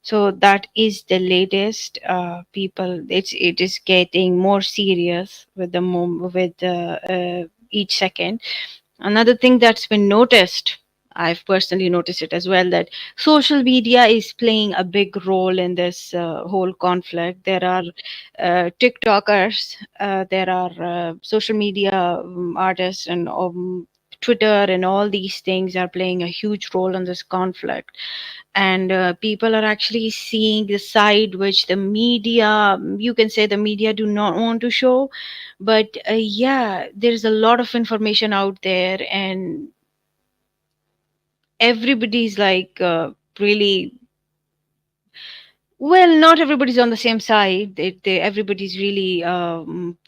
So that is the latest. People, it is getting more serious with each second. Another thing that's been noticed, I've personally noticed it as well, that social media is playing a big role in this whole conflict. There are TikTokers, there are social media artists, and Twitter and all these things are playing a huge role in this conflict. And people are actually seeing the side which the media, you can say the media do not want to show. But yeah, there's a lot of information out there, and everybody's like really, well, not everybody's on the same side. Everybody's really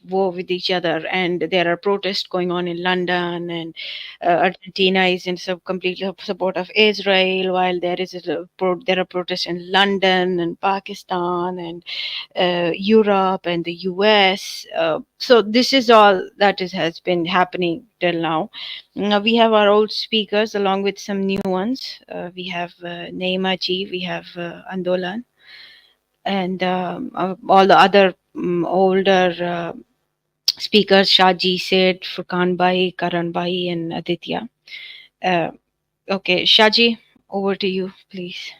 war with each other, and there are protests going on in London, and Argentina is in complete support of Israel, while there are protests in London and Pakistan and Europe and the US. So this is all that has been happening till now. Now we have our old speakers along with some new ones. We have Neema Ji, we have Andolan, and all the other older speakers, Shaji, Sid, Furkan Bhai, Karan Bhai, and Aditya. Uh, okay, Shaji, over to you, please.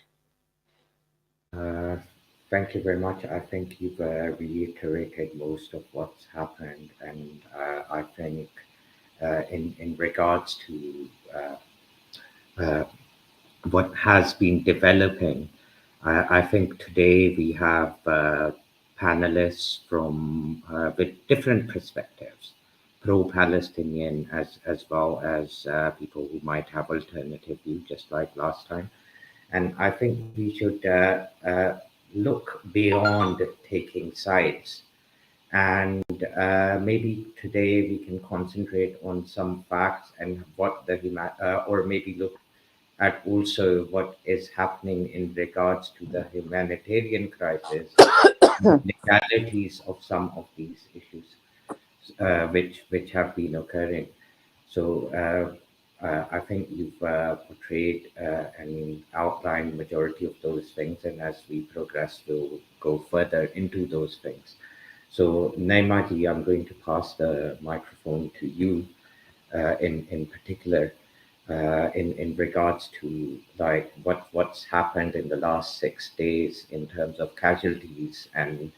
Uh, Thank you very much. I think you've reiterated most of what's happened, and I think in regards to uh, what has been developing, I think today we have panelists from with different perspectives, pro-Palestinian as well as people who might have alternative view, just like last time. And I think we should look beyond taking sides. And maybe today we can concentrate on some facts and what or maybe look at also what is happening in regards to the humanitarian crisis and the legalities of some of these issues, which have been occurring. So I think you've portrayed and outlined majority of those things, and as we progress, we'll go further into those things. So Naimati, I'm going to pass the microphone to you in particular in regards to like what's happened in the last 6 days in terms of casualties, and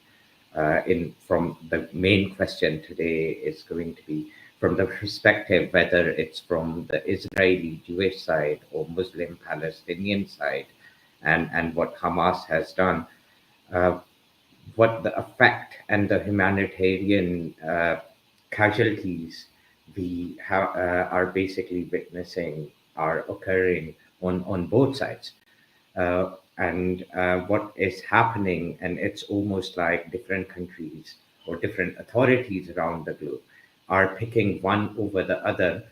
in from the main question today is going to be from the perspective whether it's from the Israeli Jewish side or Muslim Palestinian side, and what Hamas has done, uh, what the effect and the humanitarian casualties are basically witnessing are occurring on both sides, and what is happening, and it's almost like different countries or different authorities around the globe are picking one over the other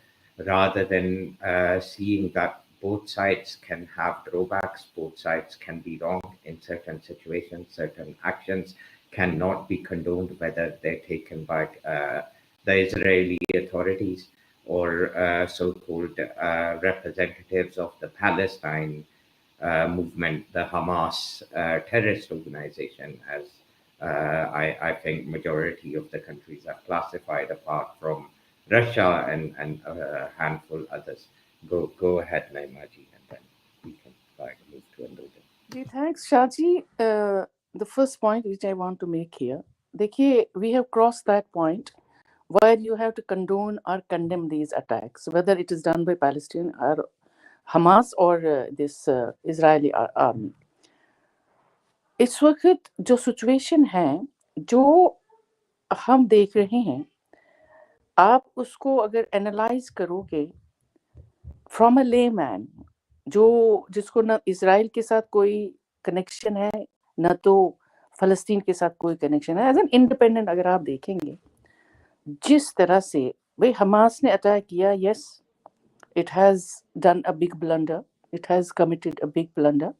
rather than seeing that both sides can have drawbacks, both sides can be wrong in certain situations, certain actions cannot be condoned, whether they're taken by the Israeli authorities or so-called representatives of the Palestine movement, the Hamas terrorist organization, as I think majority of the countries are classified apart from Russia and a handful others. Go ahead, Naimaji, and then we can like move to another. Ji thanks Shaji. The first point which I want to make here, देखिए, we have crossed that point where you have to condone or condemn these attacks, whether it is done by Palestine or Hamas or this Israeli army. इस वक्त जो situation है, जो हम देख रहे हैं, आप उसको अगर एनालाइज करोगे फ्रॉम अ लेमैन, जिसको ना इजराइल के साथ कोई कनेक्शन है, ना तो फ़लस्तीन के साथ कोई कनेक्शन है, एज एन इंडिपेंडेंट अगर आप देखेंगे, जिस तरह से भाई हमास ने अटैक किया, yes, it has done a big blunder, it has committed a big blunder,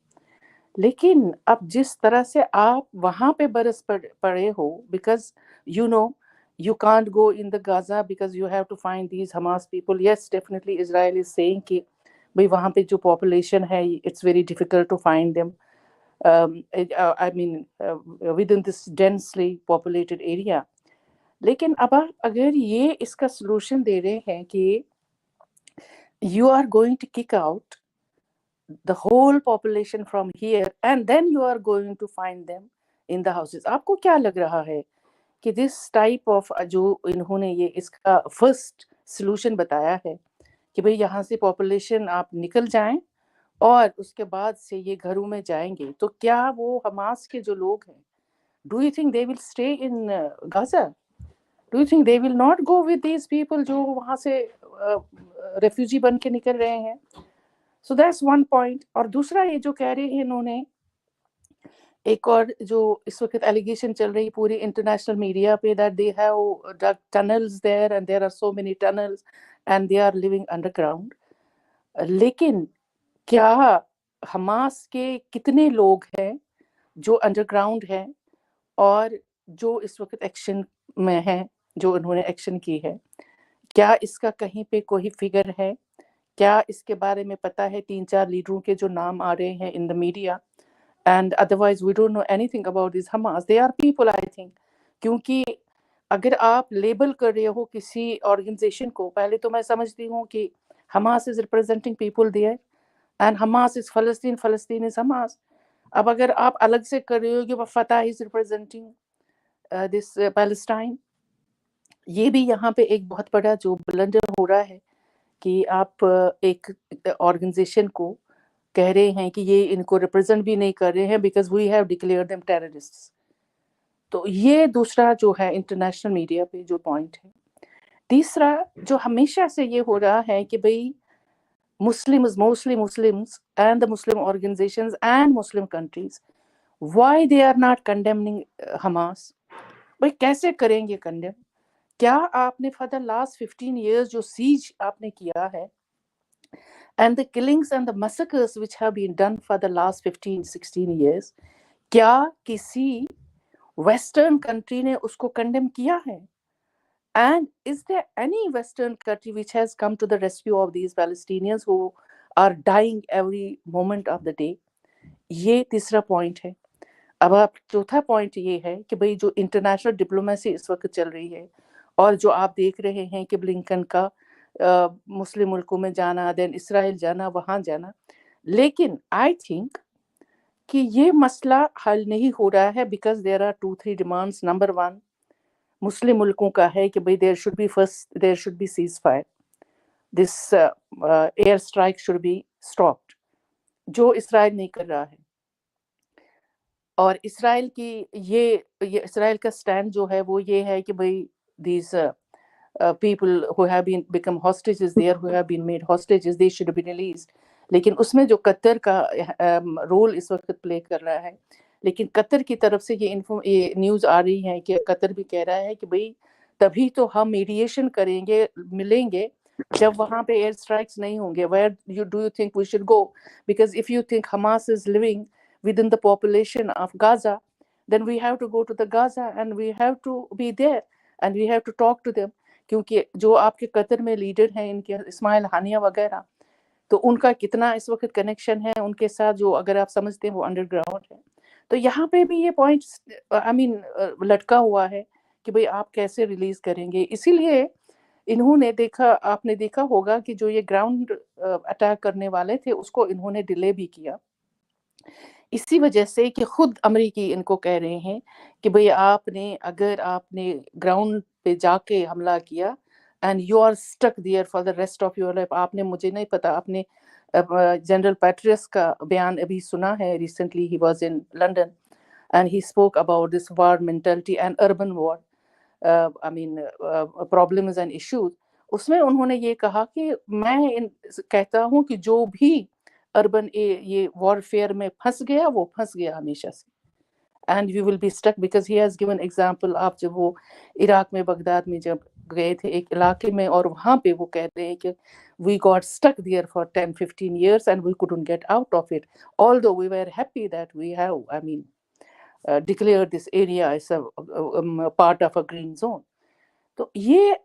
लेकिन अब जिस तरह से आप वहाँ पे बरस पड़े हो, because you know you can't go in the Gaza because you have to find these Hamas people. Yes, definitely Israel is saying कि भाई वहाँ पे जो population है, it's very difficult to find them. I mean within this densely populated area. लेकिन अब आप अगर ये इसका solution दे रहे हैं कि you are going to kick out the whole population from here and then you are going to find them in the houses, आपको क्या लग रहा है कि this type of जो इन्होंने ये इसका first solution बताया है कि भाई यहाँ से population आप निकल जाएं और उसके बाद से ये घरों में जाएंगे, तो क्या वो हमास के जो लोग हैं, do you think they will stay in Gaza? Do you think they will not go with these people जो वहाँ से refugee बन के निकल रहे हैं? So that's one point. और दूसरा ये जो कह रहे हैं इन्होंने, एक और जो इस वक्त एलिगेशन चल रही पूरी इंटरनेशनल मीडिया पे, that they have dug tunnels there and there are so many tunnels and they are living underground. लेकिन क्या हमास के कितने लोग हैं जो अंडरग्राउंड हैं और जो इस वक्त एक्शन में हैं, जो उन्होंने एक्शन की है, क्या इसका कहीं पे कोई फिगर है? क्या इसके बारे में पता है? 3-4 लीडरों के जो नाम आ रहे हैं in the media, and otherwise we don't know anything about this Hamas. They are people, I think, क्योंकि अगर आप लेबल कर रहे हो किसी ऑर्गेनाइजेशन को, पहले तो मैं समझती हूँ कि Hamas is representing people there and Hamas is फलस्तीन, फलस्तीन इज हमास. अब अगर आप अलग से कर रहे हो कि फतह इज रिप्रेजेंटिंग दिस पैलेस्टाइन, ये भी यहाँ पे एक बहुत बड़ा जो ब्लंडर हो रहा है कि आप एक ऑर्गेनाइजेशन को कह रहे हैं कि ये इनको रिप्रेजेंट भी नहीं कर रहे हैं because we have declare them terrorists. तो ये दूसरा जो है इंटरनेशनल मीडिया पे जो पॉइंट है. तीसरा जो हमेशा से ये हो रहा है कि भाई Muslims, mostly Muslims and the Muslim organizations and Muslim countries, why they are not condemning Hamas? भाई कैसे करेंगे कंडेम? क्या आपने for the last 15 years जो siege आपने किया है and the killings and the massacres which have been done for the last 15-16 years, क्या किसी western country ने उसको condemn किया है? And is there any Western country which has come to the rescue of these Palestinians who are dying every moment of the day? ये तीसरा point है. अब आप चौथा पॉइंट ये है कि भाई जो इंटरनेशनल डिप्लोमेसी इस वक्त चल रही है और जो आप देख रहे हैं कि ब्लिंकन का मुस्लिम मुल्कों में जाना, देन इसराइल जाना, वहाँ जाना, लेकिन आई थिंक कि ये मसला हल नहीं हो रहा है because there are 2-3 demands. Number 1 Muslim मुल्कों का है कि भाई there should be ceasefire, this air strike should be stopped, जो इसराइल नहीं कर रहा है. और इसराइल की ये इसराइल का स्टैंड जो है वो ये है कि भाई these people who have been become hostages there, who have been made hostages, they should be released. लेकिन उसमें जो कतर का रोल इस वक्त प्ले कर रहा है, लेकिन कतर की तरफ से ये न्यूज़ आ रही है कि कतर भी कह रहा है कि भाई तभी तो हम मीडिएशन करेंगे, मिलेंगे, जब वहाँ पे एयर स्ट्राइक्स नहीं होंगे. Where do you think we should go? Because if you think Hamas is living within the population of Gaza, then we have to go to the Gaza and we have to be there and we have to talk to them. क्योंकि जो आपके Qatar में leader हैं इनके इस्माइल हानिया वगैरह, तो उनका कितना इस वक्त कनेक्शन है उनके साथ, जो अगर आप समझते हैं वो अंडरग्राउंड है. तो यहाँ पे भी ये पॉइंट आई मीन लटका हुआ है कि भाई आप कैसे रिलीज करेंगे. इसीलिए इन्होंने आपने देखा होगा कि जो ये ग्राउंड अटैक करने वाले थे उसको इन्होंने डिले भी किया, इसी वजह से कि खुद अमेरिकी इनको कह रहे हैं कि भाई अगर आपने ग्राउंड पे जाके हमला किया and you are stuck there for the rest of your life. आपने, मुझे नहीं पता, आपने जनरल पैट्रियस का बयान अभी सुना है. Recently he was in London and he spoke about this war mentality and urban war, I mean problems and issues. उसमें उन्होंने ये कहा कि मैं कहता हूँ कि जो भी अर्बन ये वॉरफेयर में फंस गया वो फंस गया हमेशा से, and we will be stuck. Because he has given example, आप जब वो इराक में बगदाद में जब गए थे एक इलाके में, और वहाँ पे वो कहते हैं कि we got stuck there for 10-15 years and we couldn't get out of it, although we were happy that we have, I mean, declared this area as a part of a green zone. तो ये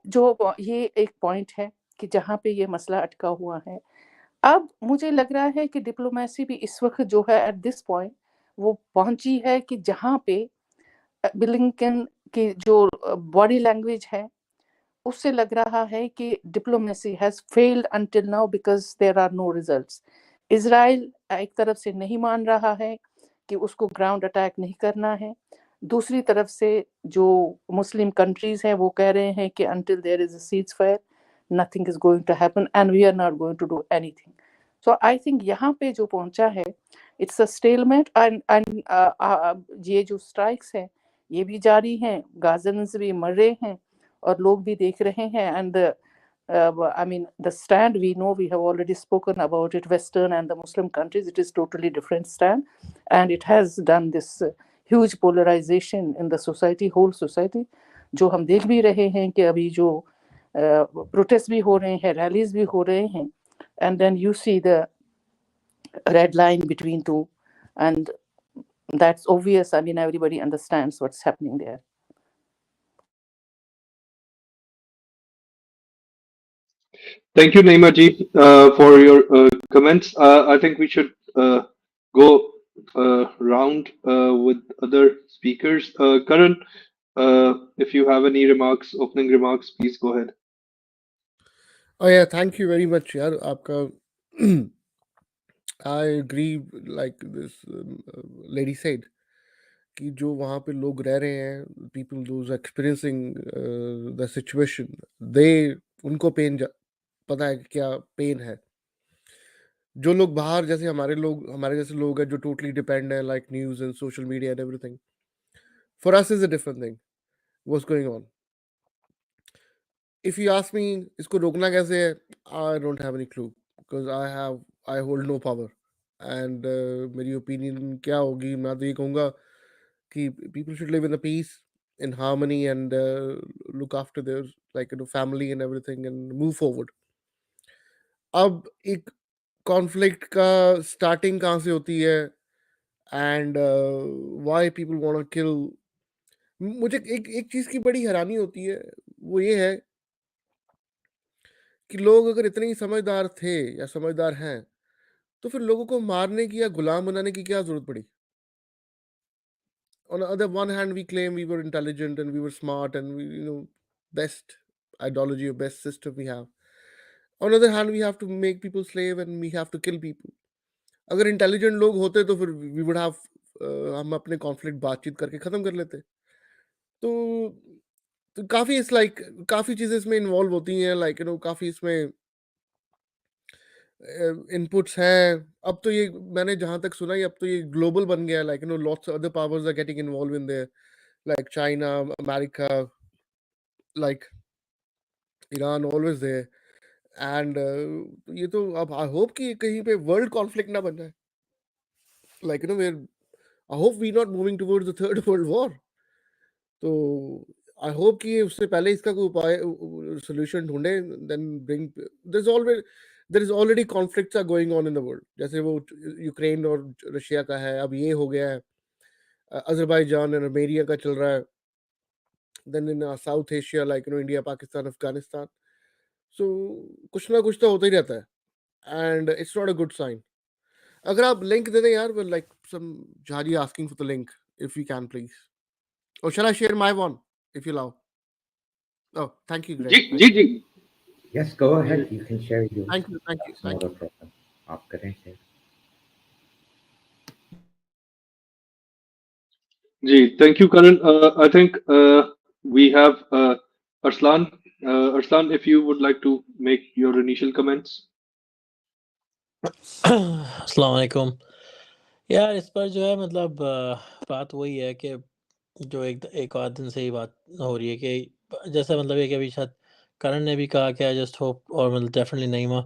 एक point है कि जहाँ पे ये मसला अटका हुआ है. अब मुझे लग रहा है कि डिप्लोमेसी भी इस वक्त जो है एट दिस पॉइंट वो पहुंची है कि जहाँ पे ब्लिंकन की जो बॉडी लैंग्वेज है उससे लग रहा है कि diplomacy has failed until now because there are no results. Israel एक तरफ से नहीं मान रहा है कि उसको ग्राउंड अटैक नहीं करना है, दूसरी तरफ से जो मुस्लिम कंट्रीज हैं वो कह रहे हैं कि until there is a ceasefire nothing is going to happen and we are not going to do anything. So I think यहाँ पे जो पहुंचा है इट्स अ स्टेलमेट एंड ये जो स्ट्राइक्स हैं ये भी जारी हैं, गाजन्स भी मर रहे हैं और लोग भी देख रहे हैं। And I mean, the stand we know, we have already spoken about it, Western and the Muslim countries, it is totally different stand. And it has done this huge polarization in the society, whole society. जो हम देख भी रहे हैं कि अभी जो protest भी हो रहे हैं, रैलीज भी हो रहे हैं, and then you see the red line between two, and that's obvious. I mean, everybody understands what's happening there. Thank you, Naima ji, for your comments. I think we should go round with other speakers. Karan, if you have any remarks, opening remarks, please go ahead. Oh yeah, thank you very much, yaar. आपका I agree, like this lady said, कि जो वहाँ पे लोग रह रहे हैं, people those experiencing the situation, they उनको पता है कि क्या पेन है। जो लोग बाहर जैसे हमारे जैसे लोग हैं जो टोटली डिपेंड है like news and social media and everything, for us is a different thing what's going on. If you ask me इसको रोकना कैसे है, I don't have any clue because I hold no power and मेरी opinion क्या होगी, मैं तो ये कहूँगा कि people should live in peace in harmony and look after their like family and everything and move forward. अब एक कॉन्फ्लिक्ट का स्टार्टिंग कहाँ से होती है and why people want to kill, मुझे एक एक चीज की बड़ी हैरानी होती है, वो ये है कि लोग अगर इतने ही समझदार थे या समझदार हैं तो फिर लोगों को मारने की या गुलाम बनाने की क्या जरूरत पड़ी। On the other one hand we claim we were intelligent and we were smart and we, best ideology or best system we have. On the other hand we have to make people slave and we have to kill people. अगर intelligent लोग होते तो फिर we would have हम अपने conflict बातचीत करके खत्म कर लेते। तो काफी इस लाइक काफी चीजें इसमें इन्वॉल्व होती हैं, लाइक काफी इसमें इनपुट्स हैं। अब तो ये मैंने जहां तक सुना है अब तो ये ग्लोबल बन गया है, like lots other powers are getting involve in there, like China, America, like Iran always there and ये तो अब आई होप कि कहीं पे वर्ल्ड कॉन्फ्लिक्ट ना बन जाए, like where I hope we not moving towards the third world war. तो आई होप कि उससे पहले इसका कोई उपाय सोल्यूशन ढूंढे, then bring there is already conflicts are going on in the world, जैसे वो यूक्रेन और रशिया का है, अब ये हो गया है, अजरबैजान और अर्मेनिया का चल रहा है, then in south Asia like India, Pakistan, Afghanistan. So कुछ ना कुछ तो होता ही रहता है and it's not a good sign. अगर आप लिंक दे दें यार, लाइक सम जहाजी asking for the link if you can please, or shall I share my one if you allow? Oh, thank you, जी Greg. जी जी Yes, go ahead. You can share yours. Thank you, thank you, That's thank not a you. problem. आप करें share. Ji, thank you, Karan. I think we have Arslan. Arslan, if you would like to make your initial comments. अस्सलाम वालेकुम। यार इस पर जो है मतलब बात वही है कि जो एक आध दिन से ही बात हो रही है कि जैसा मतलब ये कि अभी शायद करण ने भी कहा कि आई जस्ट होप, और मतलब डेफिनेटली नईमा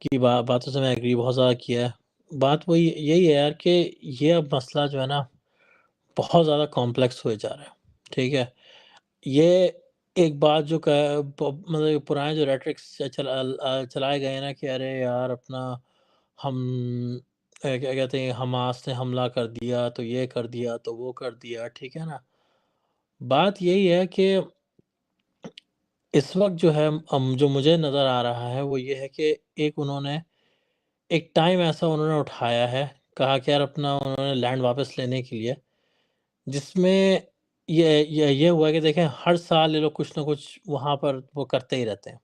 की बातों से मैं एग्री बहुत ज़्यादा किया है। बात वही यही है यार कि ये अब मसला जो है ना बहुत ज़्यादा कॉम्प्लेक्स हुए जा रहा है, ठीक है? ये एक बात जो मतलब पुराने जो रेट्रिक्स चलाए गए हैं ना कि अरे यार अपना हम क्या कहते हैं, हमास ने हमला कर दिया तो ये कर दिया तो वो कर दिया, ठीक है ना? बात यही है कि इस वक़्त जो है जो मुझे नज़र आ रहा है वो ये है कि एक टाइम ऐसा उन्होंने उठाया है कहा कि यार अपना उन्होंने लैंड वापस लेने के लिए, जिसमें ये हुआ कि देखें हर साल ये लोग कुछ ना कुछ वहाँ पर वो करते ही रहते हैं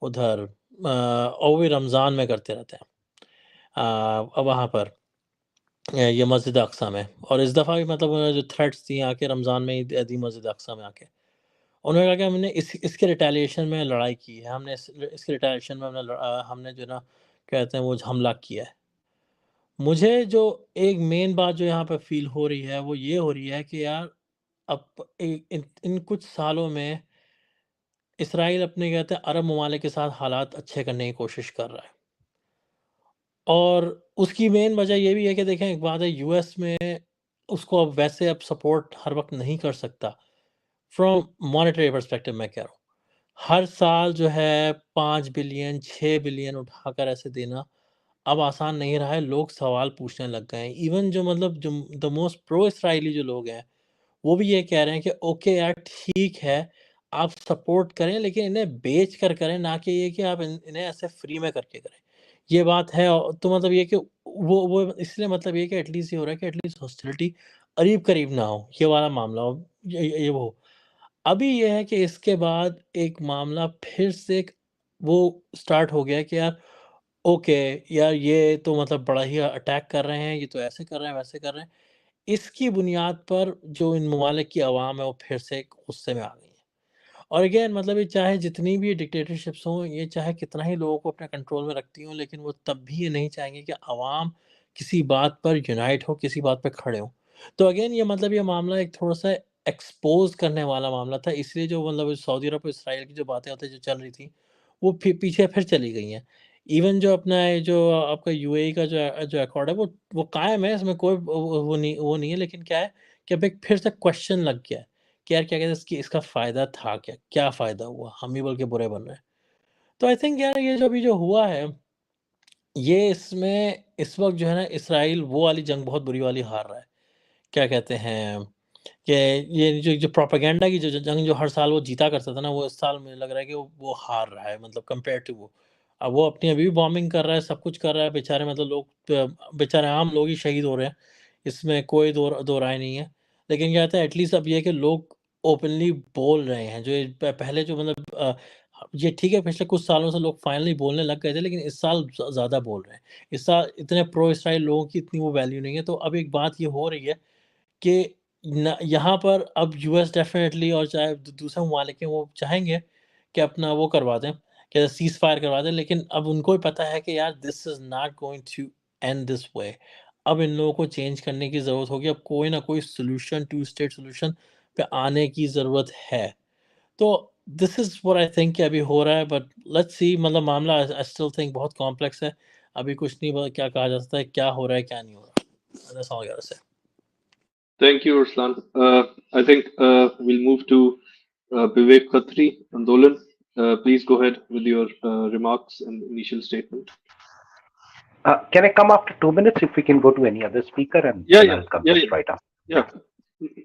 उधर, और वो भी रमज़ान में करते रहते हैं वहाँ पर, ये मस्जिद अक़सा में। और इस दफ़ा भी मतलब उन्होंने जो थ्रेट्स दी आके रमज़ान में ही दी मस्जिद अक़सा में आके, उन्होंने कहा कि हमने इसके रिटेलिएशन में लड़ाई की है, हमने इसके रिटेलिएशन में हमने जो ना कहते हैं वो हमला किया है। मुझे जो एक मेन बात जो यहाँ पे फ़ील हो रही है वो ये हो रही है कि यार अब इन कुछ सालों में इसराइल अपने कहते हैं अरब ममालिक के साथ हालात अच्छे करने की कोशिश कर रहा है। और उसकी मेन वजह ये भी है कि देखें, एक बात है, यूएस में उसको अब वैसे अब सपोर्ट हर वक़्त नहीं कर सकता। फ्रॉम मॉनेटरी पर्सपेक्टिव मैं कह रहा हूँ। हर साल जो है 5 बिलियन 6 बिलियन उठाकर ऐसे देना अब आसान नहीं रहा है। लोग सवाल पूछने लग गए हैं। इवन जो मतलब जो द मोस्ट प्रो इसराइली जो लोग हैं, वो भी ये कह रहे हैं कि ओके यार ठीक है, आप सपोर्ट करें लेकिन इन्हें बेच कर करें, ना कि ये कि आप इन्हें ऐसे फ्री में करके करें। ये बात है। तो मतलब ये कि वो इसलिए मतलब ये कि एटलीस्ट ये हो रहा है कि एटलीस्ट हॉस्टिलिटी करीब-करीब ना हो, ये वाला मामला हो, ये वो। अभी ये है कि इसके बाद एक मामला फिर से एक वो स्टार्ट हो गया है कि यार ओके, यार ये तो मतलब बड़ा ही अटैक कर रहे हैं, ये तो ऐसे कर रहे हैं, वैसे कर रहे हैं। इसकी बुनियाद पर जो इन ममालिक की अवाम है वो फिर से एक गुस्से में आ गई है। और अगेन मतलब ये चाहे जितनी भी डिक्टेटरशिप्स हों, ये चाहे कितना ही लोगों को अपने कंट्रोल में रखती हों, लेकिन वो तब भी ये नहीं चाहेंगे कि अवाम किसी बात पर यूनाइट हो, किसी बात पे खड़े हों। तो अगेन ये मतलब ये मामला एक थोड़ा-सा एक्सपोज़ करने वाला मामला था, इसलिए जो मतलब सऊदी अरब और इसराइल की जो बातें होती जो चल रही थी, वो पीछे फिर चली गई हैं। इवन जो अपना ये जो आपका यूएई का जो अकॉर्ड है वो कायम है, इसमें कोई वो नहीं है, लेकिन क्या है कि अब एक फिर से क्वेश्चन लग गया है कि यार क्या कहते हैं इसका फ़ायदा था क्या? क्या फ़ायदा हुआ? हम ही बल्कि बुरे बन रहे हैं। तो आई थिंक यार ये जो अभी जो हुआ है, ये इसमें इस वक़्त जो है ना इसराइल वो वाली जंग बहुत बुरी वाली हार रहा है। क्या कहते हैं कि ये जो प्रोपेगेंडा की जो जंग जो हर साल वो जीता करता था ना, वो इस साल मुझे लग रहा है कि वो हार रहा है, मतलब कंपेयर टू वो। अब वो अपनी अभी भी बॉम्बिंग कर रहा है, सब कुछ कर रहा है, बेचारे मतलब लोग बेचारे आम लोग ही शहीद हो रहे हैं, इसमें कोई दो राय नहीं है। लेकिन क्या कहते हैं एटलीस्ट अब ये है कि लोग ओपनली बोल रहे हैं, जो ये पहले जो मतलब ये ठीक है पिछले कुछ सालों से लोग फाइनली बोलने लग गए थे, लेकिन इस साल ज़्यादा बोल रहे हैं। इस साल इतने प्रो इसराइल लोगों की इतनी वो वैल्यू नहीं है, तो अब एक बात ये हो रही है कि न यहाँ पर अब यूएस डेफ़िनेटली और चाहे दूसरे ममालिक हैं, वो चाहेंगे कि अपना वो करवा दें, कि सीज़ फायर करवा दें, लेकिन अब उनको भी पता है कि यार this is not going to end this way. अब इन लोगों को चेंज करने की ज़रूरत होगी, अब कोई ना कोई सॉल्यूशन, टू स्टेट सॉल्यूशन पे आने की ज़रूरत है। तो this is what I think कि अभी हो रहा है, बट लेट्स सी, मतलब मामला आई स्टिल थिंक बहुत कॉम्प्लेक्स है। अभी कुछ नहीं पता क्या कहा जा सकता है, क्या हो रहा है, क्या नहीं हो रहा। दैट्स ऑल आई गोटा से। Thank you, Ruslan. I think we'll move to Vivek Khatri. Andolan, please go ahead with your remarks and initial statement. Can I come after 2 minutes if we can go to any other speaker and Yeah, then yeah, I'll come yeah, just yeah, right after. yeah.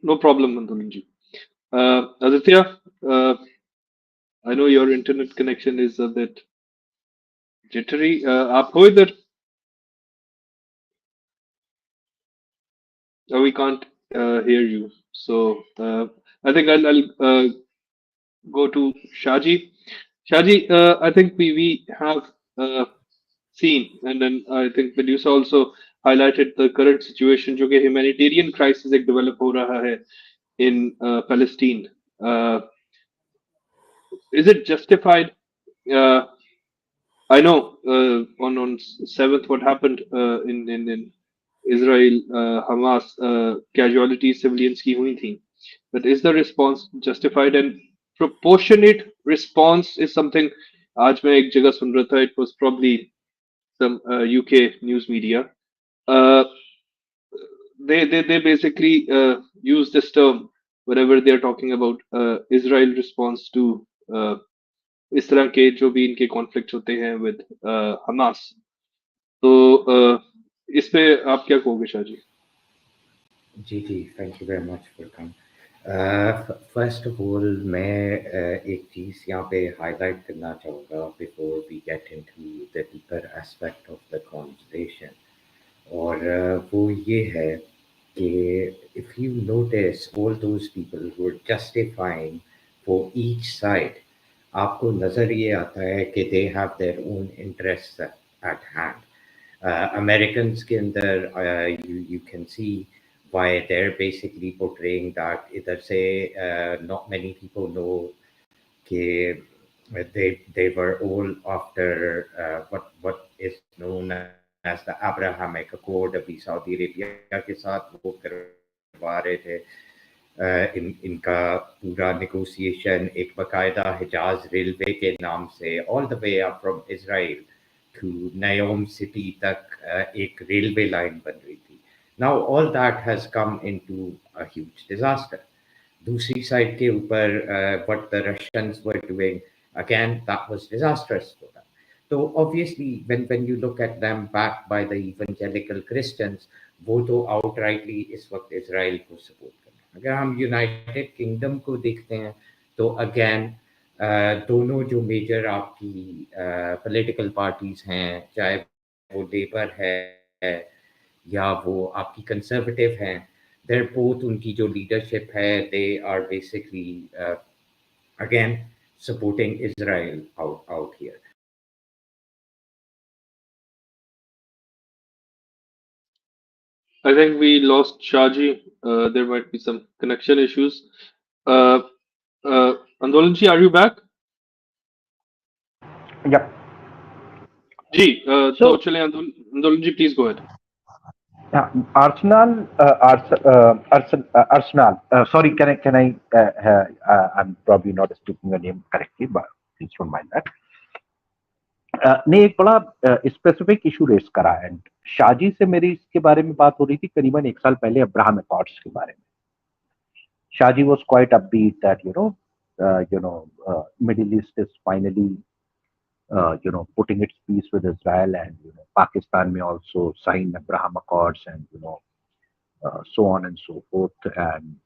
No problem, Andolan ji. Aditya, I know your internet connection is a bit jittery. आप हो इधर? We can't hear you. So I think I'll go to Shaji. Shaji, I think we have seen, and then I think Medusa also highlighted the current situation, जो कि humanitarian crisis एक develop हो रहा है in Palestine. Is it justified? Uh, I know on 7th what happened in Israel, Hamas casualties civilians की हुई थी. But is the response justified and proportionate response is something आज मैं एक जगह सुन रहा था, it was probably some UK news media. Uh, they basically use this term whenever they're talking about Israel response to इस तरह के जो भी इनके कॉन्फ्लिक्ट होते हैं विद हमास. तो इस पे आप क्या कहोगे शाह जी? जी जी, thank you very much for come. First of all मैं एक चीज़ यहाँ पे हाईलाइट करना चाहूँगा before we get into the deeper aspect of the conversation. और वो ये है कि if you notice all those people who are justifying for each side, आपको नज़र ये आता है कि they have their own interests at hand. Americans के अंदर you can see why they're basically portraying that इधर से not many people know कि they were all after what is known as the Abrahamic Accord. अभी Saudi Arabia के साथ वो करवा रहे थे इनका पूरा negotiation एक बकायदा हिजाज रेलवे के नाम से all the way up from Israel to Nayom city तक एक railway line बन रही थी. Now all that has come into a huge disaster. दूसरी साइड के ऊपर what the Russians were doing, again that was disastrous for them. So obviously when you look at them backed by the evangelical Christians, वो तो outrightly इस वक्त Israel को support कर रहे हैं. अगर हम यूनाइटेड किंगडम को देखते हैं तो अगेन दोनों जो मेजर आपकी पॉलिटिकल पार्टीज हैं, चाहे वो लेबर है या वो आपकी कंजर्वेटिव हैं, they're both उनकी जो लीडरशिप है they are basically again supporting Israel out here. I think we lost Shaji. There might be some connection issues. Uh, Andolanji, are you back? Yeah. Ji, So, तो चले Andolanji, please go ahead. Arsenal. Sorry, can I? I'm probably not speaking your name correctly, but please don't mind that. ने एक बड़ा specific issue raise करा and Shaji से मेरी इसके बारे में बात हो रही थी करीबन एक साल पहले अब्राहम अकॉर्ड्स के बारे में. Shaji was quite upbeat that middle east is finally putting its peace with Israel, and Pakistan may also sign Abraham Accords, and so on and so forth, and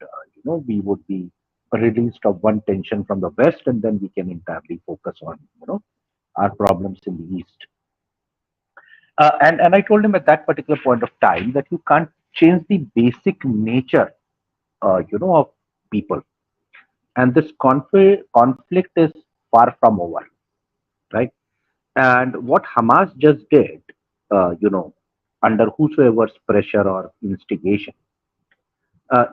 we would be released of one tension from the West, and then we can entirely focus on our problems in the East. And I told him at that particular point of time that you can't change the basic nature, of people, and this conflict is far from over, right? And what Hamas just did, under whosoever's pressure or instigation,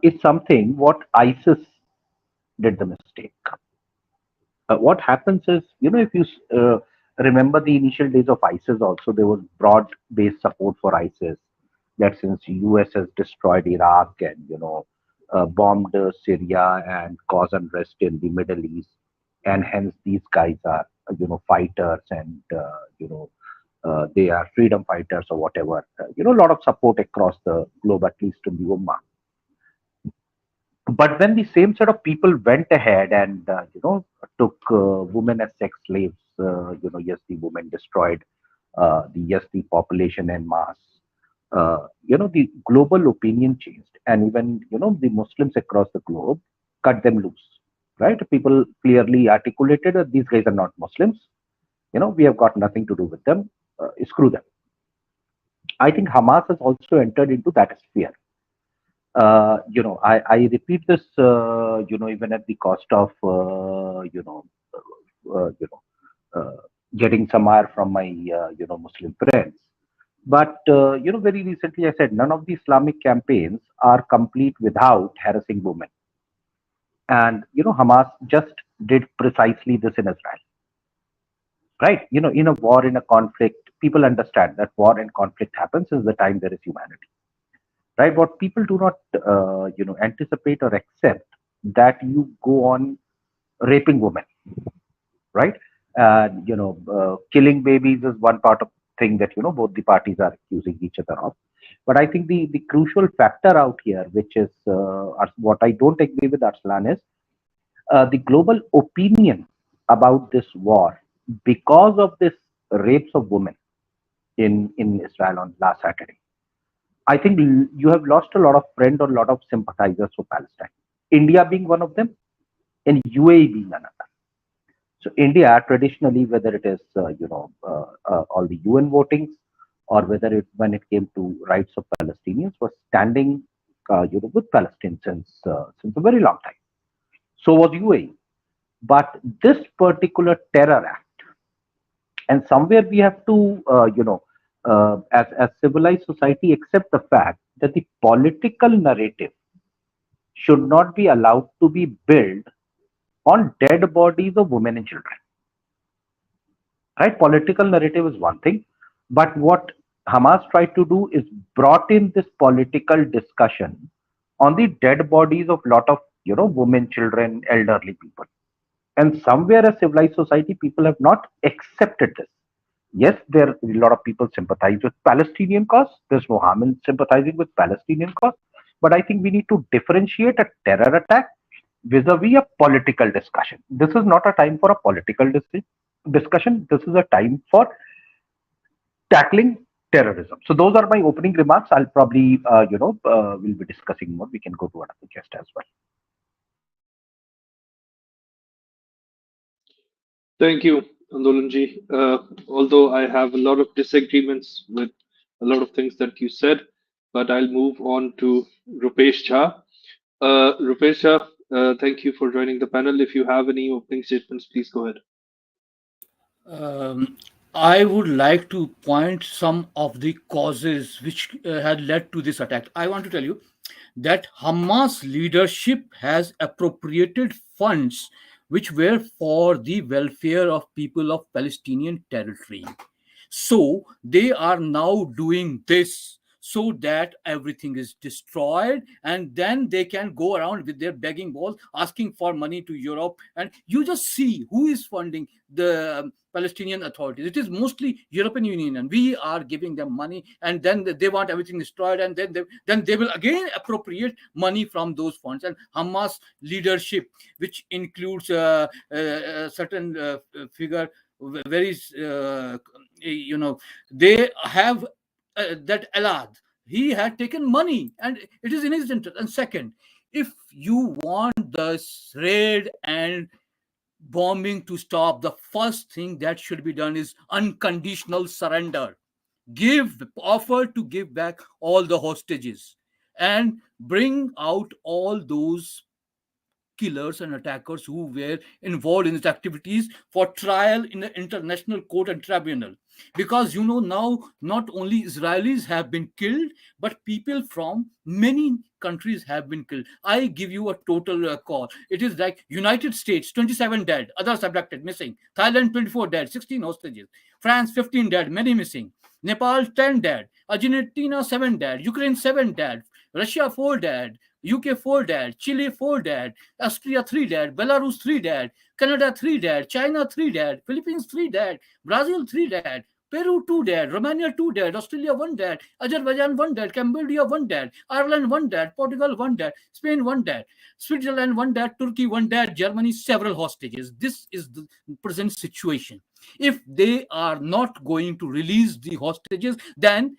is something what ISIS did the mistake. What happens is, if you remember the initial days of ISIS also, there was broad-based support for ISIS, that since US has destroyed Iraq and, bombed Syria and caused unrest in the Middle East, and hence these guys are, fighters, and, they are freedom fighters or whatever. A lot of support across the globe, at least in the Ummah. But when the same set of people went ahead and took women as sex slaves, yes, the women destroyed the population en masse. The global opinion changed, and even the Muslims across the globe cut them loose. Right? People clearly articulated that these guys are not Muslims. We have got nothing to do with them. Screw them. I think Hamas has also entered into that sphere. I repeat this, even at the cost of, getting some ire from my, Muslim friends. But, very recently I said none of the Islamic campaigns are complete without harassing women. And, Hamas just did precisely this in Israel. Right? In a war, in a conflict, people understand that war and conflict happens is the time there is humanity. Right? What people do not, anticipate or accept that you go on raping women, right? Killing babies is one part of thing that both the parties are accusing each other of. But I think the crucial factor out here, which is what I don't agree with Arslan, is the global opinion about this war because of this rapes of women in Israel on last Saturday. I think you have lost a lot of friends or a lot of sympathizers for Palestine. India being one of them, and UAE being another. So India traditionally, whether it is all the UN votings or whether it when it came to rights of Palestinians, was standing with Palestine since a very long time. So was UAE. But this particular terror act, and somewhere we have to as civilized society accept the fact that the political narrative should not be allowed to be built on dead bodies of women and children. Right? Political narrative is one thing, but what Hamas tried to do is brought in this political discussion on the dead bodies of lot of women, children, elderly people. And somewhere as civilized society, people have not accepted this. Yes, there are a lot of people sympathize with Palestinian cause. There's no harm in sympathizing with Palestinian cause. But I think we need to differentiate a terror attack vis-a-vis a political discussion. This is not a time for a political discussion. This is a time for tackling terrorism. So those are my opening remarks. I'll probably, we'll be discussing more. We can go to another guest as well. Thank you, Andolanji. Although I have a lot of disagreements with a lot of things that you said, but I'll move on to Rupesh Jha. Rupesh Jha, thank you for joining the panel. If you have any opening statements, please go ahead. I would like to point some of the causes which had led to this attack. I want to tell you that Hamas leadership has appropriated funds which were for the welfare of people of Palestinian territory. So they are now doing this so that everything is destroyed, and then they can go around with their begging balls asking for money to Europe. And you just see who is funding the Palestinian authorities. It is mostly European Union, and we are giving them money, and then they want everything destroyed, and then they will again appropriate money from those funds. And Hamas leadership, which includes certain figure, very they have that Elad, he had taken money, and it is in his interest. And second, if you want the raid and bombing to stop, the first thing that should be done is unconditional surrender. Offer to give back all the hostages and bring out all those killers and attackers who were involved in these activities for trial in the international court and tribunal. Because now not only Israelis have been killed, but people from many countries have been killed. I give you a total call. It is like United States 27 dead, others abducted, missing. Thailand 24 dead, 16 hostages. France 15 dead, many missing. Nepal 10 dead. Argentina 7 dead. Ukraine 7 dead. Russia 4 dead. UK 4 dead, Chile 4 dead, Austria 3 dead, Belarus 3 dead, Canada 3 dead, China 3 dead, Philippines 3 dead, Brazil 3 dead, Peru 2 dead, Romania 2 dead, Australia 1 dead, Azerbaijan 1 dead, Cambodia 1 dead, Ireland 1 dead, Portugal 1 dead, Spain 1 dead, Switzerland 1 dead, Turkey 1 dead, Germany several hostages. This is the present situation. If they are not going to release the hostages, then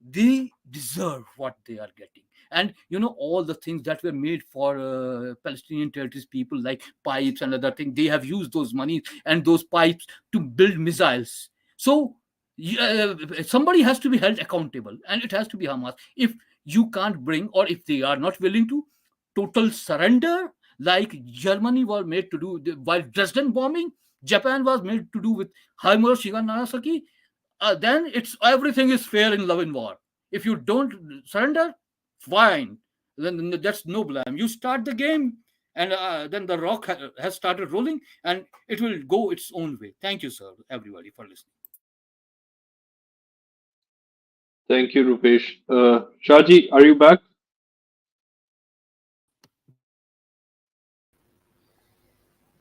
they deserve what they are getting. And all the things that were made for Palestinian territories people, like pipes and other things, they have used those monies and those pipes to build missiles. So somebody has to be held accountable, and it has to be Hamas. If you can't bring, or if they are not willing to total surrender, like Germany was made to do while Dresden bombing, Japan was made to do with Hiroshima and Nagasaki, then it's everything is fair in love and war. If you don't surrender, fine. Then that's no blame. You start the game, and then the rock has started rolling, and it will go its own way. Thank you, sir, everybody, for listening. Thank you, Rupesh. Shaji, are you back?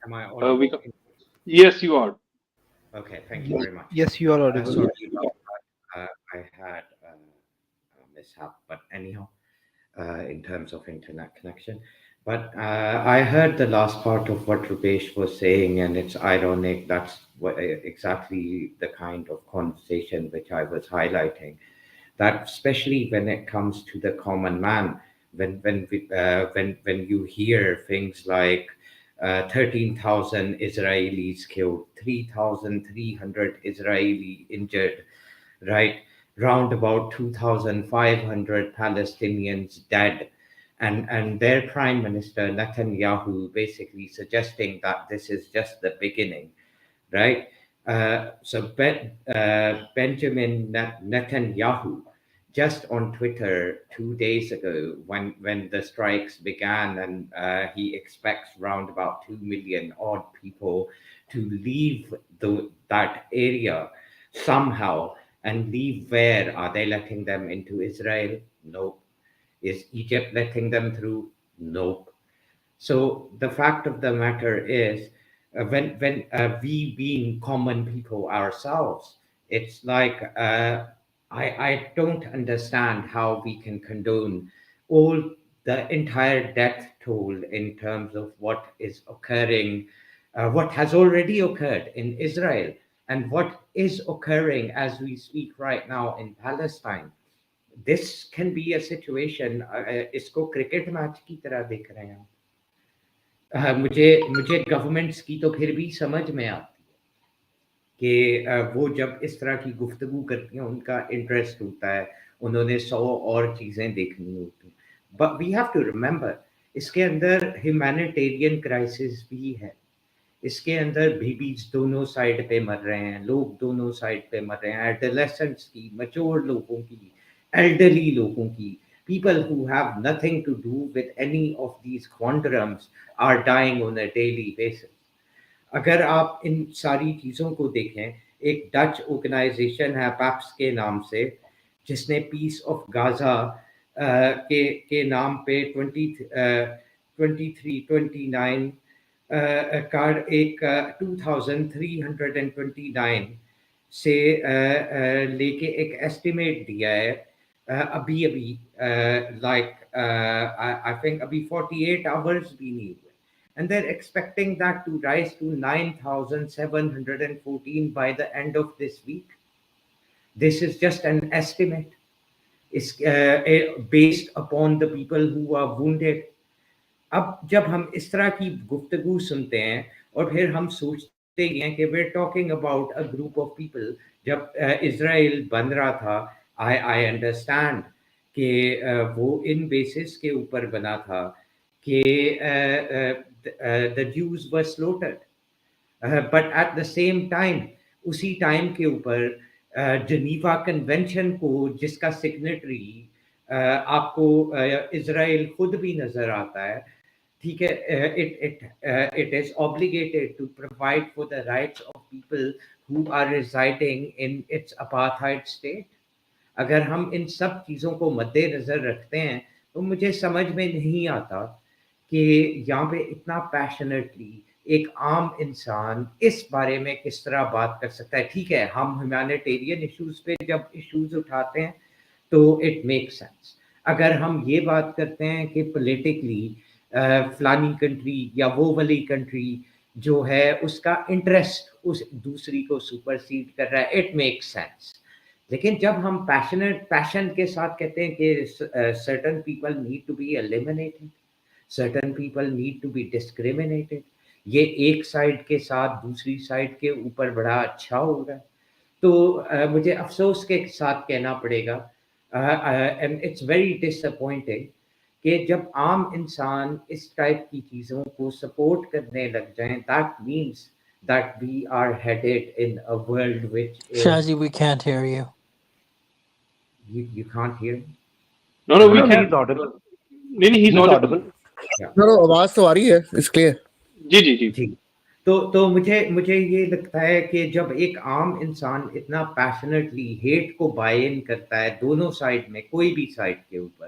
Am I We audible? Yes, you are. Okay, thank you very much. Yes, you are audible. Sorry about that. I had a mishap, but anyhow, in terms of internet connection. But I heard the last part of what Rupesh was saying, and it's ironic. That's exactly the kind of conversation which I was highlighting. That especially when it comes to the common man, when you hear things like 13,000 Israelis killed, 3,300 Israeli injured, right? round about 2,500 Palestinians dead, and their prime minister Netanyahu basically suggesting that this is just the beginning, right? Benjamin Netanyahu, just on Twitter 2 days ago, when the strikes began, and he expects round about 2 million odd people to leave that area somehow, and leave where? Are they letting them into Israel? Nope. Is Egypt letting them through? Nope. So the fact of the matter is, when we being common people ourselves, it's like I don't understand how we can condone all the entire death toll in terms of what is occurring, what has already occurred in Israel, and what is occurring as we speak right now in Palestine. This can be a situation, इसको cricket match की तरह देख रहे हैं। मुझे मुझे governments की तो फिर भी समझ में आती है कि वो जब इस तरह की गुफ्तगू करती हैं, उनका इंटरेस्ट होता है, उन्होंने 100 और चीज़ें देखनी होती हैं। But we have to remember, इसके अंदर ह्यूमैनिटेरियन क्राइसिस भी है। इसके अंदर बेबीज दोनों साइड पे मर रहे हैं, लोग दोनों साइड पे मर रहे हैं, एडोलेसेंट्स की, मैच्योर लोगों की, elderly लोगों की, people who have nothing to do with any of these quantrums are dying on a daily basis. अगर आप इन सारी चीज़ों को देखें, एक डच ऑर्गेनाइजेशन है पैप्स के नाम से, जिसने पीस ऑफ गाजा के नाम पे 2329 का एक 2329 से लेके एक एस्टिमेट दिया है अभी अभी, लाइक आई थिंक अभी 48 आवर्स भी नहीं हुए, and they're expecting that to rise to 9,714 by the end of this week. This is just an estimate. It's based upon the people who are wounded. अब जब हम इस तरह की गुफ्तगू सुनते हैं और फिर हम सोचते हैं कि we're talking about a group of people, जब इजराइल बन रहा था, I understand कि वो इन बेसिस के ऊपर बना था कि the Jews were slaughtered, but at the same time उसी टाइम के ऊपर जनीवा कन्वेंशन को जिसका सिग्नेटरी आपको इजराइल खुद भी नजर आता है, ठीक है, it is obligated to provide for the rights of people who are residing in its apartheid state. अगर हम इन सब चीज़ों को मद्देनजर रखते हैं तो मुझे समझ में नहीं आता कि यहाँ पे इतना पैशनेटली एक आम इंसान इस बारे में किस तरह बात कर सकता है। ठीक है, हम ह्यूमैनिटेरियन इश्यूज पे जब इश्यूज उठाते हैं तो इट मेक सेंस। अगर हम ये बात करते हैं कि पॉलिटिकली फलानी कंट्री या वो वाली कंट्री जो है उसका इंटरेस्ट उस दूसरी को सुपरसीड कर रहा है, इट मेक सेंस। लेकिन जब हम पैशन के साथ कहते हैं कि certain people need to be eliminated, certain people need to be discriminated, ये एक साइड के साथ दूसरी साइड के ऊपर बड़ा अच्छा हो रहा है, तो मुझे अफसोस के साथ कहना पड़ेगा, एंड इट्स वेरी डिसअपॉइंटिंग कि जब आम इंसान इस टाइप की चीज़ों को सपोर्ट करने लग जाएं, that means that we are headed in a world which is... Shaji, we can't hear you. You can't hear me? No, we No, can. he's audible. नहीं, he's audible. Yeah. No, आवाज तो आ रही है, it's clear. जी। तो मुझे ये लगता है कि जब एक आम इंसान इतना पैशनेटली हेट को बाय इन करता है दोनों साइड में, कोई भी साइड के ऊपर,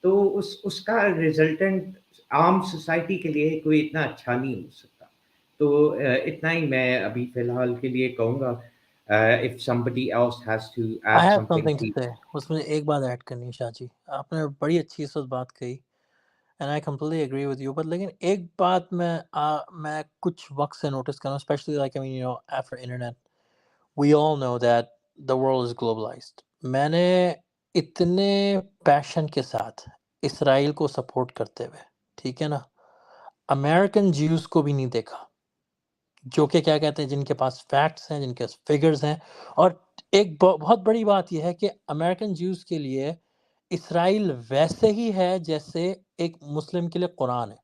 तो उसका रिजल्टेंट आम सोसाइटी के लिए कोई इतना अच्छा नहीं हो सकता। तो इतना ही मैं अभी फिलहाल के लिए कहूँगा। If somebody else has to add I have something, something to please. say. उसमें एक बात ऐड करनी है शाजी, आपने बड़ी अच्छी इस वक्त बात कही and I completely agree with you, but लेकिन एक बात मैं कुछ वक्त से नोटिस कर रहा हूँ, especially like I mean you know after internet we all know that the world is globalized. मैंने इतने पैशन के साथ इसराइल को सपोर्ट करते हुए, ठीक है ना, अमेरिकन ज्यूज को भी नहीं देखा, जो कि क्या कहते हैं, जिनके पास फैक्ट्स हैं, जिनके पास फिगर्स हैं, और एक बहुत बड़ी बात यह है कि अमेरिकन ज्यूज के लिए इसराइल वैसे ही है जैसे एक मुस्लिम के लिए कुरान है,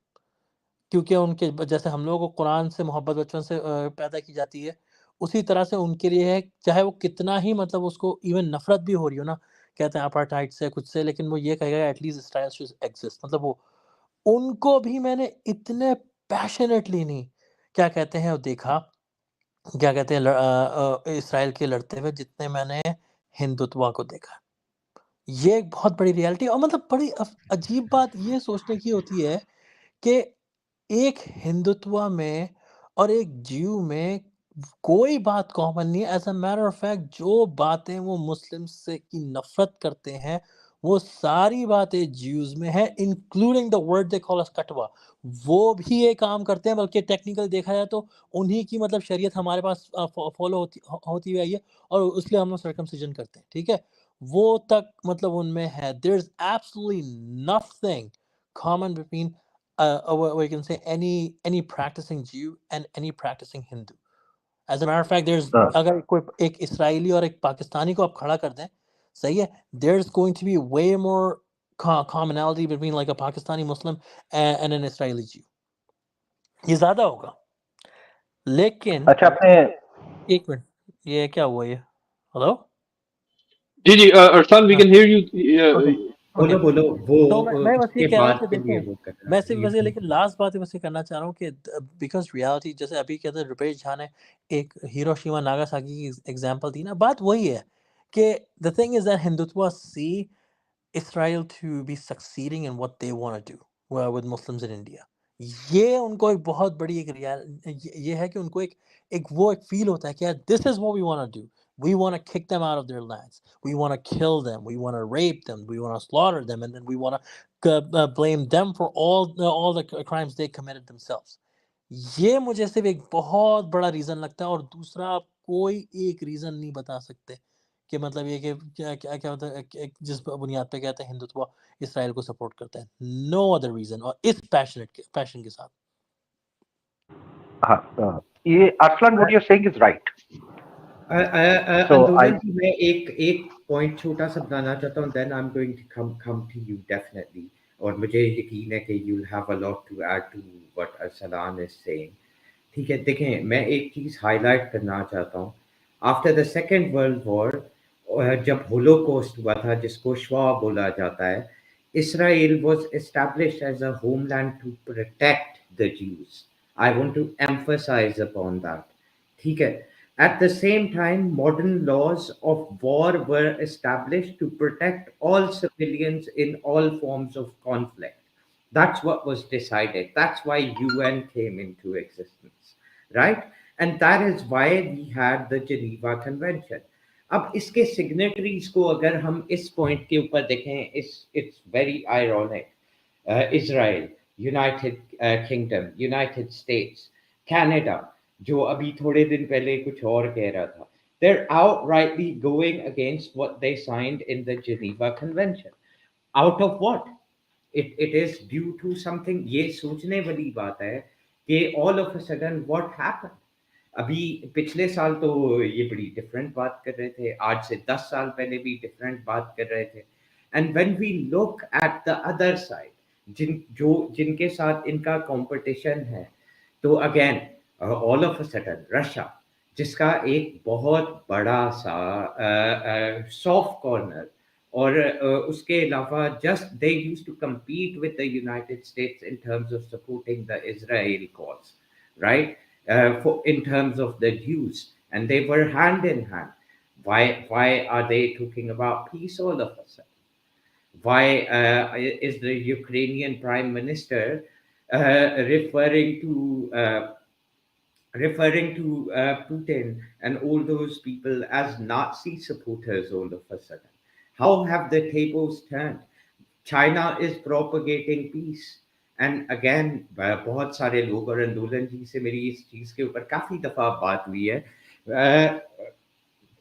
क्योंकि उनके जैसे हम लोगों को कुरान से मोहब्बत बचपन से पैदा की जाती है, उसी तरह से उनके लिए है, चाहे वो कितना ही मतलब उसको इवन नफरत भी हो रही हो ना, कहते हैं अपार्थाइड से कुछ से, लेकिन वो ये कहेगा एटलीस्ट इसराइल शुड एग्जिस्ट, मतलब वो उनको भी मैंने इतने पैशनेटली नहीं क्या कहते हैं वो देखा, क्या कहते हैं इसराइल के लड़ते हुए जितने मैंने हिंदुत्व को देखा। ये एक बहुत बड़ी रियलिटी और मतलब बड़ी अजीब बात ये सोचने की होती है कि एक हिंदुत्व में और एक ज्यू में कोई बात कॉमन नहीं है। As a matter of fact जो बातें वो मुस्लिम से की नफरत करते हैं वो सारी बातें ज्यूज में है, including the word they call अस कटवा, वो भी ये काम करते हैं, बल्कि टेक्निकल देखा जाए तो उन्हीं की मतलब शरीयत हमारे पास फॉलो होती हुई आई है और इसलिए हम लोग सर्कमसिजन करते हैं, ठीक है, वो तक मतलब उनमें है। There is absolutely nothing common between or you can say any practicing Jew and any practicing Hindu. As a matter of fact, there's Uh, अगर कोई एक इसराइली और एक पाकिस्तानी को आप खड़ा कर दें, सही है, there's going to be way more commonality between like a Pakistani Muslim and an Israeli Jew. ये ज्यादा होगा, लेकिन अच्छा आपने एक मिनट, ये क्या हुआ ये? हेलो? जी जी अरसान वी हाँ, can hear you okay okay. बोलो बोलो, वो तो मैं बस ये उसके कह रहा हूँ बाद कि के लिए देखें, वो कर रहा मैं है सिर्फ ये। बस ये लेकिन लास्ट बात बस ये करना चाह रहा हूँ कि बिकॉज रियलिटी जैसे अभी कहते हैं रुपेश झा ने एक हिरोशिमा नागासाकी की एग्जांपल दी ना, बात वही है कि the thing is that Hindutva see Israel to be succeeding in what they want to do with Muslims in India. ये उनको एक बहुत बड़ी एक रियल ये है कि उनको एक वो एक फील होता है कि यार this is what we want to do. We want to kick them out of their lands. We want to kill them. We want to rape them. We want to slaughter them, and then we want to blame them for all the crimes they committed themselves. ये मुझे सिर्फ एक बहुत बड़ा reason लगता है, और दूसरा आप कोई एक रीजन नहीं बता सकते कि मतलब ये कि क्या क्या क्या होता है जिस बुनियाद पे कहते हैं हिंदुत्व इसराइल को सपोर्ट करता है, नो अदर रीजन, और इस पैशन के साथ। हाँ, ये Arsalan what you're saying is right. So आंदोलन I जी, मैं एक एक पॉइंट छोटा सा बताना चाहता हूँ, then I am going to come to you definitely, और मुझे यकीन है कि you will have a lot to add to what Arsalan is saying. ठीक है, देखें, मैं एक चीज़ हाईलाइट करना चाहता हूँ। After the second world war जब होलोकॉस्ट हुआ था, जिसको शवा बोला जाता है, Israel was established as a homeland to protect the Jews. I want to emphasise upon that. ठीक है, at the same time, modern laws of war were established to protect all civilians in all forms of conflict. That's what was decided. That's why UN came into existence, right? And that is why we had the Geneva Convention. अब इसके signatories को अगर हम इस point के ऊपर देखें, it's very ironic. Israel, United Kingdom, United States, Canada, जो अभी थोड़े दिन पहले कुछ और कह रहा था, they're outrightly going against what they signed in the Geneva Convention. Out of what? It is due to something. ये सोचने वाली बात है कि all of a sudden what happened? अभी पिछले साल तो ये बड़ी डिफरेंट बात कर रहे थे, आज से 10 साल पहले भी डिफरेंट बात कर रहे थे। And when we look at the other side, जिनके साथ इनका कंपटीशन है, तो again all of a sudden Russia, जिसका एक बहुत बड़ा सा सॉफ्ट कॉर्नर, और उसके अलावा just they used to compete with the United States in terms of supporting the Israel cause, right? In terms of the Jews, and they were hand in hand. Why are they talking about peace all of a sudden? Why is the Ukrainian Prime Minister referring to Putin and all those people as Nazi supporters all of a sudden? How have the tables turned? China is propagating peace. And again, बहुत सारे लोग, और आंदोलन जी से मेरी इस चीज के ऊपर काफी दफा बात हुई है,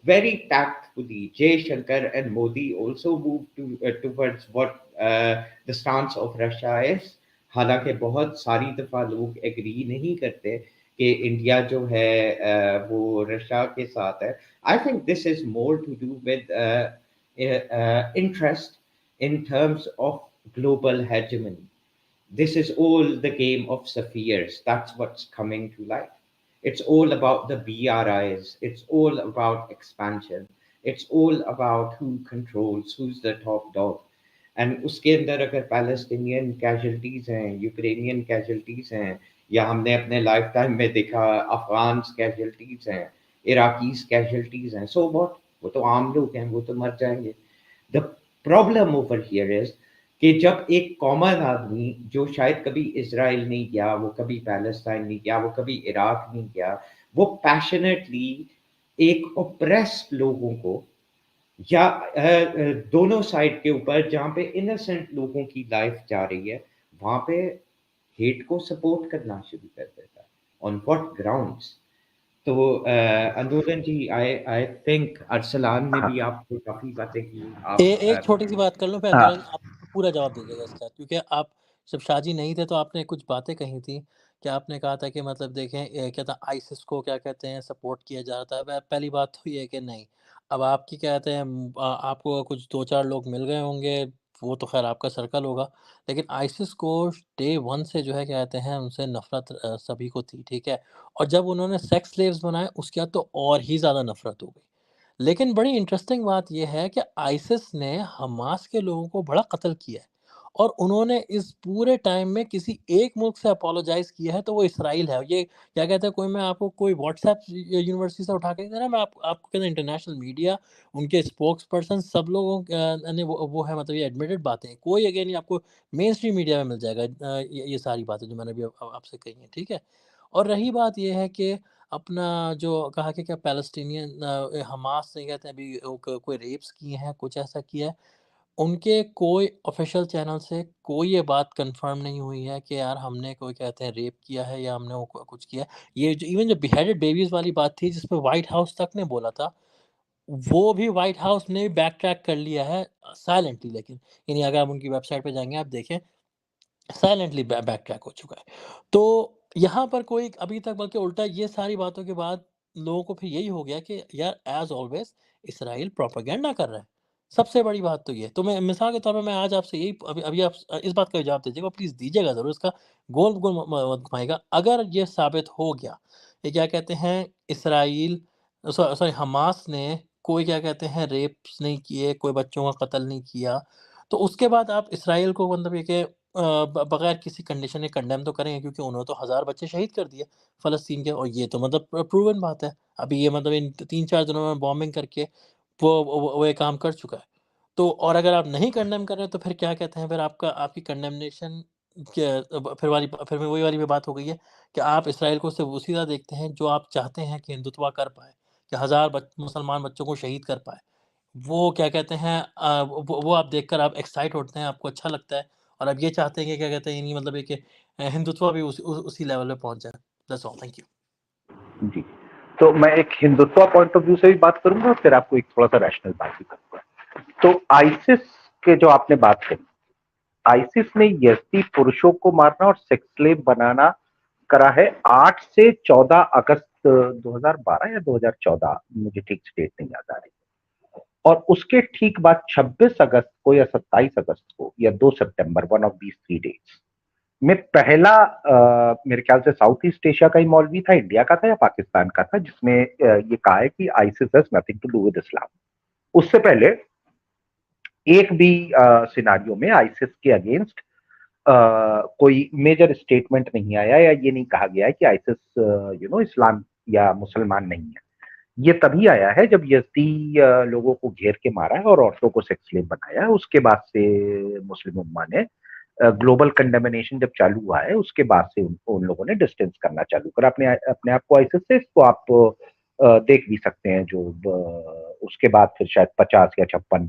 very tactfully, Jay Shankar and Modi also moved towards what the stance of Russia is. हालांकि बहुत सारी दफा लोग एग्री नहीं करते कि इंडिया जो है वो रशिया के साथ है. I think this is more to do with interest in terms of global hegemony. This is all the game of spheres. That's what's coming to light. It's all about the BRIs. It's all about expansion. It's all about who controls, who's the top dog. And उसके अंदर अगर Palestinian casualties हैं, Ukrainian casualties हैं, या हमने अपने life time में देखा अफगान कैजुअलिटीज हैं, इराकीज कैजुअलिटीज हैं, सो व्हाट, वो तो आम लोग हैं, वो तो मर जाएंगे. The problem over here is कि जब एक कॉमन आदमी जो शायद कभी इजराइल नहीं गया, वो कभी पैलेस्टाइन नहीं गया, वो कभी इराक नहीं गया, वो पैशनेटली एक ओप्रेस्ड लोगों को या दोनों साइड के ऊपर जहाँ पे इनोसेंट लोगों की लाइफ जा रही है, वहां पे हेट को सपोर्ट करना शुरू कर देता है. On what grounds? तो अनुरन जी, आई थिंक अरसलान ने हाँ भी आपको काफी बातें की. आप एक छोटी सी बात कर लूं, फिर हाँ अंदर आप पूरा जवाब दीजिएगा इसका, क्योंकि आप जब शाहजी नहीं थे तो आपने कुछ बातें कही थी कि आपने कहा था कि मतलब देखें क्या था, आईसिस को क्या कहते हैं सपोर्ट किया जा रहा था. पहली बात तो ये है कि नहीं. अब आपकी कहते हैं आपको कुछ दो चार लोग मिल गए होंगे, वो तो खैर आपका सर्कल होगा, लेकिन आईसिस को डे वन से जो है कहते हैं उनसे नफरत सभी को थी, ठीक है. और जब उन्होंने सेक्स स्लेव्स बनाए उसके बाद तो और ही ज़्यादा नफरत हो गई. लेकिन बड़ी इंटरेस्टिंग बात ये है कि आईसिस ने हमास के लोगों को बड़ा कत्ल किया है, और उन्होंने इस पूरे टाइम में किसी एक मुल्क से अपोलोजाइज किया है, तो वो इसराइल है. ये क्या कहते हैं, कोई मैं आपको कोई व्हाट्सएप यूनिवर्सिटी से उठा के दे रहा, मैं आपको कहते हैं इंटरनेशनल मीडिया, उनके स्पोक्स पर्सन, सब लोगों ने वो है, मतलब ये एडमिटेड बातें हैं. कोई अगेन आपको मेन स्ट्रीम मीडिया में मिल जाएगा ये सारी बातें जो मैंने अभी आपसे कही हैं, ठीक है. और रही बात ये है कि अपना जो कहा कि क्या पैलेस्टीनियन हमास ने कहते हैं अभी कोई रेप्स किए हैं, कुछ ऐसा किया है, उनके कोई ऑफिशियल चैनल से कोई ये बात कंफर्म नहीं हुई है कि यार हमने कोई कहते हैं रेप किया है या हमने वो कुछ किया है. ये जो इवन जो बिहेडेड बेबीज वाली बात थी जिस पे व्हाइट हाउस तक ने बोला था, वो भी व्हाइट हाउस ने बैक ट्रैक कर लिया है साइलेंटली. लेकिन यानी अगर आप उनकी वेबसाइट पे जाएंगे आप देखें, साइलेंटली बैक ट्रैक हो चुका है. तो यहाँ पर कोई अभी तक, बल्कि उल्टा ये सारी बातों के बाद लोगों को फिर यही हो गया कि यार एज ऑलवेज इसराइल प्रोपेगेंडा कर रहा है. सबसे बड़ी बात तो ये, तो मैं मिसाल के तौर पे मैं आज आपसे यही अभी अभी आप इस बात का जवाब दीजिएगा, प्लीज दीजिएगा जरूर, इसका गोल गोल मत घुमाइएगा. अगर ये साबित हो गया, ये क्या कहते हैं, इसराइल सॉरी हमास ने कोई क्या कहते हैं रेप्स नहीं किए, कोई बच्चों का कत्ल नहीं किया, तो उसके बाद आप इसराइल को मतलब ये कि बगैर किसी कंडीशन के कंडेम तो करेंगे, क्योंकि उन्होंने तो 1000 बच्चे शहीद कर दिए फ़लस्तीन के, और ये तो मतलब प्रूवन बात है. अभी ये मतलब इन 3-4 दिनों में बॉम्बिंग करके वो ये काम कर चुका है. तो और अगर आप नहीं कंडेम कर रहे तो फिर क्या कहते हैं, फिर आपकी कंडेमनेशन के फिर वही वाली बात हो गई है कि आप इसराइल को सिर्फ उसी तरह देखते हैं जो आप चाहते हैं कि हिंदुत्व कर पाए, कि 1000 मुसलमान बच्चों को शहीद कर पाए. वो क्या कहते हैं वो आप देखकर आप एक्साइट होते हैं, आपको अच्छा लगता है, और आप ये चाहते हैं कि क्या कहते हैं, यानी मतलब है कि हिंदुत्व भी उसी लेवल पे पहुंच जाए. That's all, thank you. जी. तो मैं एक हिंदुत्व पॉइंट ऑफ व्यू से भी बात करूंगा और फिर आपको एक थोड़ा सा रैशनल बात भी करूंगा. तो आईसिस के जो आपने बात करी, आईसिस ने यज़दी पुरुषों को मारना और सेक्स स्लेव बनाना करा है 8 से 14 अगस्त 2012 या 2014, मुझे ठीक से डेट नहीं याद आ रही. और उसके ठीक बाद 26 अगस्त को या 27 अगस्त को या 2 सितंबर, वन ऑफ दीज 3 डेट्स में पहला मेरे ख्याल से साउथ ईस्ट एशिया का ही मौलवी था, इंडिया का था या पाकिस्तान का था, जिसमें ये कहा है कि ISIS has nothing to do with Islam. उससे पहले एक भी सिनारियो में आईसिस के अगेंस्ट कोई मेजर स्टेटमेंट नहीं आया या ये नहीं कहा गया है कि आईसिस इस्लाम या मुसलमान नहीं है. ये तभी आया है जब यज़दी लोगों को घेर के मारा है और औरतों को सेक्स स्लेव बनाया है. उसके बाद से मुस्लिम उम्मा ने ग्लोबल कंडेमिनेशन जब चालू हुआ है, उसके बाद से उन लोगों ने डिस्टेंस करना चालू करा अपने आप को आईसिस से. इसको आप देख भी सकते हैं, जो उसके बाद फिर शायद 50 या 56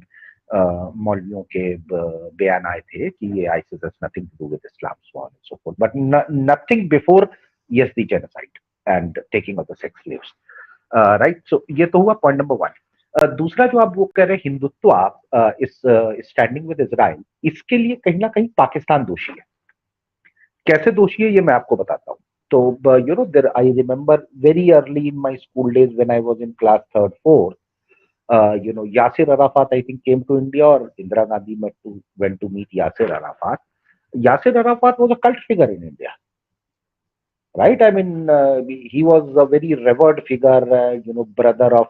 मौलवियों के बयान आए थे कि ये ISIS has nothing to do with Islam, so on and so forth, but nothing before Yazidi genocide and taking of the sex slaves. Right. So ये तो हुआ पॉइंट नंबर 1. दूसरा जो आप वो कह रहे हैं हिंदुत्व इस स्टैंडिंग विद इजराइल, इसके लिए कहीं ना कहीं पाकिस्तान दोषी है. कैसे दोषी है ये मैं आपको बताता हूं. So, there I remember very early in my school days when I was in class third, fourth. Yasir Arafat, I think, came to India, or Indira Gandhi went to meet Yasir Arafat. Yasir Arafat was a cult figure in India, right? I mean, he was a very revered figure, brother of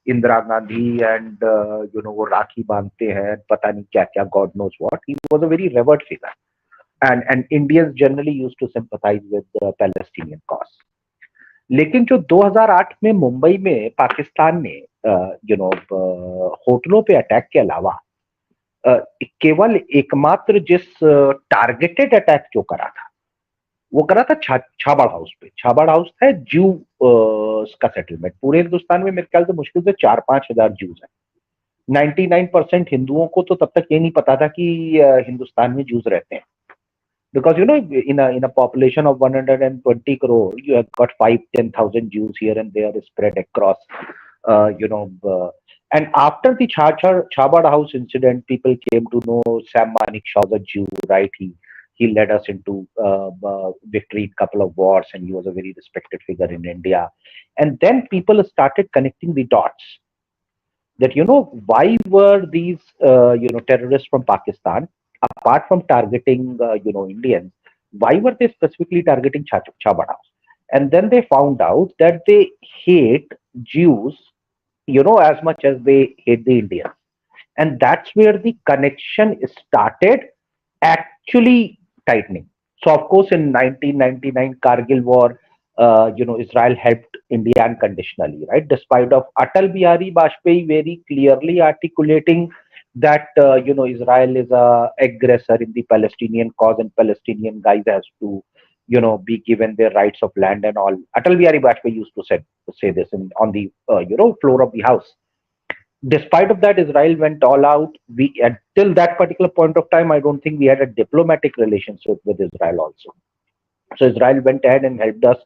Indira Gandhi, and वो राखी बांधते हैं, पता नहीं क्या क्या, God knows what. He was a very revered figure, and Indians generally used to sympathize with the Palestinian cause. लेकिन जो 2008 में मुंबई में पाकिस्तान ने होटलों पे अटैक के अलावा केवल एकमात्र जिस टारगेटेड अटैक जो करा था, वो करा था छाबड़ हाउस पे। छाबड़ हाउस था ज्यू का सेटलमेंट। पूरे हिंदुस्तान में मेरे ख्याल से मुश्किल से 4-5 हजार ज्यूज है। 99% हिंदुओं को तो तब तक ये नहीं पता था कि हिंदुस्तान में ज्यूज रहते हैं, because in a population of 120 crore, you have got 5-10,000 Jews here and there spread across, and after the Chabad House incident, people came to know Sam Manekshaw was a Jew, right? He led us into victory in couple of wars, and he was a very respected figure in India. And then people started connecting the dots that why were these terrorists from Pakistan, apart from targeting Indians, why were they specifically targeting Chabad House? And then they found out that they hate Jews as much as they hate the Indians. And that's where the connection started actually tightening. So, of course, in 1999 Kargil war, Israel helped India unconditionally, right? Despite of Atal Bihari Vajpayee very clearly articulating that Israel is a aggressor in the Palestinian cause, and Palestinian guys has to be given their rights of land and all. Atal Bihari Vajpayee used to say this on the floor of the house. Despite of that, Israel went all out. We till that particular point of time, I don't think we had a diplomatic relationship with Israel also. So Israel went ahead and helped us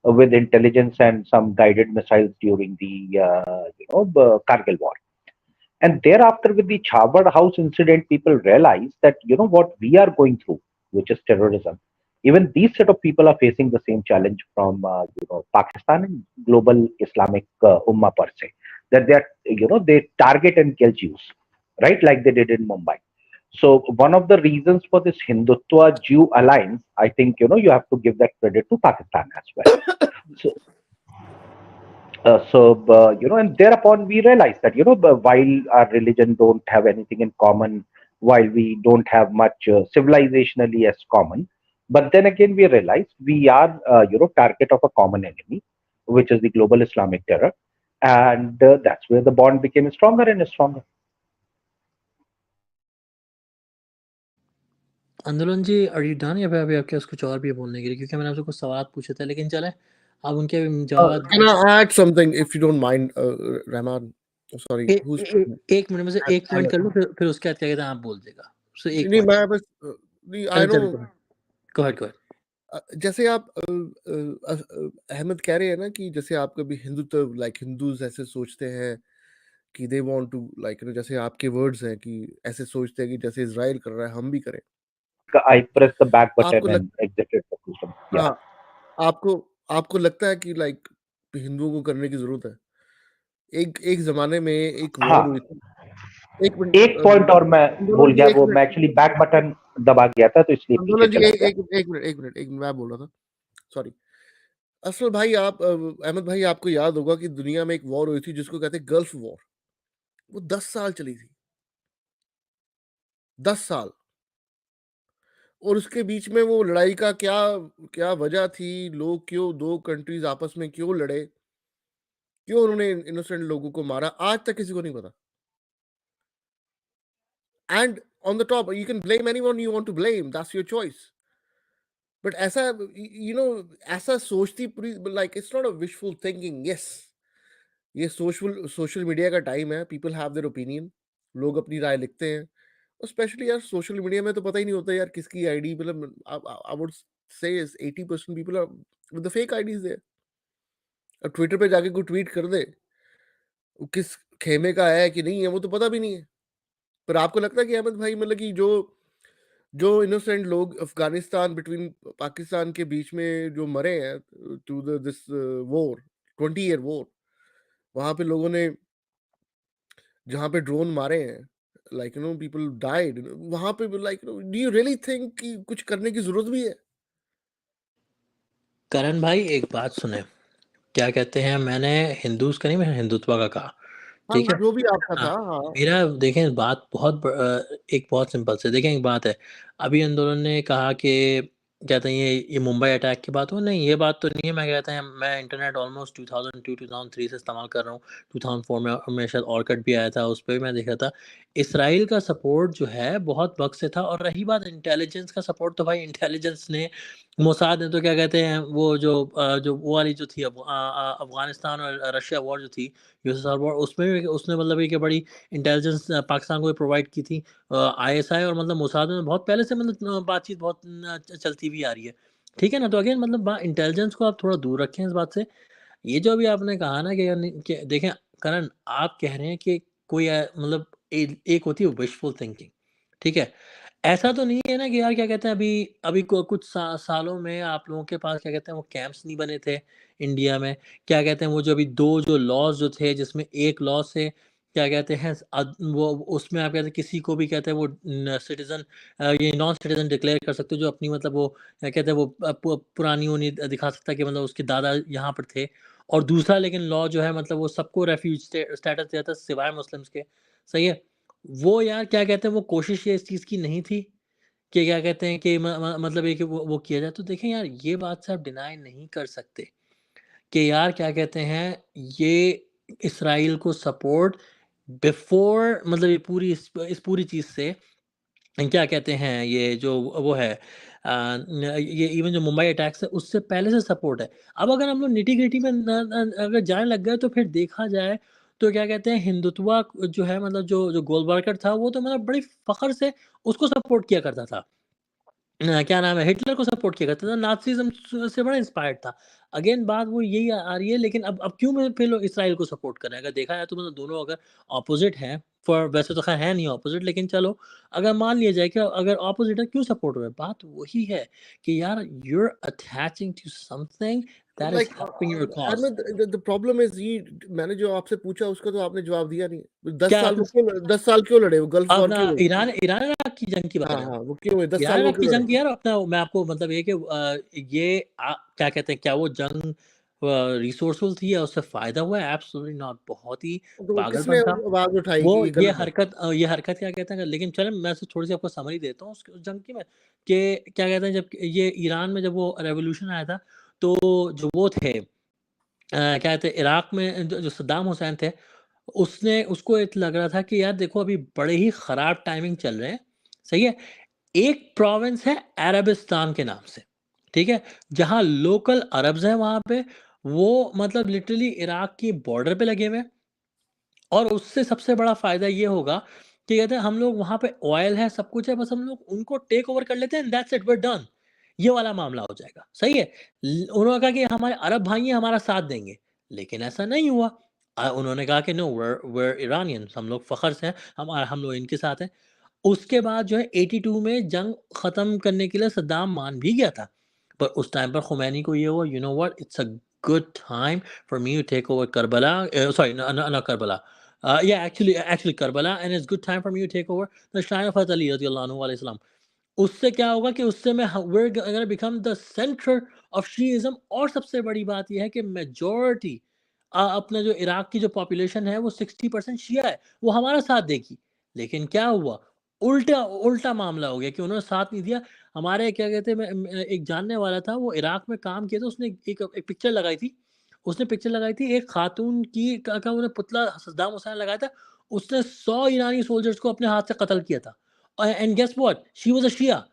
with intelligence and some guided missiles during the Kargil war. And thereafter, with the Chabad House incident, people realized that what we are going through, which is terrorism. Even these set of people are facing the same challenge from Pakistan and global Islamic Ummah per se. That they target and kill Jews, right, like they did in Mumbai. So one of the reasons for this Hindutva Jew alliance, I think you have to give that credit to Pakistan as well. And thereupon we realized that while our religion don't have anything in common, while we don't have much civilizationally as common, but then again we realized we are target of a common enemy, which is the global Islamic terror, and that's where the bond became stronger and stronger. आंदोलन जी, are you done या फिर अभी आपके पास कुछ और भी है बोलने के लिए? क्योंकि मैंने आपसे कुछ सवाल पूछे थे, लेकिन चलें आप उनके जवाब Can I add something if you don't mind, Rahman? Sorry, who's एक मिनट में से एक पॉइंट कर लो, फिर उसके बाद क्या कहते हैं आप बोल देगा। सो एक नहीं, मैं बस नहीं, I know गो अहेड। जैसे आप अहमद कह रहे हैं ना कि जैसे आप कभी हिंदुत्व लाइक हिंदूज ऐसे सोचते हैं कि दे वांट टू लाइक जैसे आपके वर्ड्स हैं कि ऐसे सोचते हैं कि जैसे इजराइल कर रहा है हम भी करें। I pressed the back button आपको and exited the system. Yeah. हाँ, आपको लगता है कि लाइक हिंदुओं को करने की जरूरत है? एक जमाने में एक वॉर हुई थी। एक पॉइंट और मैं भूल गया, वो मैं एक्चुअली बैक बटन दबा गया था तो इसलिए पीछे चला गया। एक मिनट मैं बोल रहा था, सॉरी। असल भाई, आप अहमद भाई, आपको याद होगा कि दुनिया में एक वॉर हुई थी जिसको कहते हैं गल्फ वॉर। वो 10 साल चली थी, 10 साल। और उसके बीच में वो लड़ाई का क्या क्या वजह थी, लोग क्यों दो कंट्रीज आपस में क्यों लड़े, क्यों उन्होंने इनोसेंट लोगों को मारा, आज तक किसी को नहीं पता। And on the top you can blame anyone you want to blame, that's your choice. But ऐसा ऐसा सोचती पूरी, like it's not a wishful thinking. Yes, ये सोशल मीडिया का टाइम है, पीपल हैव देयर ओपिनियन, लोग अपनी राय लिखते हैं। और स्पेशली यार सोशल मीडिया में तो पता ही नहीं होता यार किसकी आईडी, मतलब आई would say 80% people are with the fake IDs there. और ट्विटर पे जाके कोई ट्वीट कर दे, वो किस खेमे का है कि नहीं है वो तो पता भी नहीं है। पर आपको लगता है कि अहमद भाई, मतलब कि जो जो इनोसेंट लोग अफगानिस्तान बिटवीन पाकिस्तान के बीच में जो मरे हैं to this war 20 year war, वहां पे लोगों ने जहाँ पे ड्रोन मारे हैं, like you know people died वहां पे, like do you really think कि कुछ करने की जरूरत भी है? करण भाई एक बात सुने, क्या कहते हैं, मैंने हिंदूज का नहीं, मैंने हिंदुत्व का कहा, हाँ, ठीक है। जो भी आपका हाँ, था, हाँ। मेरा देखें बात बहुत एक बहुत सिंपल से देखें, एक बात है, अभी आंदोलन ने कहा कि कहते हैं ये मुंबई अटैक की बात हो, नहीं ये बात तो नहीं है। मैं कहता है मैं इंटरनेट ऑलमोस्ट 2002 2003 से इस्तेमाल कर रहा हूँ। 2004 में मेरे शायद ऑर्कट भी आया था, उस पर भी मैं देखा था। इसराइल का सपोर्ट जो है बहुत वक्त से था। और रही बात इंटेलिजेंस का सपोर्ट, तो भाई इंटेलिजेंस ने, मोसाद ने तो क्या कहते हैं वो जो वो वाली जो थी अफगानिस्तान और रशिया वॉर जो थी, यूएसएसआर वॉर, उसमें भी उसने मतलब एक बड़ी इंटेलिजेंस पाकिस्तान को प्रोवाइड की थी। आईएसआई और मतलब मोसाद में बहुत पहले से मतलब बातचीत बहुत चलती हुई आ रही है, ठीक है ना। तो अगेन मतलब इंटेलिजेंस को आप थोड़ा दूर रखें इस बात से। ये जो अभी आपने कहा ना कि देखें करण, आप कह रहे हैं कि कोई मतलब एक होती है विशफुल थिंकिंग, ठीक है। ऐसा तो नहीं है ना कि यार क्या कहते हैं, अभी अभी कुछ सालों में आप लोगों के पास क्या कहते हैं वो कैंप्स नहीं बने थे इंडिया में। क्या कहते हैं वो जो अभी दो जो लॉज जो थे, जिसमें एक लॉ से क्या कहते हैं वो उसमें आप कहते हैं किसी को भी कहते हैं वो सिटीजन, ये नॉन सिटीजन डिक्लेयर कर सकते हो, जो अपनी मतलब वो क्या कहते हैं वो पुरानी वो नहीं दिखा सकता कि मतलब उसके दादा यहाँ पर थे। और दूसरा लेकिन लॉ जो है मतलब वो सबको रेफ्यूज स्टेटस देता है सिवाय मुस्लिम्स के, सही है। वो यार क्या कहते हैं वो कोशिश ये इस चीज़ की नहीं थी कि क्या कहते हैं कि मतलब ये कि वो किया जाए। तो देखें यार ये बात से आप डिनाई नहीं कर सकते कि यार क्या कहते हैं ये इसराइल को सपोर्ट बिफोर मतलब ये पूरी इस पूरी चीज़ से क्या कहते हैं ये जो वो है ये इवन जो मुंबई अटैक्स है उससे पहले से सपोर्ट है। अब अगर हम लोग निटी-ग्रिटी में अगर जाने लग गए तो फिर देखा जाए तो क्या कहते हैं हिंदुत्व जो है मतलब जो गोलवाल्कर था वो तो मतलब बड़ी फ़ख्र से उसको सपोर्ट किया करता था। क्या नाम है, हिटलर को सपोर्ट किया करता था, नाज़िज़्म से बड़ा इंस्पायर्ड था। अगेन बात वो यही आ रही है, लेकिन अब क्यों में फिर लोग इसराइल को सपोर्ट कर रहे हैं? अगर देखा जाए तो मतलब दोनों अगर ऑपोज़िट हैं, फॉर वैसे तो ख़ैर है नहीं ऑपोज़िट, लेकिन चलो अगर मान लिया जाए कि अगर ऑपोज़िट है, क्यों सपोर्ट हो रहा है? बात वही है कि यार you are attaching to something that is like helping your cause. Ahmad, the problem is ये, मैंने जो आपसे पूछा उसका तो आपने जवाब दिया नहीं। 10 क्या साल वो क्यों 10 साल क्यों लड़े? वो गल्फ वॉर अपना क्यों हुई? ईरान-इराक की जंग की बता हाँ, रहे हो? हाँ, वो क्यों हुई? 10 साल ईरान वो इराक की क्यों लड़े? जंग यार अपना मैं आपको मतलब ये कि ये क्या कहते हैं, क्या वो जंग रिसोर्सफुल थी या उससे फ़ायदा हुआ है? एब्सोल्युटली नॉट, बहुत ही तो किसने पागलपन था। आवाज उठाई वो कि ये गलत है? ये हरकत क्या कहते हैं, लेकिन चलें मैं सिर्फ़ थोड़ी-सी आपको समरी देता हूँ उस जंग की मैं, कि क्या कहते हैं जब ये ईरान में जब वो रेवोल्यूशन आया था, तो जो वो थे क्या कहते हैं इराक में जो सद्दाम हुसैन थे, उसने उसको एक लग रहा था कि यार देखो अभी बड़े ही ख़राब टाइमिंग चल रहे हैं, सही है? एक प्रोविंस है अरबिस्तान के नाम से, ठीक है? जहाँ लोकल अरब्स हैं वहाँ पे, वो मतलब लिटरली इराक की बॉर्डर पे लगे हुए हैं। और उससे सबसे बड़ा फ़ायदा ये होगा कि कहते हैं हम लोग वहाँ पे ऑयल है, सब कुछ है, बस हम लोग उनको टेक ओवर कर लेते हैं and that's it, we are done. ये वाला मामला हो जाएगा, सही है? उन्होंने कहा कि हमारे अरब भाई हैं, हमारा साथ देंगे, लेकिन ऐसा नहीं हुआ। उन्होंने कहा कि नो, वी आर इरानियंस, हम लोग फ़ख्र से हैं, हम लोग इनके साथ हैं। उसके बाद जो है 82 में जंग ख़त्म करने के लिए सद्दाम मान भी गया था। पर उस टाइम पर खुमैनी को ये हुआ, you know what, it's a good time for me to take over Karbala, sorry not Karbala, yeah, actually Karbala, and it's good time for me to take over the shrine of Hazrat Ali radiyallahu anhu alayhi salam. उससे क्या होगा कि उससे मैं we're gonna become the center of Shiism। और सबसे बड़ी बात यह है कि मेजॉरिटी अपना जो इराक की जो पॉपुलेशन है वो 60% शिया है, वो हमारा साथ देगी। लेकिन क्या हुआ, उल्टा उल्टा मामला हो गया कि उन्होंने साथ नहीं दिया। हमारे क्या कहते हैं एक जानने वाला था, वो इराक में काम किया था, उसने एक पिक्चर लगाई थी। उसने पिक्चर लगाई थी एक खातून की का उन्हें पुतला सद्दाम हुसैन लगाया था। उसने 100 ईरानी सोल्जर्स को अपने हाथ से कत्ल किया था। And guess what, she was a Shia.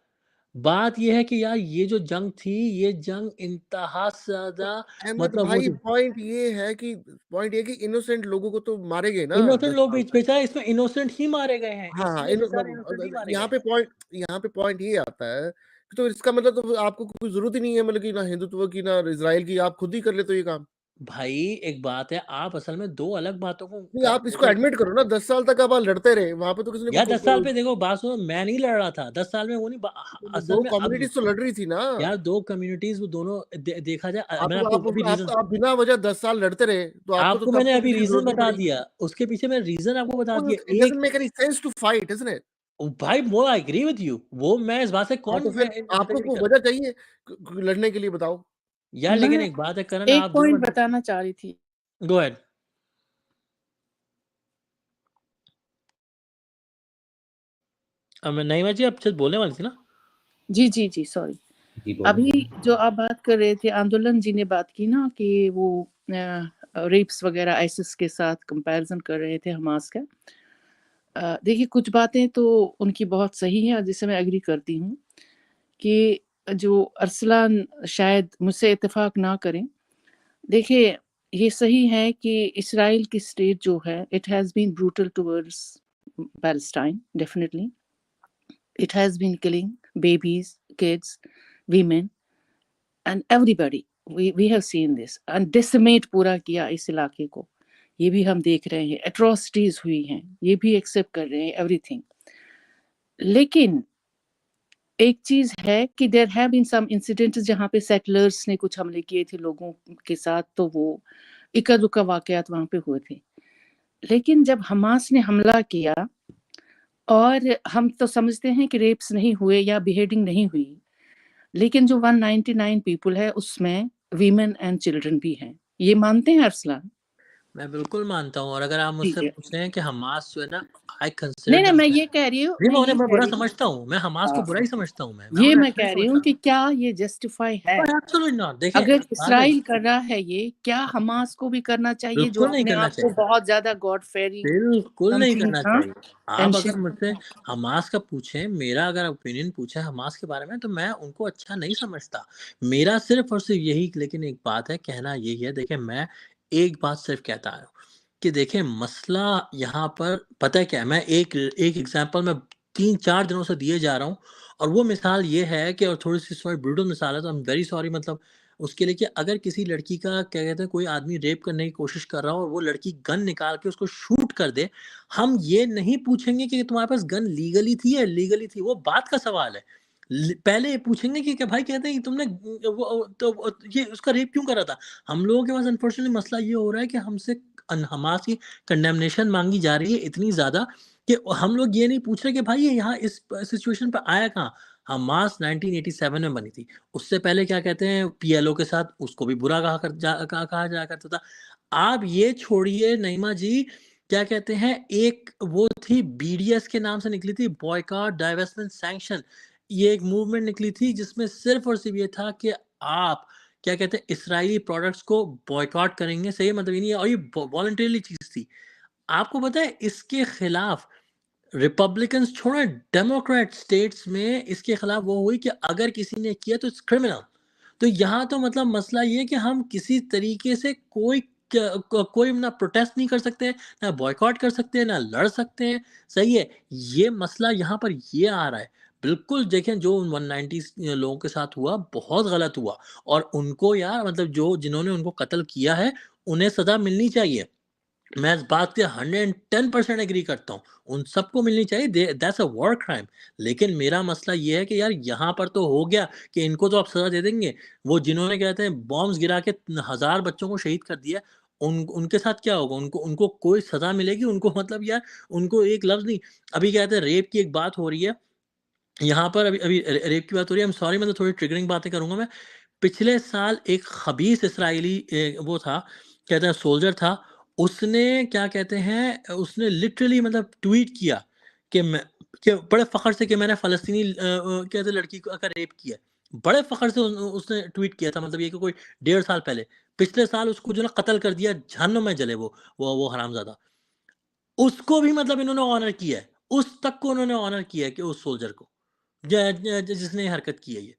बात ये है कि यार ये जो जंग थी, ये जंग इंतहा से ज़्यादा अहमद मतलब वो भाई, जो पॉइंट ये है कि इनोसेंट लोगों को तो मारे गए ना इनोसेंट 10 लोग साल में। बेचारे इसमें इनोसेंट ही मारे गए हैं, हाँ, हाँ, इसमें बेचारे इनोसेंट ही मारे गए हैं। यहाँ पे पॉइंट ये आता है कि तो इसका मतलब तो आपको कोई जरूरत ही नहीं है, मतलब कि ना हिंदुत्व की ना इजराइल की, आप खुद ही कर लेते हो ये काम। भाई एक बात है, आप असल में 2 अलग बातों को नहीं, आप इसको एडमिट करो ना, 10 साल तक आप लड़ते रहे, वहाँ पे तो किसी ने यार कुछ 10 साल पे देखो बात सुनो, मैं नहीं लड़ रहा था 10 साल में, वो नहीं असल 2 में अब कम्युनिटीज तो लड़ रही थी ना। यार 2 कम्युनिटीज वो दोनों देखा जाए, आप मैंने आपको अभी रीजन आप बिना वजह 10 साल लड़ते रहे, तो आपको आपको तो मैंने आपको अभी किसी की रीजन जरूरत नहीं बता पड़ी। दिया, उसके पीछे मैं रीजन आपको बता दिया। It doesn't make any sense to fight, isn't it? भाई वो आई एग्री विद यू, वो मैं इस बात से हाँ, तो फिर आपको कोई वजह चाहिए लड़ने के लिए, बताओ यार। लेकिन मैं एक बात है करण, एक आप पॉइंट बताना चाह रही थी। Go ahead. अब मैं नहीं जी आप बोलने वाली थी ना। जी जी जी, सॉरी। जी बोलिए। अभी जो आप बात कर रहे थे, आंदोलन जी ने बात की ना कि वो रेप्स वगैरह आईसिस के साथ कंपैरिजन कर रहे थे हमास का। देखिए, कुछ बातें तो उनकी बहुत सही हैं, जिससे मैं एग्री करती हूँ कि जो अरसलान शायद मुझसे इत्तेफाक ना करें। देखिए, ये सही है कि इसराइल की स्टेट जो है, it has been brutal towards Palestine, definitely it has been killing babies, kids, women and everybody. We have seen this and decimate पूरा किया इस इलाके को, ये भी हम देख रहे हैं। atrocities हुई हैं, ये भी एक्सेप्ट कर रहे हैं everything। लेकिन एक चीज है कि there have been some incidents जहाँ पे सेटलर्स ने कुछ हमले किए थे लोगों के साथ, तो वो इक्का दुक्का वाकयात वहाँ पे हुए थे। लेकिन जब हमास ने हमला किया, और हम तो समझते हैं कि रेप्स नहीं हुए या बिहेडिंग नहीं हुई, लेकिन जो 199 पीपल है उसमें वीमेन एंड चिल्ड्रन भी हैं। ये मानते हैं अरसलान? मैं बिल्कुल मानता हूँ, और अगर आप मुझसे पूछते हैं कि हमास जो है ना, आई कंसिडर नहीं, मैं ये कह रही हूँ, नहीं, मैं बुरा समझता हूँ, मैं हमास को बुरा ही समझता हूँ, ये मैं कह रही हूँ कि क्या ये जस्टिफाई है? Absolutely not. देखिए अगर इसराइल कर रहा है ये, क्या हमास को भी करना चाहिए, जो बिल्कुल नहीं अपने करना आप को चाहिए, बहुत ज्यादा गॉड फेयरिंग बिल्कुल नहीं समथिंग करना चाहिए। आप अगर मुझसे हमास का पूछें, मेरा अगर ओपिनियन पूछे हमास के बारे में, तो मैं उनको अच्छा नहीं समझता। मेरा सिर्फ और सिर्फ यही लेकिन एक बात है, कहना यही है। देखिए मैं एक बात सिर्फ कहता हूँ कि देखिए मसला यहाँ पर पता है क्या है, मैं एक एग्जांपल में 3-4 दिनों से दिए जा रहा हूँ, और वो मिसाल ये है कि, और थोड़ी सी सॉरी ब्रूटल मिसाल है, तो आई एम वेरी सॉरी, मतलब उसके लिए कि अगर किसी लड़की का क्या कहते हैं, कोई आदमी रेप करने की कोशिश कर रहा हो और वो लड़की गन निकाल के उसको शूट कर दे, हम ये नहीं पूछेंगे कि तुम्हारे पास गन लीगली थी या इलीगली थी, वो बात का सवाल है। पहले ये पूछेंगे कि क्या भाई कहते हैं कि तुमने ये उसका रेप क्यों करा था। हम लोगों के पास अनफॉर्चुनेटली मसला ये हो रहा है कि हमसे हमास की कंडेमनेशन मांगी जा रही है इतनी ज्यादा कि हम लोग ये नहीं पूछ रहे कि भाई ये यहाँ इस सिचुएशन पर आया कहाँ। हमास 1987 में बनी थी, उससे पहले क्या कहते हैं पीएलओ के साथ उसको भी बुरा कहा जाया करता था। आप ये छोड़िए नईमा जी, क्या कहते हैं, एक वो थी बीडीएस के नाम से निकली थी, बॉयकॉट डाइवेस्टमेंट सैंक्शन। ये एक मूवमेंट निकली थी जिसमें सिर्फ और सिर्फ ये था कि आप क्या कहते हैं इस्राएली प्रोडक्ट्स को बॉयकॉट करेंगे। सही मतलब ये नहीं है, और ये वॉलंटरीली चीज थी। आपको पता है इसके खिलाफ रिपब्लिकन्स छोड़े डेमोक्रेट स्टेट्स में इसके खिलाफ वो हुई कि अगर किसी ने किया तो इट्स क्रिमिनल। तो यहाँ तो मतलब मसला ये है कि हम किसी तरीके से कोई ना प्रोटेस्ट नहीं कर सकते, ना बॉयकॉट कर सकते हैं, ना लड़ सकते हैं। सही है, ये मसला यहाँ पर ये आ रहा है। बिल्कुल देखें, जो 190 लोगों के साथ हुआ बहुत गलत हुआ, और उनको यार मतलब जो जिन्होंने उनको कत्ल किया है उन्हें सजा मिलनी चाहिए। मैं इस बात से 110% एग्री करता हूँ, उन सबको मिलनी चाहिए, दैट्स अ वॉर क्राइम। लेकिन मेरा मसला ये है कि यार यहाँ पर तो हो गया कि इनको तो आप सजा दे देंगे, वो जिन्होंने कहते हैं बॉम्ब्स गिरा के 1000 बच्चों को शहीद कर दिया, उनके साथ क्या होगा, उनको उनको कोई सजा मिलेगी उनको, मतलब यार उनको एक लफ्ज नहीं। अभी कहते हैं रेप की एक बात हो रही है यहाँ पर, अभी अभी रेप की बात हो रही है, सॉरी मतलब थोड़ी ट्रिगरिंग बातें करूंगा मैं। पिछले साल एक खबीस इसराइली वो था, कहते हैं सोल्जर था, उसने क्या कहते हैं उसने लिटरली मतलब ट्वीट किया कि मैं कि बड़े फखर से कि मैंने फलस्तीनी कहते लड़की का रेप किया। बड़े फखर से उसने ट्वीट किया था, मतलब ये कि कोई 1.5 साल पहले, पिछले साल उसको जो ना कत्ल कर दिया, जहन्नुम में जले वो हरामजादा। उसको भी मतलब इन्होंने ऑनर किया है, उस तक को उन्होंने ऑनर किया है कि उस सोल्जर को जिसने ये हरकत की है ये।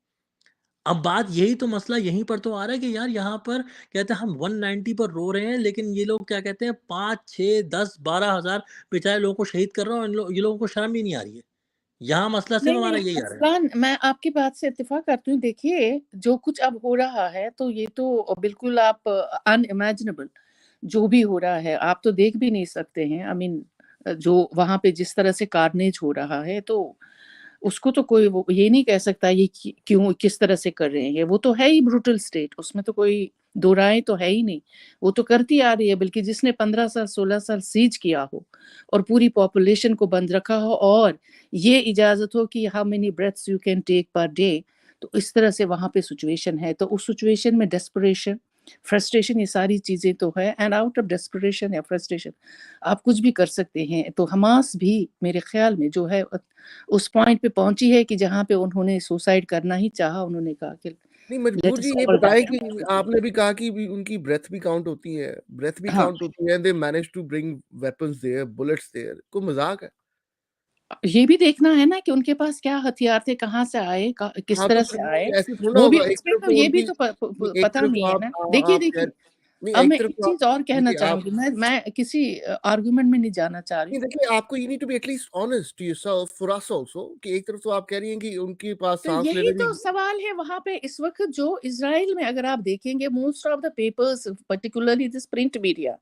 अब बात यही तो मसला यहीं पर तो आ रहा है कि यार यहाँ पर कहते हैं हम 190 पर रो रहे हैं, लेकिन ये लोग क्या कहते हैं 5, 6, 10, 12 हजार बेचारे लोगों को शहीद कर रहे हैं, और ये लोगों को शर्म भी नहीं आ रही है। यहाँ मसला सिर्फ नहीं हमारा नहीं यही आ रहा है। अरसलान, मैं आपकी बात से इत्तेफाक करती हूँ। देखिए जो कुछ अब हो रहा है तो ये तो बिल्कुल आप अनइमेजिनेबल, जो भी हो रहा है आप तो देख भी नहीं सकते हैं। आई मीन जो वहां पे जिस तरह से कार्नेज हो रहा है, तो उसको तो कोई वो ये नहीं कह सकता ये क्यों किस तरह से कर रहे हैं। वो तो है ही ब्रूटल स्टेट, उसमें तो कोई दो राय तो है ही नहीं। वो तो करती आ रही है, बल्कि जिसने 15 साल 16 साल सीज किया हो और पूरी पॉपुलेशन को बंद रखा हो, और ये इजाजत हो कि how many breaths you can take per day, तो इस तरह से वहां पे सिचुएशन है। तो उस सिचुएशन में डेस्परेशन, फ्रस्ट्रेशन, ये सारी चीजें तो है। एंड आउट ऑफ डेस्परेशन या फ्रस्ट्रेशन आप कुछ भी कर सकते हैं। तो हमास भी मेरे ख्याल में जो है उस पॉइंट पे पहुंची है कि जहां पे उन्होंने सुसाइड करना ही चाहा। उन्होंने कहा कि नहीं, लेट मजबूर अस जी ये ऑल बताएं कि डाई। आपने भी कहा कि उनकी ब्रेथ भी काउंट होती है, ब्रेथ भी हाँ, काउंट होती है, they manage to bring weapons there, bullets there, कोई मजाक है? ये भी देखना है ना कि उनके पास क्या हथियार थे, कहाँ से आए, किस हाँ, तो तरह फिर से आए। ऐसे थोड़ा ना वो भी होगा, एक उसमें तरफ तो तो ये भी उनकी तो नहीं, एक पता तरफ तो नहीं है आप ना। देखिए आप कह देखिए, नहीं, अब एक मैं तरफ एक तो आप चीज और कहना देखिए आप चाहूंगी। मैं किसी आर्गुमेंट में नहीं जाना चाह रही नहीं, हूँ। देखिए आपको you need to be at least honest to yourself for us also, कि एक तरफ तो आप कह रही हैं कि उनके पास तो सांस यही लेने तो की सवाल है वहां पे इस वक्त जो इजराइल में, अगर आप देखेंगे most of the papers particularly this print media,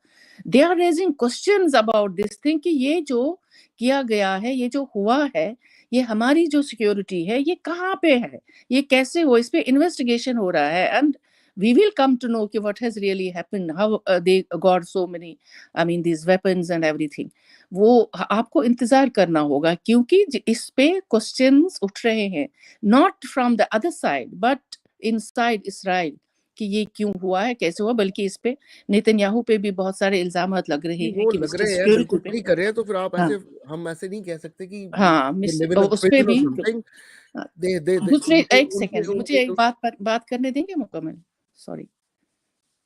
they are raising questions about this thing कि ये जो किया गया है, ये जो हुआ है, ये हमारी जो सिक्योरिटी है ये कहाँ पे है, ये कैसे हो, इस पे इन्वेस्टिगेशन हो रहा है। And we will come to know कि what has really happened, how they got so many, I mean these weapons and everything। वो आपको इंतजार करना होगा, क्योंकि इस पे क्वेश्चंस उठ रहे हैं, not from the other side but inside Israel, कि ये क्यों हुआ है, कैसे हुआ। बल्कि इस पे नेतन्याहू पे भी बहुत सारे इल्जामात लग रहे नहीं, हैं वो कि लग उसकी रहे हैं, सिक्योरिटी बिल्कुल पे। सही कर रहे हैं, तो फिर आप हाँ ऐसे हम ऐसे नहीं कह सकते कि हाँ, दे लिव इन अ उस पे प्रिजन और भी। समथिंग। हाँ, दे दूसरे उनके एक उनके सेकेंड मुझे उनके एक बात करने देंगे मुकम्मल। सॉरी,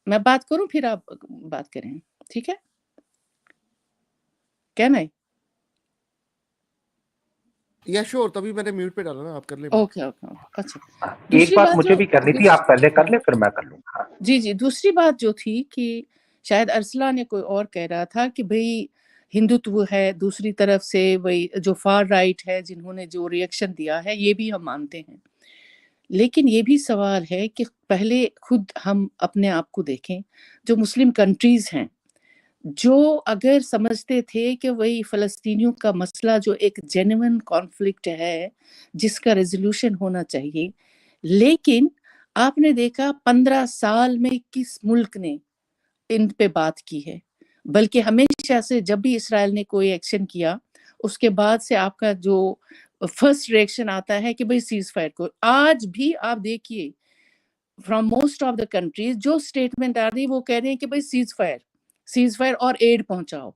मैं बात करूं फिर आप बात करें, ठीक है? क्या नहीं? या श्योर, तभी मैंने म्यूट पे डाला ना, आप कर ले बात। ओके ओके ओके, अच्छा। एक दूसरी बात बात मुझे जो भी करनी थी, आप पहले कर ले फिर मैं कर लूंगा। जी जी, दूसरी बात जो थी कि शायद अरसला ने कोई और कह रहा था कि भाई हिंदुत्व है, दूसरी तरफ से वही जो फार राइट है जिन्होंने जो रिएक्शन दिया है, ये भी हम मानते हैं। लेकिन ये भी सवाल है कि पहले खुद हम अपने आप को देखें। जो मुस्लिम कंट्रीज हैं, जो अगर समझते थे कि वही फ़लस्तीनियों का मसला जो एक जेन्युइन कॉन्फ्लिक्ट है जिसका रेजोल्यूशन होना चाहिए, लेकिन आपने देखा 15 साल में किस मुल्क ने इन पे बात की है। बल्कि हमेशा से जब भी इसराइल ने कोई एक्शन किया, उसके बाद से आपका जो फर्स्ट रिएक्शन आता है कि भाई सीज फायर को। आज भी आप देखिए from most of the countries जो स्टेटमेंट आ रही है वो कह रहे हैं कि भाई सीज फायर और एड पहुंचाओ।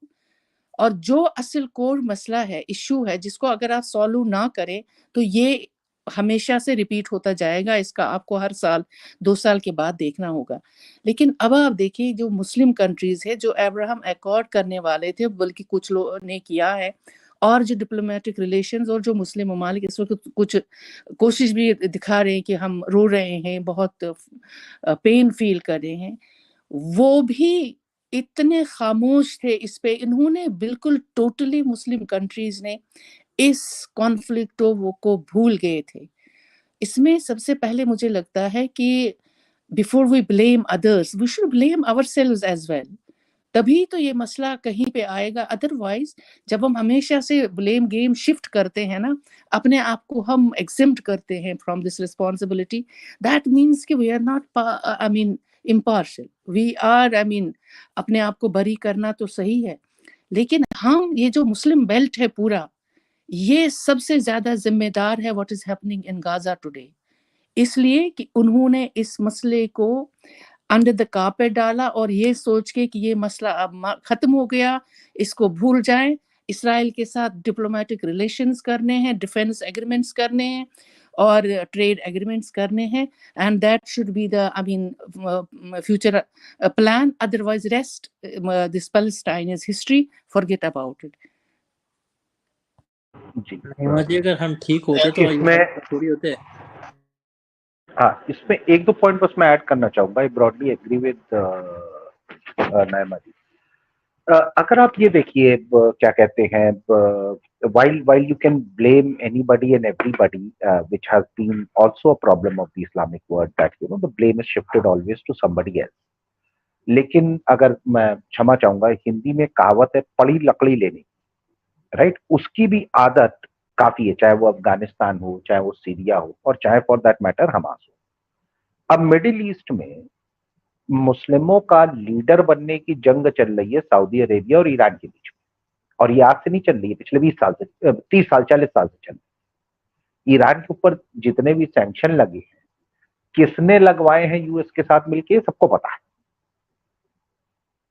और जो असल कोर मसला है, इशू है, जिसको अगर आप सॉल्व ना करें तो ये हमेशा से रिपीट होता जाएगा। इसका आपको हर साल 2 साल के बाद देखना होगा। लेकिन अब आप देखिए जो मुस्लिम कंट्रीज है जो अब्राहम अकॉर्ड करने वाले थे, बल्कि कुछ लोगों ने किया है, और जो डिप्लोमेटिक रिलेशंस, और जो मुस्लिम ममालिक इस वक्त कुछ कोशिश भी दिखा रहे हैं कि हम रो रहे हैं, बहुत पेन फील कर रहे हैं, वो भी इतने खामोश थे इस पे। इन्होंने बिल्कुल टोटली मुस्लिम कंट्रीज ने इस कॉन्फ्लिक्ट को भूल गए थे। इसमें सबसे पहले मुझे लगता है कि before we blame others we should blame ourselves as well. तभी तो ये मसला कहीं पे आएगा। अदरवाइज जब हम हमेशा से ब्लेम गेम शिफ्ट करते हैं ना, अपने आप को हम एग्जिम्प्ट करते हैं from this responsibility, that means कि we are not, I mean impartial, we are, I mean अपने आप को बरी करना तो सही है, लेकिन हम ये जो मुस्लिम बेल्ट है पूरा, ये सबसे ज्यादा जिम्मेदार है what is happening in Gaza today. इसलिए कि उन्होंने इस मसले को अंडर द कारपेट डाला और ये सोच के कि ये मसला अब खत्म हो गया, इसको भूल जाएं। इसराइल के साथ डिप्लोमेटिक रिलेशंस करने हैं, डिफेंस एग्रीमेंट्स करने हैं, और ट्रेड एग्रीमेंट्स करने हैं, and that should be the, I mean future plan. Otherwise rest this Palestine is history, forget about it. जी हेमा जी, अगर हम ठीक होते तो ये इसमें हालात थोड़ी होते। हाँ, इसमें एक दो पॉइंट बस मैं ऐड करना चाहूंगा। आई ब्रॉडली एग्री विद नायमा जी। अगर आप ये देखिए क्या कहते हैं, while you can blame anybody and everybody, which has been also a problem of the Islamic world, that the blame is shifted always to somebody else. लेकिन अगर मैं क्षमा चाहूंगा, हिंदी में कहावत है पड़ी लकड़ी लेने, राइट, उसकी भी आदत काफी है, चाहे वो अफगानिस्तान हो, चाहे वो सीरिया हो, और चाहे फॉर दैट मैटर हमास हो। अब मिडिल ईस्ट में मुस्लिमों का लीडर बनने की जंग चल रही है सऊदी अरेबिया और ईरान के बीच में, और ये आज से नहीं चल रही है, पिछले 20 साल से, 30 साल 40 साल से चल रही है। ईरान के ऊपर जितने भी सैंक्शन लगे हैं, किसने लगवाए हैं यूएस के साथ मिलके, सबको पता है,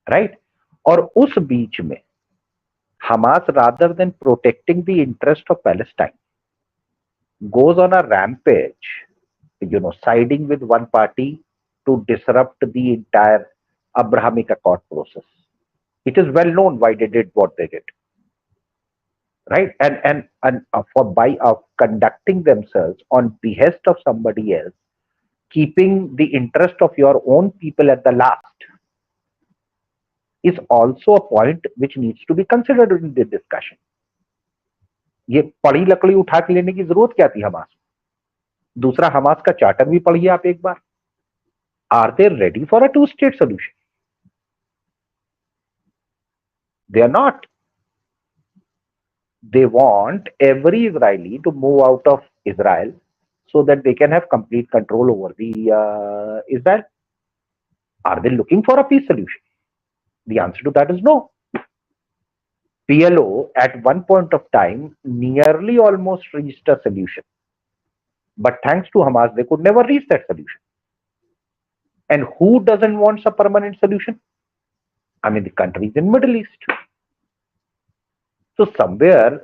राइट। और उस बीच में Hamas, rather than protecting the interest of Palestine, goes on a rampage, siding with one party to disrupt the entire Abrahamic Accord process. It is well known why they did what they did, right? And for by conducting themselves on behest of somebody else, keeping the interest of your own people at the last, is also a point which needs to be considered in the discussion. ये पड़ी लकड़ी उठा के लेने की जरूरत क्या थी हमास? दूसरा, हमास का चार्टर भी पढ़िए आप एक बार। Are they ready for a two state solution? They are not. They want every Israeli to move out of Israel so that they can have complete control over the Israel. Are they looking for a peace solution? The answer to that is no. PLO at one point of time nearly almost reached a solution, but thanks to Hamas, they could never reach that solution. And who doesn't want a permanent solution? I mean, the countries in Middle East. So somewhere,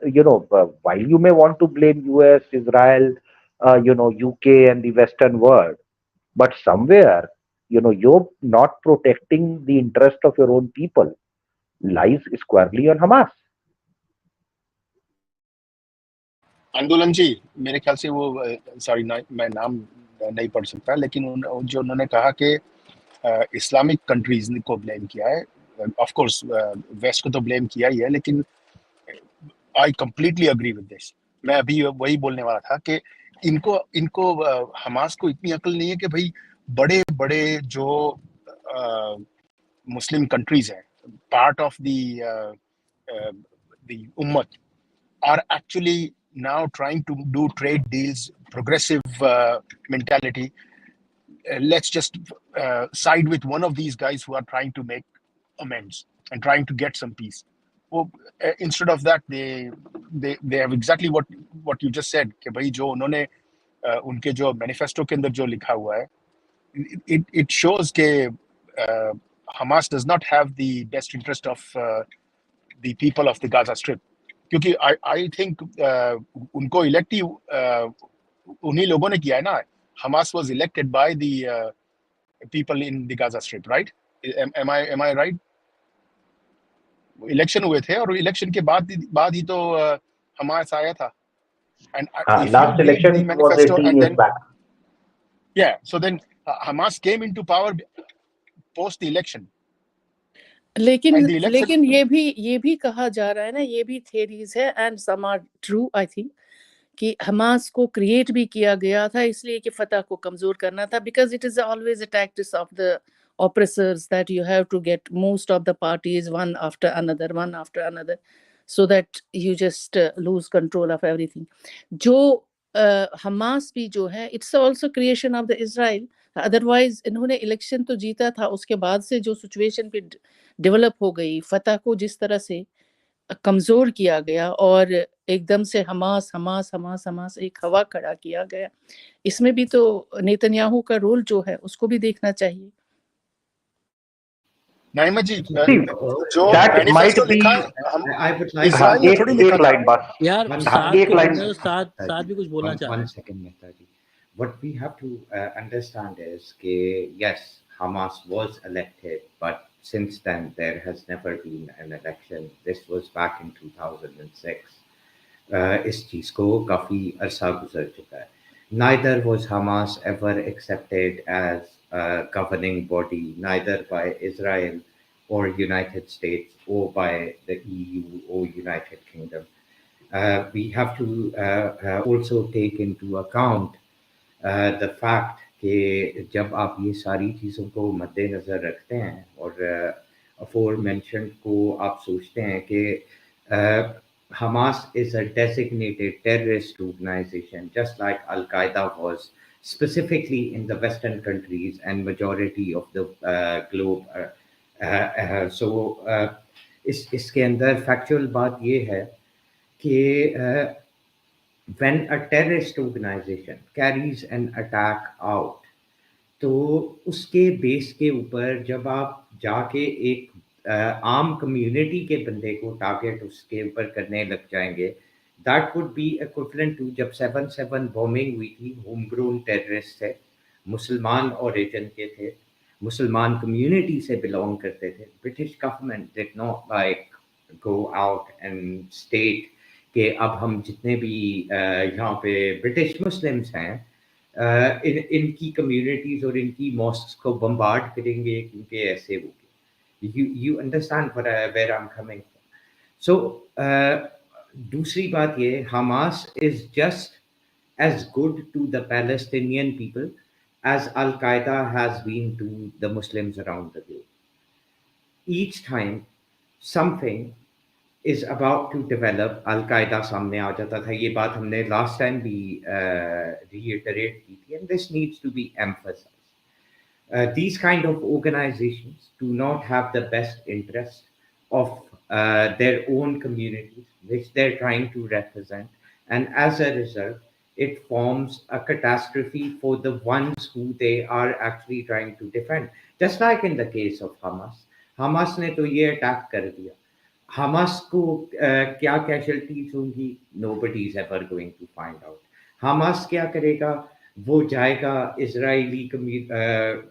while you may want to blame US, Israel, UK and the Western world, but somewhere, you're not protecting the interest of your own people lies squarely on Hamas. आंदोलन जी, मेरे ख्याल से वो sorry मैं नाम नहीं पढ़ सकता, लेकिन जो उन्होंने कहा कि इस्लामिक कंट्रीज को ब्लेम किया है, ऑफ कोर्स वेस्ट को तो ब्लेम किया ही है, लेकिन I completely agree with this. मैं अभी वही बोलने वाला था कि इनको हमास को इतनी अकल नहीं है कि भाई बड़े बड़े जो मुस्लिम कंट्रीज हैं, पार्ट ऑफ द उम्मत, are actually now trying to do trade deals, progressive mentality. Let's just side with one of these guys who are trying to make amends and trying to get some peace. Well, instead of that, they have exactly what you just said कि भाई जो उन्होंने उनके जो manifesto के अंदर जो लिखा हुआ है, it shows कि Hamas does not have the best interest of the people of the Gaza Strip. क्योंकि आई थिंक उनको इलेक्ट ही उन्हीं लोगों ने किया है ना। Hamas was elected by the people in the Gaza Strip, right? Am I right? Election हुए थे और इलेक्शन के बाद ही तो हमास आया था। And if you Last read the election was manifesto 18 and years then back. So then Hamas came into power post the election. लेकिन ये भी कहा जा रहा है ना, ये भी थेरीज है and some are true I think, कि हमास को क्रिएट भी किया गया था इसलिए कि फतह को कमजोर करना था, because it is always a tactics of the oppressors that you have to get most of the parties one after another so that you just lose control of everything. जो हमास भी जो है, it's also creation of the Israel. Otherwise इन्होंने election तो जीता था, उसके बाद से जो सिचुएशन पे डेवलप हो गई, फतह को जिस तरह से कमजोर किया गया और एकदम से हमास हमास हमास हमास एक हवा खड़ा किया गया, इसमें भी तो नेतन्याहू का रोल जो है उसको भी देखना चाहिए। नाइमा जी, जो That might मैनिफेस्टो be लिखा है हम I would like इजराइल ने थोड़ी एक लिखा था। लाइन बस यार One साथ एक कुछ लाइन बोलना है, साथ भी कुछ बोलना चाह रहे one हैं। second, Mehtaji. What we have to understand is that yes, Hamas was elected, but since then there has never been an election. This was back in 2006. इस चीज़ को काफ़ी अरसा गुजर चुका है। Neither was Hamas ever accepted as a governing body, neither by Israel or United States or by the EU or United Kingdom. We have to also take into account the fact कि जब आप ये सारी चीज़ों को मद्देनज़र रखते हैं और aforementioned को आप सोचते हैं कि Hamas is a designated terrorist organization, just like Al Qaeda was, specifically in the Western countries and majority of the globe. इसके अंदर factual बात ये है कि when a terrorist organization carries an attack out, तो उसके बेस के ऊपर जब आप जाके एक आम कम्युनिटी के बंदे को टारगेट उसके ऊपर करने लग जाएंगे, that would be equivalent to जब 7/7 बॉम्बिंग हुई थी, होम ग्रोन टेररिस्ट थे, मुसलमान ओरिजिन के थे, मुसलमान कम्युनिटी से बिलोंग करते थे. British government did not like go out and state कि अब हम जितने भी यहाँ पे ब्रिटिश मुस्लिम्स हैं इनकी कम्युनिटीज और इनकी मॉस्क्स को बम्बार्ड करेंगे क्योंकि ऐसे हो गए. You understand where I am coming from. So दूसरी बात ये, Hamas is just as good to the Palestinian people as Al Qaeda has been to the Muslims around the globe. Each time something is about to develop, Al Qaeda सामने आ जाता था. ये बात हमने last time भी reiterate की थी, and this needs to be emphasized. These kind of organizations do not have the best interest of their own communities, which they're trying to represent, and as a result, it forms a catastrophe for the ones who they are actually trying to defend. Just like in the case of Hamas, Hamas ने तो ये attack कर दिया. Hamas को क्या casualties होंगी, nobody is ever going to find out. Hamas क्या करेगा, वो जाएगा इजरायली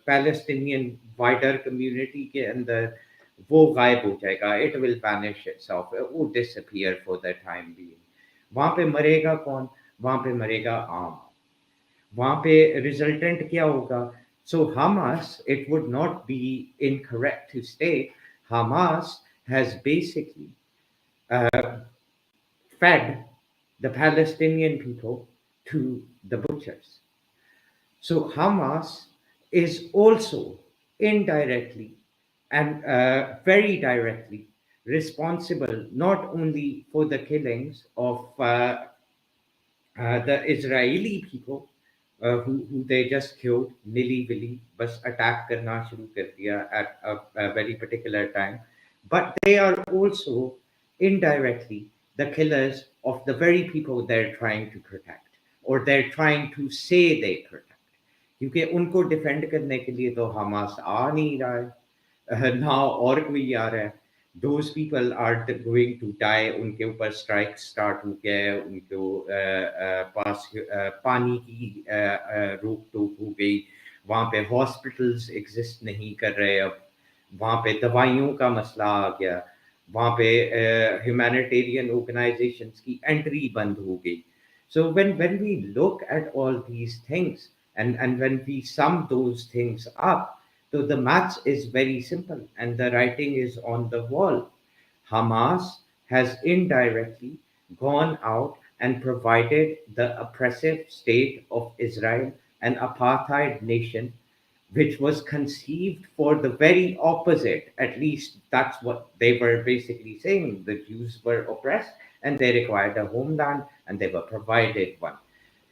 पैलेस्टीनियन वाइडर कम्युनिटी के अंदर, वो गायब हो जाएगा. इट विल वैनिश इटसेल्फ, वो disappear for the time being. वहां पे मरेगा कौन, वहां पे मरेगा आम. वहां पे रिजल्टेंट क्या होगा. So Hamas, it would not be incorrect to state, Hamas has basically fed the Palestinian people to the butchers. So Hamas is also indirectly and very directly responsible not only for the killings of the Israeli people who they just killed nilly-willy, bas attack karna shuru kar diya at a very particular time, but they are also indirectly the killers of the very people they're trying to protect or they're trying to say they protect. क्योंकि उनको defend करने के लिए तो Hamas आ नहीं रहा है, ना और कोई आ रहा है. Those people are going to die. उनके ऊपर स्ट्राइक स्टार्ट हो गया है, उनको पास पानी की रोक टोक हो गई, वहाँ पे हॉस्पिटल्स एग्जिस्ट नहीं कर रहे, अब वहाँ पे दवाइयों का मसला आ गया, वहाँ पे ह्यूमैनिटेरियन ऑर्गेनाइजेशंस की एंट्री बंद हो गई. So when we look at all these things and when we sum those things up, so the maths is very simple and the writing is on the wall. Hamas has indirectly gone out and provided the oppressive state of Israel, an apartheid nation, which was conceived for the very opposite. At least that's what they were basically saying. The Jews were oppressed and they required a homeland and they were provided one.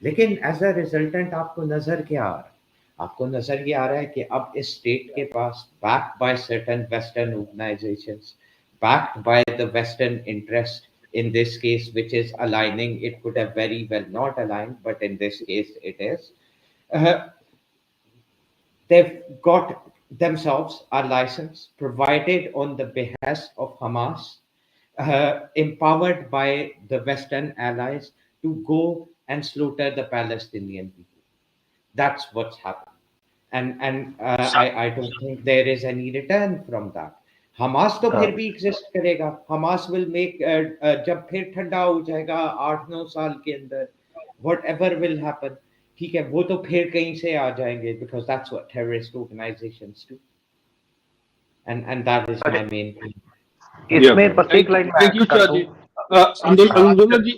लेकिन as a resultant आपको नजर क्या आ रहा है? आपको नजर ये आ रहा है कि अब इस स्टेट के पास, backed by certain Western organizations, backed by the Western interest in this case, which is aligning, it could have very well not aligned, but in this case it is. They've got themselves a license provided on the behest of Hamas, empowered by the Western allies to go and slaughter the Palestinian people. That's what's happened. And I don't think there is any return from that. Hamas तो फिर भी exist करेगा. Hamas will make जब फिर ठंडा हो जाएगा 8-9 साल के अंदर, whatever will happen, ठीक है, वो तो फिर कहीं से आ जाएंगे, because that's what terrorist organizations do. and that is my main point. Yeah. इसमें बस एक लाइन मैं Thank ऐड you, कर दूं Shaji. Andolan ji,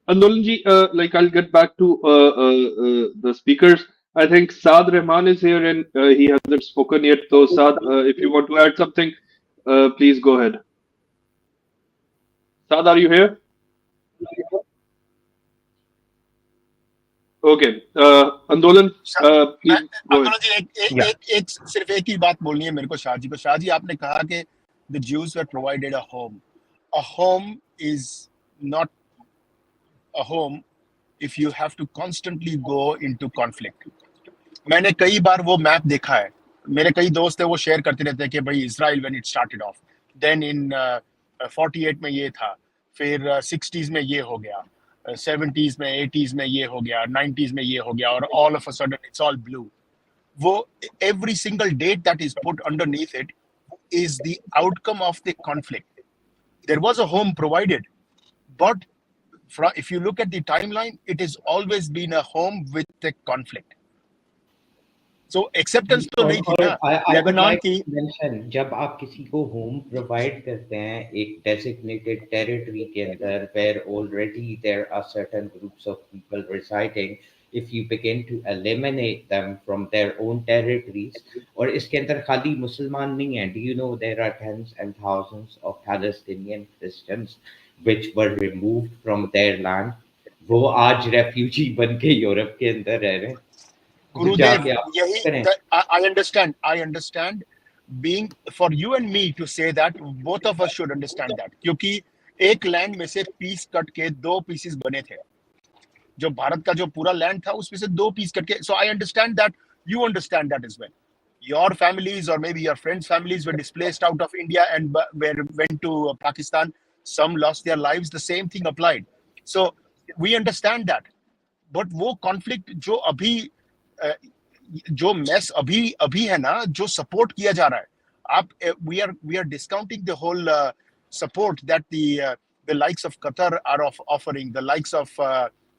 Andolan ji, like I'll get back to the speakers. I think Saad Rahman is here and he hasn't spoken yet. So Saad, if you want to add something, please go ahead. Saad, are you here? Okay. Andolan, मैं please go ahead. आंदोलन जी एक सिर्फ एक ही बात बोलनी है मेरे को शाहजी को। शाहजी आपने कहा कि the Jews were provided a home. A home is not a home if you have to constantly go into conflict. मैंने कई बार वो मैप देखा है, मेरे कई दोस्त है वो शेयर करते रहते हैं कि भाई Israel when it started off, then in 48 में ये था, फिर 60s में ये हो गया, 70s में 80s में ये हो गया, 90s में ये हो गया, और all of a sudden it's all blue. वो every single date that is put underneath it is the outcome of the conflict. There was a home provided, but if you look at the timeline, it has always been a home with a conflict. So acceptance तो नहीं थी ना I would Lebanon like की. to mention, जब आप किसी को home provide करते हैं एक designated territory के अंदर where already there are certain groups of people residing, if you begin to eliminate them from their own territories, और इसके अंदर खाली मुसलमान नहीं हैं, do you know there are tens and thousands of Palestinian Christians which were removed from their land, वो आज refugee बन के यूरोप के अंदर रह रहे हैं. गुरुदेव यही I understand being for you and me to say that, both of us should understand that, क्योंकि एक लैंड में से पीस कट के दो पीसेस बने थे. जो भारत का जो पूरा लैंड था उसमें से दो पीस कट के. So I understand that, you understand that as well. Your families or maybe your friends' families were displaced out of India and went to Pakistan. Some lost their lives. The same thing applied. So we understand that. But वो conflict जो अभी जो mess अभी है ना, जो support किया जा रहा है, आप we are discounting the whole support that the likes of Qatar are offering, the likes of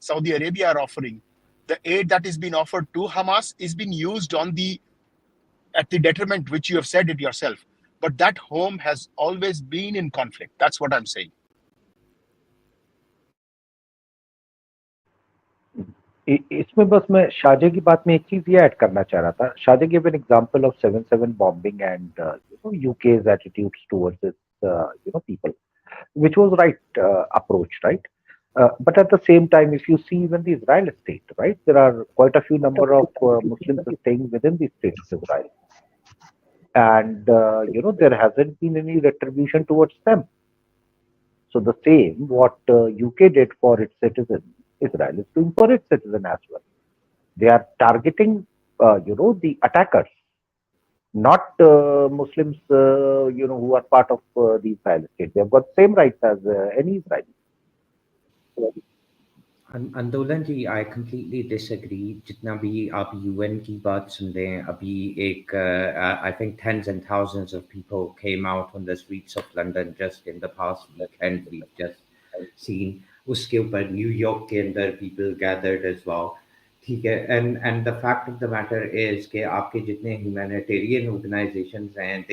Saudi Arabia are offering. The aid that is being offered to Hamas is being used at the detriment, which you have said it yourself. But that home has always been in conflict. That's what I'm saying. इसमें बस मैं शाहजहाँ की बात में एक चीज ये add करना चाह रहा था. Shahjahan gave an example of 7/7 bombing and UK's attitudes towards its people, which was right approach, right? But at the same time, if you see even the Israel state, right, there are quite a few number of Muslims staying within the state of Israel, and there hasn't been any retribution towards them. So the same what UK did for its citizens, Israel is doing for its citizens as well. They are targeting, the attackers, not Muslims, who are part of the Israeli state. They have got same rights as any Israeli. आंदोलन जी, I completely disagree. जितना भी आप UN की बात सुन रहे हैं, अभी एक I think tens and thousands of people came out on the streets of London just in the past weekend. We've just seen. उसके ऊपर न्यूयॉर्क के अंदर people gathered as well. ठीक है, and the fact of the matter is कि आपके जितने humanitarian organizations हैं,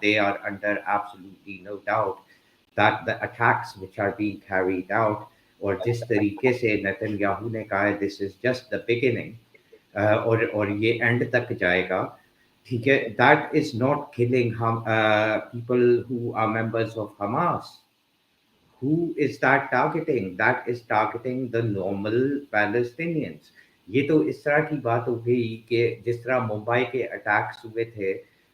they are under absolutely no doubt that the attacks which are being carried out, और जिस तरीके से नेतन्याहू ने कहा है this is just the beginning और ये एंड तक जाएगा, ठीक है, that is not killing people who are members of Hamas. Who is that targeting? That is targeting the normal Palestinians. ये तो इस तरह की बात हो गई कि जिस तरह मुंबई के अटैक्स हुए थे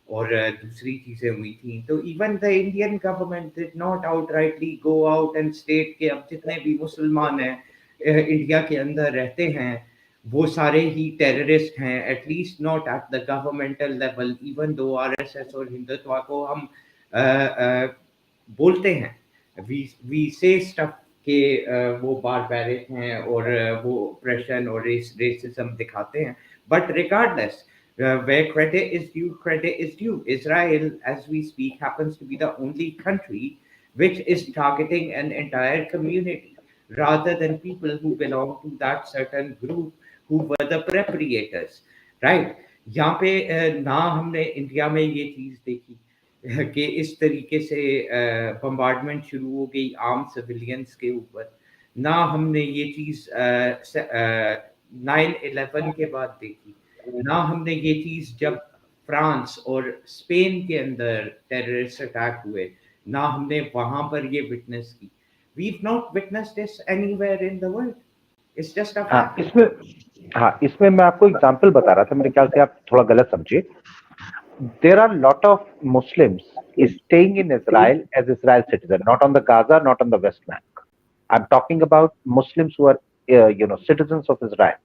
और दूसरी चीजें हुई थी, तो even the Indian government did not outrightly go out and state के अब जितने भी मुसलमान हैं इंडिया के अंदर रहते हैं वो सारे ही टेररिस्ट हैं, at least not at the governmental level, even though RSS और हिंदुत्व को हम बोलते हैं, वी से स्टफ के वो बारबैरिक हैं और वो ऑपरेशन और रेसिज्म दिखाते हैं, but regardless where credit is due, credit is due. Israel, as we speak, happens to be the only country which is targeting an entire community rather than people who belong to that certain group who were the perpetrators, right? यहाँ पे ना हमने India में ये चीज देखी, कि इस तरीके से बम्बार्डमेंट शुरू हो गई आम सिविलियंस के ऊपर। ना हमने ये चीज़ 9/11 के बाद देखी, ना हमने ये चीज़ जब फ्रांस और स्पेन के अंदर टेररिस्ट अटैक हुए, ना हमने वहाँ पर ये विटनेस की। We've not witnessed this anywhere in the world. It's just a हाँ fact. इसमें मैं आपको एग्जांपल बता रहा था, मेरे ख्याल से आप थोड़ा गलत समझे। There are lot of Muslims staying in Israel as Israel citizen, not on the Gaza, not on the West Bank. I'm talking about Muslims who are, citizens of Israel,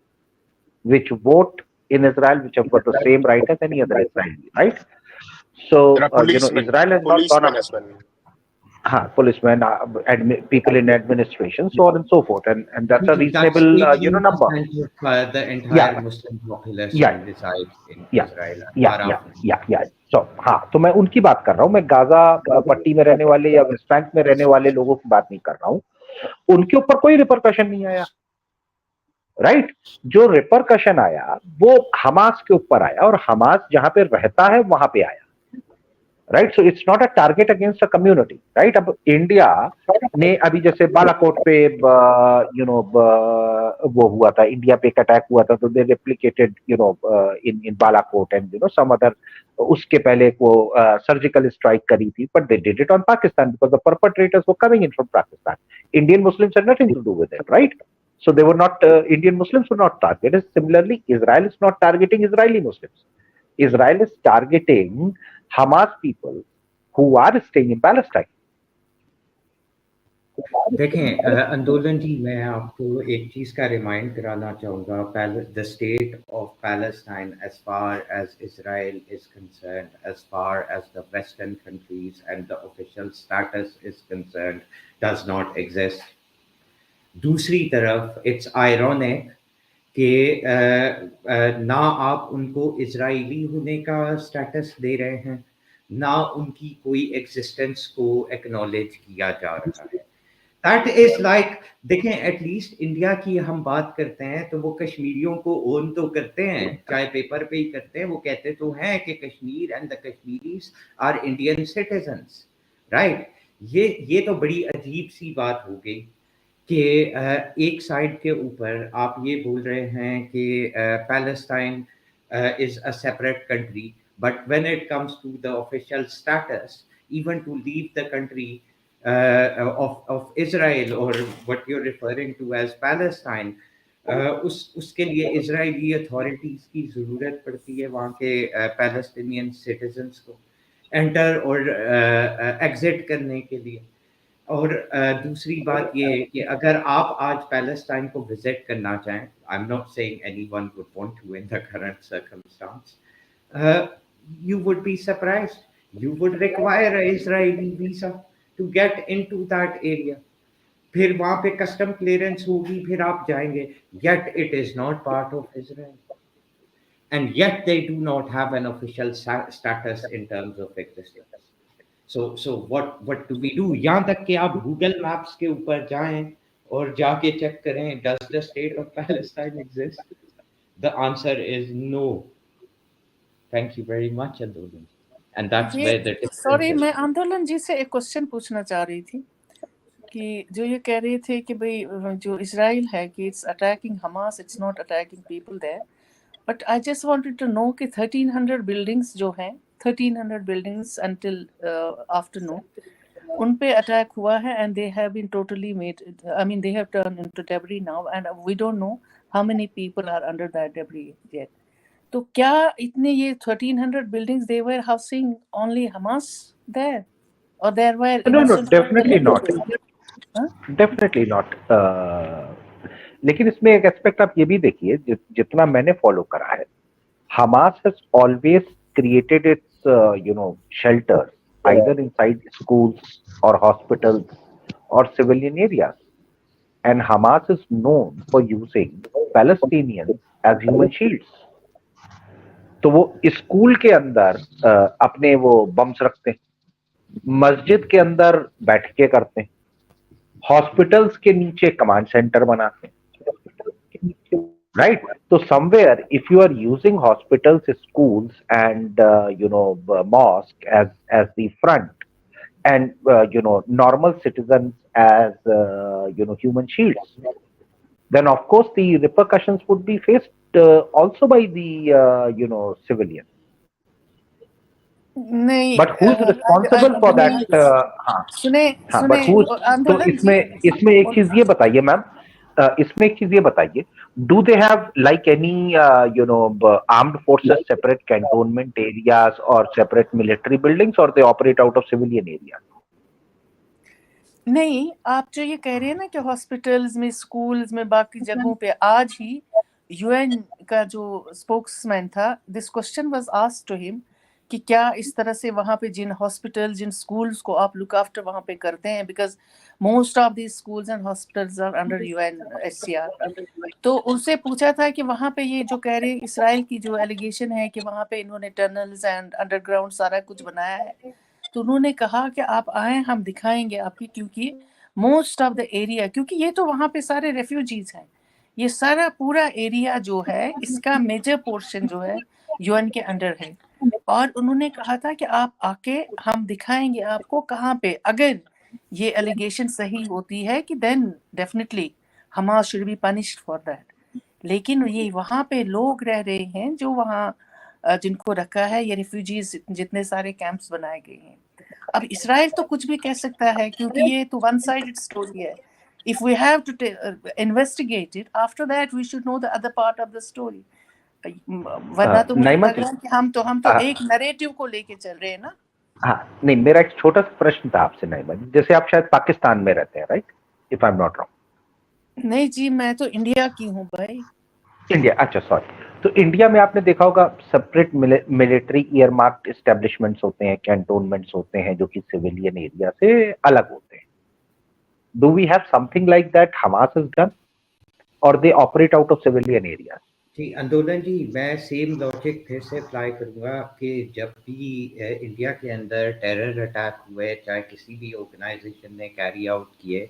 which vote in Israel, which have got the same right as any other Israeli, right? There So, are policemen, Israel has not gone policemen up. as well. Policemen, people in administration, so on and so forth, and that's a That's reasonable, number. 18% of the entire Yeah, Muslim population yeah, resides in yeah, Israel. yeah, Far yeah, off. yeah, yeah. So, हाँ, तो मैं उनकी बात कर रहा हूँ, मैं Gaza पट्टी में रहने वाले या वेस्ट बैंक में रहने वाले लोगों की बात नहीं कर रहा हूँ। उनके ऊपर कोई रिपरकशन नहीं आया, राइट? जो रिपरकशन आया वो हमास के ऊपर आया, और हमास जहां पे रहता है वहां पे आया, right? So it's not a target against a community, right? अब इंडिया ने अभी जैसे बालाकोट पे वो हुआ था, इंडिया पे एक अटैक हुआ था, तो they replicated in Balakot and some other, उसके पहले वो सर्जिकल स्ट्राइक करी थी, but they did it on Pakistan because the perpetrators were coming in from Pakistan. Indian Muslims had nothing to do with it, right? So they were not, Indian Muslims were not targeted. Similarly, Israel is not targeting Israeli Muslims. Israel is targeting Hamas people who are staying in Palestine. देखें आंदोलन जी, मैं आपको एक चीज़ का remind कराना चाहूँगा। The state of Palestine as far as Israel is concerned, as far as the Western countries and the official status is concerned, does not exist. दूसरी तरफ it's ironic कि ना आप उनको इजराइली होने का स्टेटस दे रहे हैं, ना उनकी कोई एग्जिस्टेंस को एक्नॉलेज किया जा रहा है। दैट इज लाइक, देखें एटलीस्ट इंडिया की हम बात करते हैं तो वो कश्मीरियों को ओन तो करते हैं, चाहे पेपर पे ही करते हैं, वो कहते तो हैं कि Kashmir and the Kashmiris are Indian citizens, right? ये तो बड़ी अजीब सी बात हो गई कि एक साइड के ऊपर आप ये बोल रहे हैं कि Palestine is a separate country, but when it comes to the official status, even to leave the country of Israel, or what you're referring to as Palestine, उसके लिए इजरायली अथॉरिटीज़ की ज़रूरत पड़ती है वहाँ के पैलेस्टीनियन सिटीजन्स को enter और एग्जिट करने के लिए। और दूसरी बात ये है कि अगर आप आज पैलेस्टाइन को विजिट करना चाहें, I am not saying anyone would want to in the current circumstances, you would be surprised. You would require a Israeli visa to get into that area. फिर वहाँ पे कस्टम क्लियरेंस होगी, फिर आप जाएंगे। Yet it is not part of Israel, and yet they do not have an official status in terms of existence. So what do we do? यहाँ तक कि आप गूगल मैप्स के ऊपर जाएं और जाके चेक करें, does the state of Palestine exist? The answer is no. Thank you very much, Andolan. And that's where the difference sorry, is. मैं आंदोलन जी से एक क्वेश्चन पूछना चाह रही थी कि जो ये कह रहे थे कि भाई जो इसराइल है कि it's attacking Hamas, it's not attacking people there, but I just wanted to know कि 1300 बिल्डिंग्स जो हैं, 1300 बिल्डिंग्स अंटिल आफ्टरनून, उन पे अटैक हुआ है, and they have been totally made, I mean they have turn into debris now, and we don't know how many people are under that debris yet. तो क्या इतने ये 1300 buildings they were housing only Hamas there, or there were No, innocent definitely people? not. Huh? Definitely not. लेकिन इसमें एक aspect आप ये भी देखिए, जितना मैंने फॉलो करा है, Hamas has always created its shelters either inside schools or hospitals or civilian areas, and Hamas is known for using Palestinians as human shields. तो वो स्कूल के अंदर अपने वो बम्स रखते हैं, मस्जिद के अंदर बैठकें करते हैं, हॉस्पिटल्स के नीचे कमांड सेंटर बनाते हैं, right? So somewhere, if you are using hospitals, schools, and mosque as the front, and normal citizens as human shields, then of course the repercussions would be faced also by the civilian. नहीं But who is responsible for that? नहीं हाँ सुने हाँ, सुने but who is, तो आंदोलन जी इसमें इसमें एक चीज ये बताइए मैम, इसमें एक चीज ये बताइए, do they have like any armed forces separate cantonment areas और सेपरेट मिलिट्री बिल्डिंग्स, और they operate out of civilian area? नहीं, आप जो ये कह रहे हैं ना कि हॉस्पिटल्स में, स्कूल्स में, बाकी जगहों पे, आज ही यूएन का जो स्पोक्समैन था, this question was asked to him कि क्या इस तरह से वहाँ पे जिन हॉस्पिटल, जिन स्कूल्स को आप लुक आफ्टर वहाँ पे करते हैं, because most of these schools and hospitals are under UNHCR. तो उनसे पूछा था कि वहाँ पे ये जो कह रहे हैं, इसराइल की जो एलिगेशन है कि वहाँ पे इन्होंने टनल्स एंड अंडरग्राउंड सारा कुछ बनाया है, तो उन्होंने कहा कि आप आए, हम दिखाएंगे आपकी, क्योंकि मोस्ट ऑफ द एरिया, क्योंकि ये तो वहाँ पे सारे रेफ्यूजीज हैं, ये सारा पूरा एरिया जो है, इसका मेजर पोर्शन जो है यूएन के अंडर है। और उन्होंने कहा था कि आप आके, हम दिखाएंगे आपको कहाँ पे, अगर ये एलिगेशन सही होती है कि then definitely Hamas should be punished for that. लेकिन ये वहाँ पे लोग रह रहे हैं जो वहाँ जिनको रखा है, ये रिफ्यूजीज, जितने सारे कैंप्स बनाए गए हैं। अब इसराइल तो कुछ भी कह सकता है, क्योंकि ये तो वन साइडेड स्टोरी है। If we have to investigate it, after that we should know the other part of the story. वरना तो मुझे नाइमा लग जी, रहा है कि हम तो एक नरेटिव को लेके चल रहे हैं ना। हाँ नहीं, मेरा एक छोटा सा प्रश्न था आपसे नाइमा जी, जैसे आप शायद पाकिस्तान में रहते हैं, right, if I am not wrong? नहीं जी, मैं तो इंडिया की हूँ भाई। इंडिया, अच्छा सॉरी। तो इंडिया में आपने देखा होगा separate military year marked establishments होते हैं, कैंटोनमेंट्स होते हैं, जो कि सिविलियन एरिया से अलग होते हैं। Do we have something like that Hamas is done, और they operate out of civilian area? जी आंदोलन जी, मैं सेम लॉजिक फिर से अप्लाई करूँगा कि जब भी इंडिया के अंदर टेरर अटैक हुए, चाहे किसी भी ऑर्गेनाइजेशन ने कैरी आउट किए,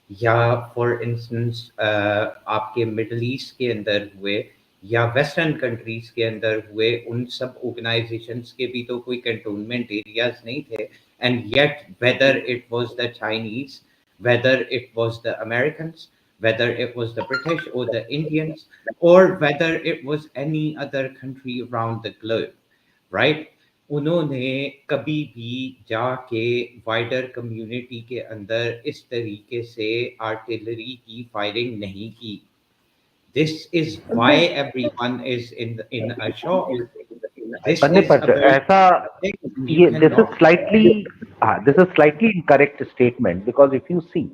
या फॉर इंस्टेंस आपके मिडल ईस्ट के अंदर हुए या वेस्टर्न कंट्रीज के अंदर हुए, उन सब ऑर्गेनाइजेशंस के भी तो कोई कंटोनमेंट एरियाज नहीं थे। And yet whether it was the Chinese, whether it was the Americans, whether it was the British or the Indians, or whether it was any other country around the globe, right? उन्होंने कभी भी जाके wider community के अंदर इस तरीके से artillery की फायरिंग नहीं की। This is why everyone is in a shock. This नहीं, is but a very ऐसा, thing. You ये cannot. this is slightly incorrect statement, because if you see,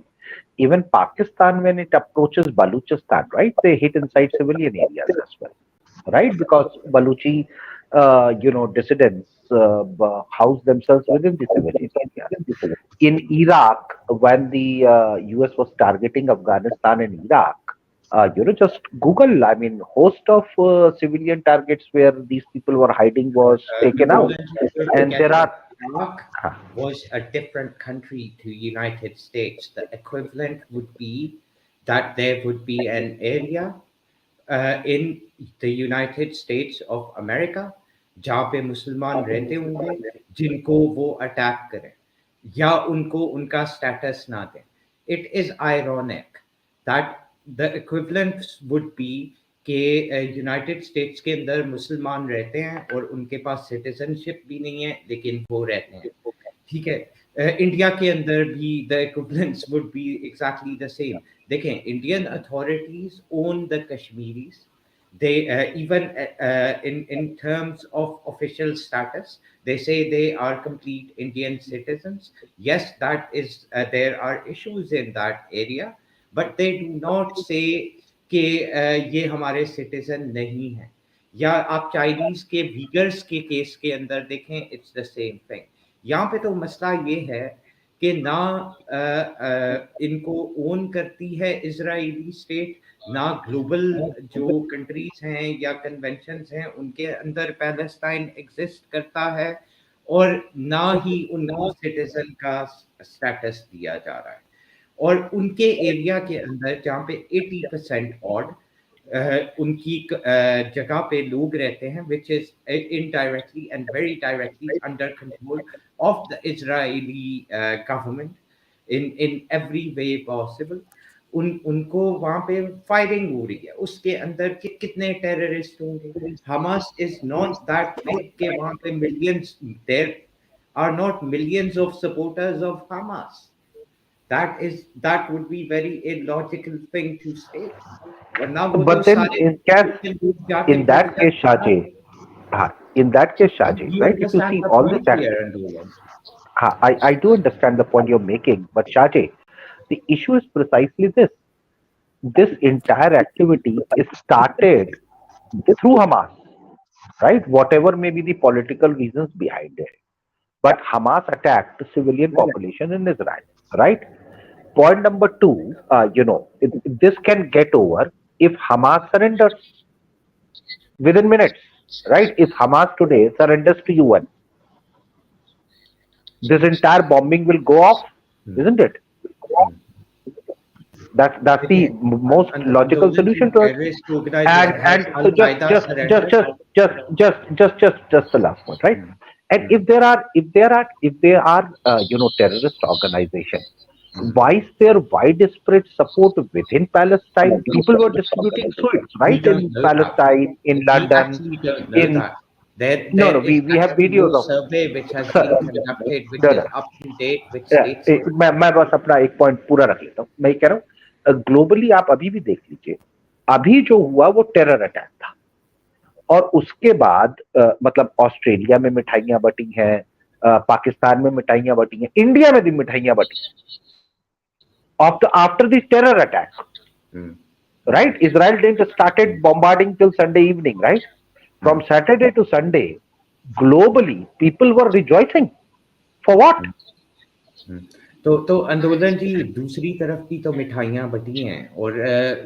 even Pakistan, when it approaches Baluchistan, right, they hit inside civilian areas as well, right? Because Baluchi, dissidents house themselves within the civilian areas. In Iraq, when the US was targeting Afghanistan and Iraq, just Google, I mean, host of civilian targets where these people were hiding was taken out. And there are, Iraq was a different country to United States. The equivalent would be that there would be an area in the United States of America जहाँ पे मुसलमान रहते होंगे, जिनको वो attack करें या उनको उनका स्टेटस ना दें। It is ironic that the equivalent would be कि यूनाइटेड स्टेट्स के अंदर मुसलमान रहते हैं और उनके पास सिटीजनशिप भी नहीं है, लेकिन वो रहते हैं, ठीक है। इंडिया के अंदर भी the equivalence would be exactly the same. देखें, Indian authorities on the Kashmiris, they even in terms of official status, they say they are complete Indian citizens. Yes, that is there are issues in that area, but they do not say कि ये हमारे citizen नहीं है। या आप Chinese के वीगर्स के case के अंदर देखें, इट्स द सेम थिंग। यहाँ पे तो मसला ये है कि ना इनको ओन करती है इजरायली स्टेट, ना ग्लोबल जो कंट्रीज हैं या कन्वेंशंस हैं उनके अंदर पैलेस्टाइन एग्जिस्ट करता है, और ना ही उनको सिटीजन का स्टेटस दिया जा रहा है। और उनके एरिया के अंदर जहाँ पे 80% ऑड उनकी जगह पे लोग रहते हैं which is indirectly and very directly under control of the Israeli government in every way possible. उनको वहां पे फायरिंग हो रही है, उसके अंदर के कितने टेररिस्ट होंगे? Hamas is not that big के वहां पे millions, there are not millions of supporters of Hamas. That would be very illogical thing to say. वरना वो तो But then सारे जाके in that case, protest कर. Shahji, in that case, Do Shahji, you right? If you understand see the all this point here, Andolan? I do understand the point you're making, but Shahji, the issue is precisely this. This entire activity is started through Hamas, right? Whatever may be the political reasons behind it. But Hamas attacked the civilian population in Israel, right? Point number two, this can get over if Hamas surrenders within minutes, right? If Hamas today surrenders to UN, this entire bombing will go off, isn't it? That's the देखिए, most logical आंदोलन की solution to it. Terrorist organization And has so al Qaeda surrender. just the last point, right? And if there are terrorist organization, why is there widespread support within Palestine? People were distributing sweets, We right, don't in know that. Palestine, in We London, actually don't know in that. There no, is we have actually no videos of. survey which has Sir, been conducted which no, is no. up to date which states that. मैं बस अपना एक point पूरा रख लेता हूँ. मैं कह रहा हूँ ग्लोबली आप अभी भी देख लीजिए, अभी जो हुआ वो टेरर अटैक था, और उसके बाद मतलब ऑस्ट्रेलिया में मिठाइयां बटी हैं, पाकिस्तान में मिठाइयां बटी हैं, इंडिया में भी मिठाइयां बटी after the terror attack, right? Israel didn't started bombarding till Sunday evening, right? From Saturday to Sunday, globally people were rejoicing. For what? तो आंदोलन जी दूसरी तरफ की तो मिठाइयाँ बटी हैं, और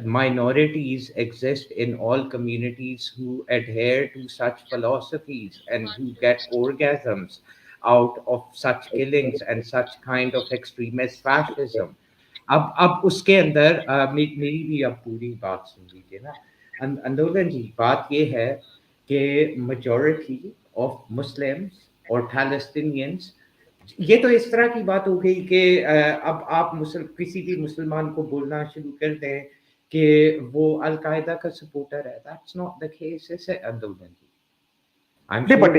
minorities exist in all communities who adhere to such philosophies and who get orgasms out of such killings and such kind of extremist fascism. अब उसके अंदर मेरी भी अब पूरी बात सुन लीजिए ना आंदोलन जी. बात ये है कि majority of Muslims और Palestinians, ये तो इस तरह की बात हो गई कि अब आप किसी भी मुसलमान को बोलना शुरू कर दें कि वो अल कायदा का सपोर्टर है. That's not the case, is it, आंदोलन जी? But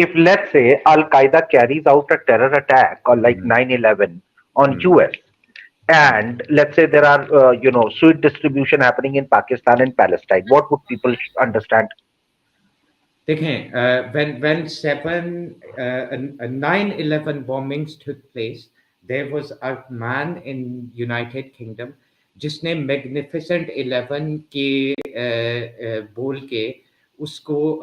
if let's say Al Qaeda carries out a terror attack or like 9/11 on US, and let's say there are sweet distribution happening in Pakistan and Palestine, what would people understand? देखें, when 9/11 bombings took place, there was a man in United Kingdom जिसने Magnificent 11 के बोल के उसको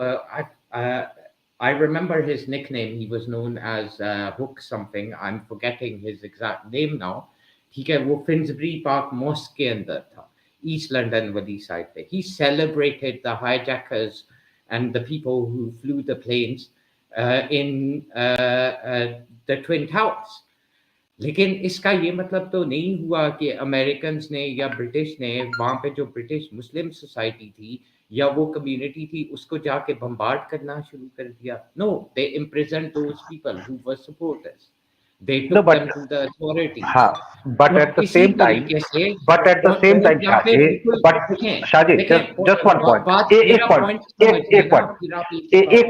I remember his nickname. He was known as Hook something. I'm forgetting his exact name now. ठीक है, वो Finsbury Park Mosque के अंदर था, East London वाली साइड पे. He celebrated the hijackers and the people who flew the planes in the Twin Towers. लेकिन इसका ये मतलब तो नहीं हुआ कि अमेरिकन ने या ब्रिटिश ने वहाँ पे जो ब्रिटिश मुस्लिम सोसाइटी थी या वो कम्युनिटी थी उसको जाके बम्बार्ड करना शुरू कर दिया. No, they imprisoned those people who were supporters. They took them to the authorities. But at the same time, Shahji, just one point. एक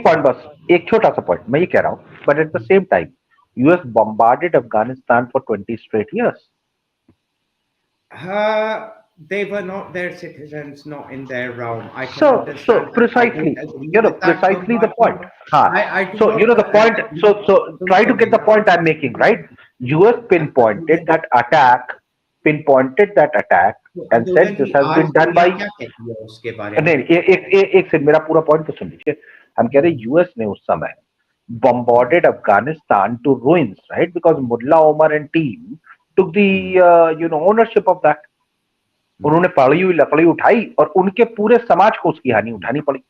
point बस, एक छोटा सा point मैं ये कह रहा हूँ. But at the same time, US bombarded Afghanistan for 20 straight years. They were not their citizens, not in their realm. So precisely, precisely the point. The point. So try to get the point I'm making, right? US pinpointed that attack, and said this has been done by. नहीं, एक से मेरा पूरा point तो सुन लीजिए. हम कह रहे US ने उस समय bombarded Afghanistan to ruins, right? Because Mullah Omar and team took the ownership of that. उन्होंने पड़ी हुई लकड़ी उठाई और उनके पूरे समाज को उसकी हानि उठानी पड़ी.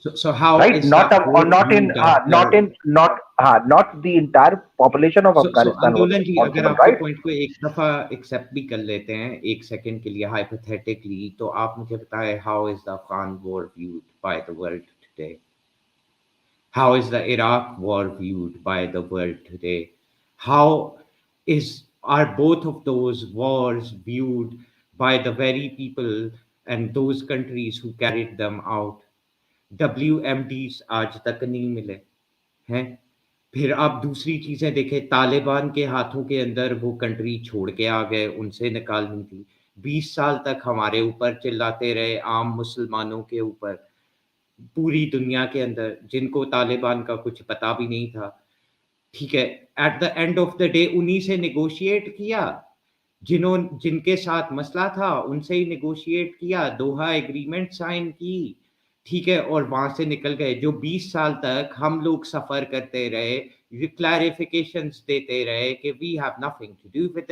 So how right? is that Or war not in viewed after? not the entire population of So Afghanistan was आंदोलन जी, अगर responsible, आपके right? पॉइंट को एक दफा एक्सेप्ट भी कर लेते हैं एक सेकंड के लिए हाइपोथेटिकली, तो आप मुझे बताएं how is the Afghan war viewed by the world today? How is the Iraq war viewed by the world today? How is are both of those wars viewed by the very people and those countries who carried them out? WMDs आज तक नहीं मिले हैं। फिर आप दूसरी चीजें देखें, तालिबान के हाथों के अंदर वो कंट्री छोड़ के आ गए, उनसे निकालनी थी। 20 साल तक हमारे ऊपर चिल्लाते रहे, आम मुसलमानों के ऊपर, पूरी दुनिया के अंदर, जिनको तालिबान का कुछ पता भी नहीं था। ठीक है, at the end of the day उन्हीं से नेगोशिएट किया, जिनके साथ मसला था उनसे ही नेगोशिएट किया, दोहा एग्रीमेंट साइन की, ठीक है, और वहां से निकल गए। जो 20 साल तक हम लोग सफर करते रहे, क्लैरिफिकेशंस देते रहे कि we have nothing to do with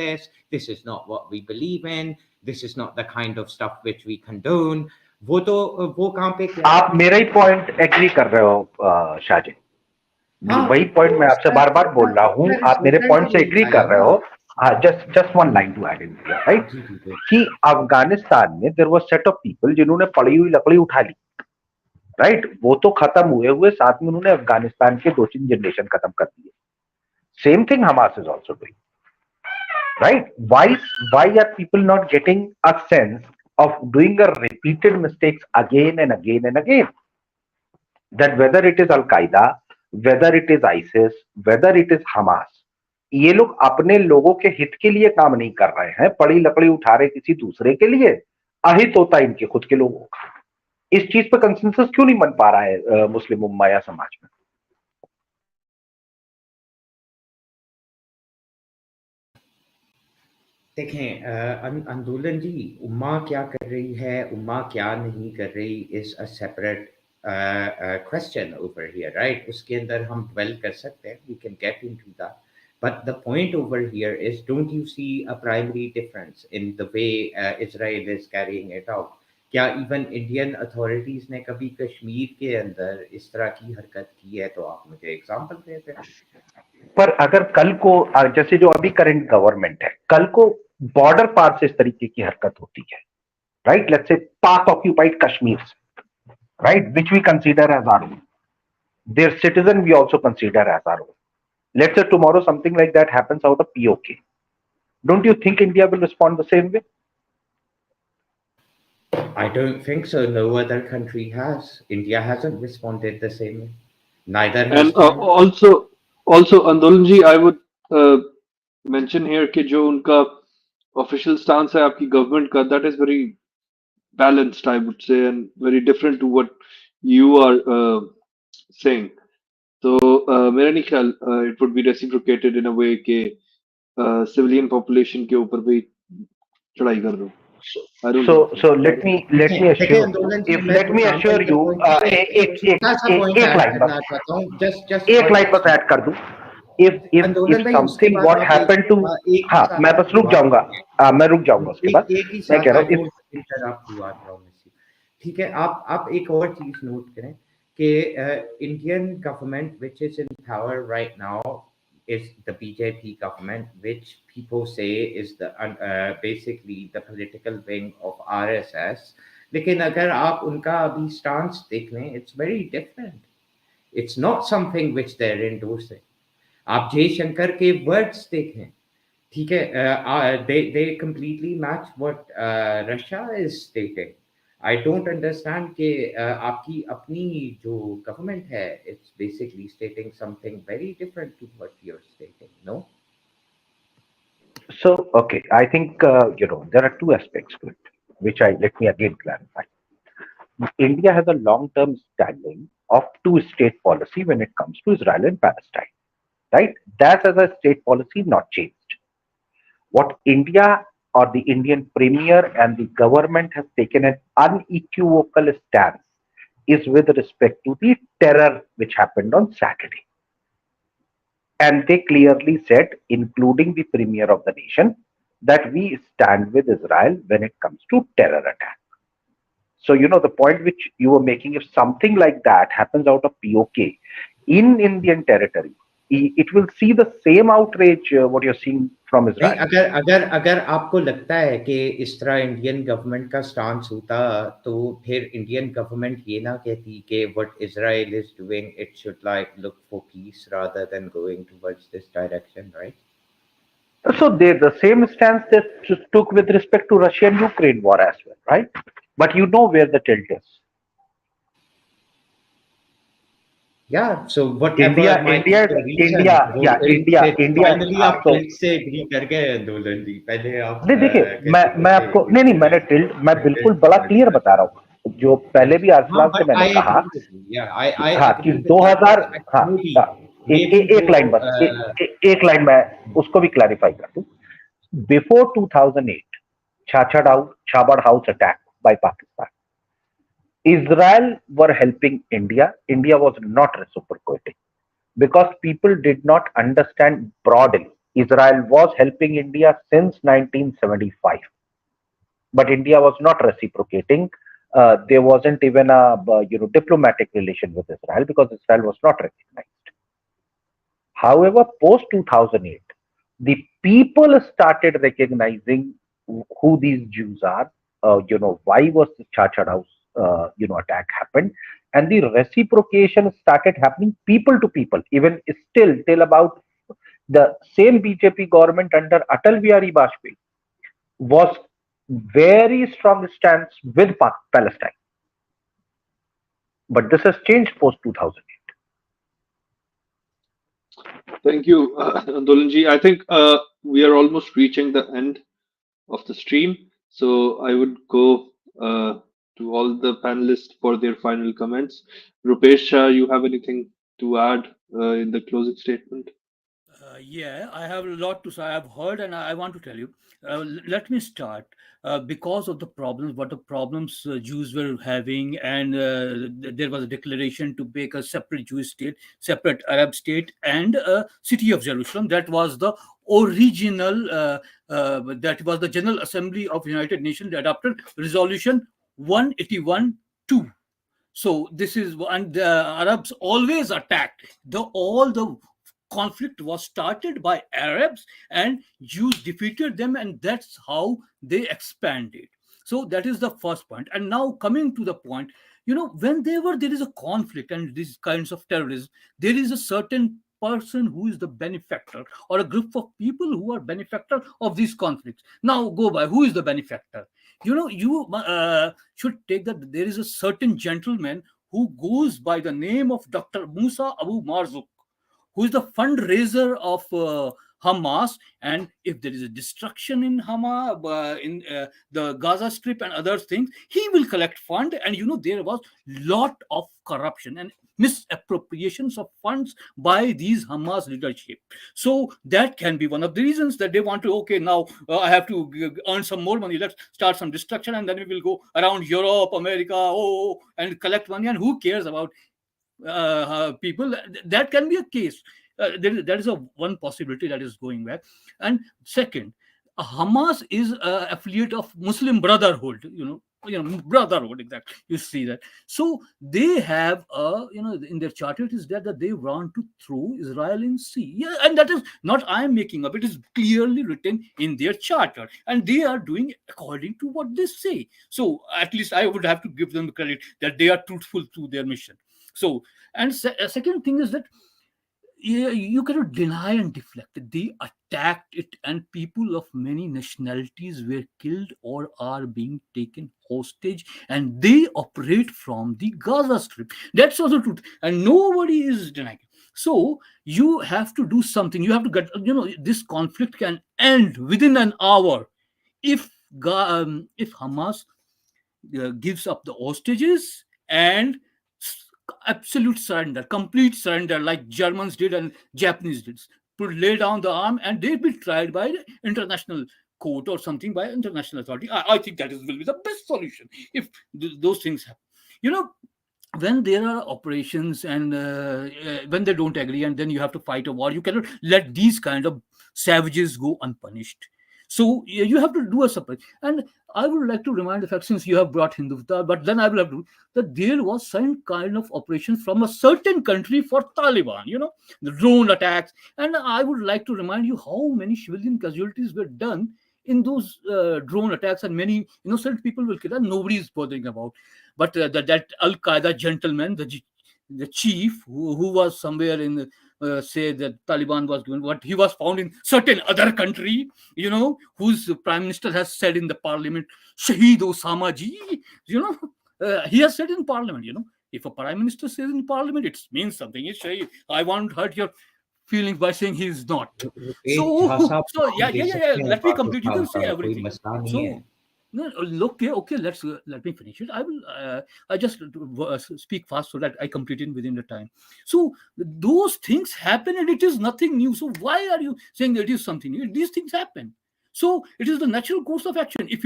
this is not what we believe in, this is not the kind of stuff which we condone. वो कहाँ पे क्या? आप मेरा ही पॉइंट एग्री कर रहे हो शाहजी? हाँ, वही पॉइंट मैं आपसे बार बार बोल रहा हूँ, आप मेरे पॉइंट से एग्री कर रहे हो। हाँ, just one line to add in, right? जी जी कि अफगानिस्तान में there was set of people जिन्होंने पड़ी हुई लकड़ी उठा ली, राइट? वो तो खत्म हुए साथ में उन्होंने अफगानिस्तान के 2-3 जनरेशन खत्म कर दिए। Same thing Hamas is also doing, right? Why are people not getting a sense of doing a repeated mistakes again and again and again? That whether it is Al Qaeda, whether it is ISIS, whether it is Hamas, ये लोग अपने लोगों के हित के लिए काम नहीं कर रहे हैं, पड़ी लकड़ी उठा रहे किसी दूसरे के लिए, अहित होता है इनके खुद के लोगों का। इस चीज पे कंसेंसस क्यों नहीं बन पा रहा है मुस्लिम उम्मा या समाज में? देखें आंदोलन जी, उम्मा क्या कर रही है, उम्मा क्या नहीं कर रही, is a separate question over here, right? उसके अंदर हम ड्वेल कर सकते हैं, we can get into that, but the point over here is, don't you see a primary difference in the way Israel is carrying it out? क्या even Indian authorities ने कभी कश्मीर के अंदर इस तरह की हरकत की है? तो आप मुझे एग्जांपल दे दें। पर अगर कल को जैसे जो अभी करंट गवर्नमेंट है, कल को बॉर्डर पार से इस तरीके की हरकत होती है, राइट? लेट्स से पाक occupied Kashmir, right, which we consider as our own, their citizen we also consider as our own. Let's say tomorrow something like that happens out of POK, don't you think India will respond the same way? I don't think so. No other country has. India hasn't responded the same way. Neither has And China. also आंदोलन जी, I would mention here कि जो उनका official stance है आपकी government का, that is very balanced, I would say, and very different to what you are saying. तो मेरा नहीं ख्याल it would be reciprocated in a way कि civilian population के ऊपर भी चढ़ाई कर दो. I don't think So let me देखें assure you, आंदोलन जी, if मैं let me assure you, एक छोटा सा पॉइंट एक ऐड लाइन करना बस, चाहता हूँ, जस्ट एक लाइन बस ऐड कर दूं। आंदोलन if भाई, उसके something बाद what आप happened to, एक ही हाँ साथ मैं बस आपकी रुक बात, जाऊंगा, मैं रुक जाऊंगा उसके बाद। एक ही मैं साथ कह रहा आप हूँ, वो इंटरप्ट हुआ प्रॉमिस। ठीक है, आप एक और चीज नोट करें कि Indian government which is in power right now is the BJP government, which people say is the basically the political wing of RSS. लेकिन अगर आप उनका अभी स्टांस देख लें, it's very different. It's not something which they're endorsing. आप जयशंकर के words देखें, ठीक है, they completely match what Russia is stating. I don't understand कि आपकी अपनी जो गवर्नमेंट है, it's basically stating something very different to what you're stating, no? so okay, I think there are two aspects to it, which let me again clarify. India has a long-term standing of two-state policy when it comes to Israel and Palestine, right? That as a state policy not changed. What India or the Indian premier and the government has taken an unequivocal stance is with respect to the terror which happened on Saturday. And they clearly said, including the premier of the nation, that we stand with Israel when it comes to terror attack. So, the point which you were making, if something like that happens out of POK in Indian territory, it will see the same outrage what you're seeing from नहीं, Israel. अगर अगर अगर आपको लगता है कि इस तरह इंडियन गवर्नमेंट का स्टांस होता, तो फिर इंडियन गवर्नमेंट ये ना कहती कि what Israel is doing, it should like look for piece rather than going towards this direction, right? So the same stance they took with respect to Russia and Ukraine war as well, right? But you know where the tilt is. Yeah, so whatever might be the reason, India, वो yeah, India. finally आप So tilt से agree कर गए आंदोलन जी, पहले आप नहीं, देखिए, मैं आपको नहीं, मैंने टिल्ट, मैं बिल्कुल बड़ा क्लियर बता रहा हूँ, जो पहले भी अरसलान से मैंने कहा, हाँ, कि 2000, हाँ, एक लाइन बस, एक लाइन मैं उसको भी क्लैरिफाई कर दूं. Before 2008 Chabad House attack by Pakistan, Israel were helping India. India was not reciprocating because people did not understand broadly. Israel was helping India since 1975, but India was not reciprocating. There wasn't even a diplomatic relation with Israel because Israel was not recognized. However, post 2008, the people started recognizing who these Jews are. Why was the Chachad House attack happened, and the reciprocation started happening people to people. Even still, till about the same BJP government under Atal Bihari Vajpayee was very strong stance with Palestine. But this has changed post 2008. Thank you, Andolanji. I think we are almost reaching the end of the stream. So I would go to all the panelists for their final comments. Rupesh Shah, you have anything to add in the closing statement? Yeah, I have a lot to say. I have heard, and I want to tell you. Let me start. Because of the problems, what the problems Jews were having, and there was a declaration to make a separate Jewish state, separate Arab state, and a city of Jerusalem. That was the original. That was the General Assembly of United Nations that adopted Resolution 181-2. So this is, and the Arabs always attacked. All the conflict was started by Arabs, and Jews defeated them, and that's how they expanded. So that is the first point. And now coming to the point, whenever there is a conflict and these kinds of terrorism, there is a certain person who is the benefactor, or a group of people who are benefactor of these conflicts. Now go by who is the benefactor. You should take that there is a certain gentleman who goes by the name of Dr. Musa Abu Marzouk, who is the fundraiser of Hamas. And if there is a destruction in Hamas, in the Gaza Strip and other things, he will collect fund. And there was lot of corruption and misappropriations of funds by these Hamas leadership. So that can be one of the reasons that they want to, okay, now I have to earn some more money. Let's start some destruction, and then we will go around Europe, America, and collect money. And who cares about people? That can be a case. That is a one possibility that is going back. And second, Hamas is an affiliate of Muslim Brotherhood. Brotherhood, exactly. You see that. So they have in their charter it is that they want to throw Israel in sea. Yeah, and that is not I am making up. It is clearly written in their charter, and they are doing according to what they say. So at least I would have to give them credit that they are truthful to their mission. So, and second thing is that you cannot deny and deflect it. They attacked it, and people of many nationalities were killed or are being taken hostage, and they operate from the Gaza Strip. That's also truth, and nobody is denying it. So you have to do something. You have to get, this conflict can end within an hour if if Hamas gives up the hostages and absolute surrender, complete surrender, like Germans did and Japanese did. To lay down the arm, and they'll be tried by the international court or something, by international authority. I think that will be the best solution if those things happen. When there are operations and when they don't agree, and then you have to fight a war, you cannot let these kind of savages go unpunished. So you have to do a separate. And I would like to remind the fact, since you have brought Hindutva, but then I will have to, that there was some kind of operation from a certain country for Taliban, the drone attacks. And I would like to remind you how many civilian casualties were done in those drone attacks, and many innocent people were killed, and nobody is bothering about. But that Al Qaeda gentleman, the chief, who was somewhere in say that Taliban was given, what he was found in certain other country, whose prime minister has said in the parliament, Shaheed Osama ji, he has said in parliament, if a prime minister says in parliament, it means something. It's Shaheed. I won't hurt your feelings by saying he is not. So yeah. Let me complete. You can say everything. So no, okay. Let me finish it. I just speak fast so that I complete it within the time. So those things happen, and it is nothing new. So why are you saying that it is something new? These things happen. So it is the natural course of action. If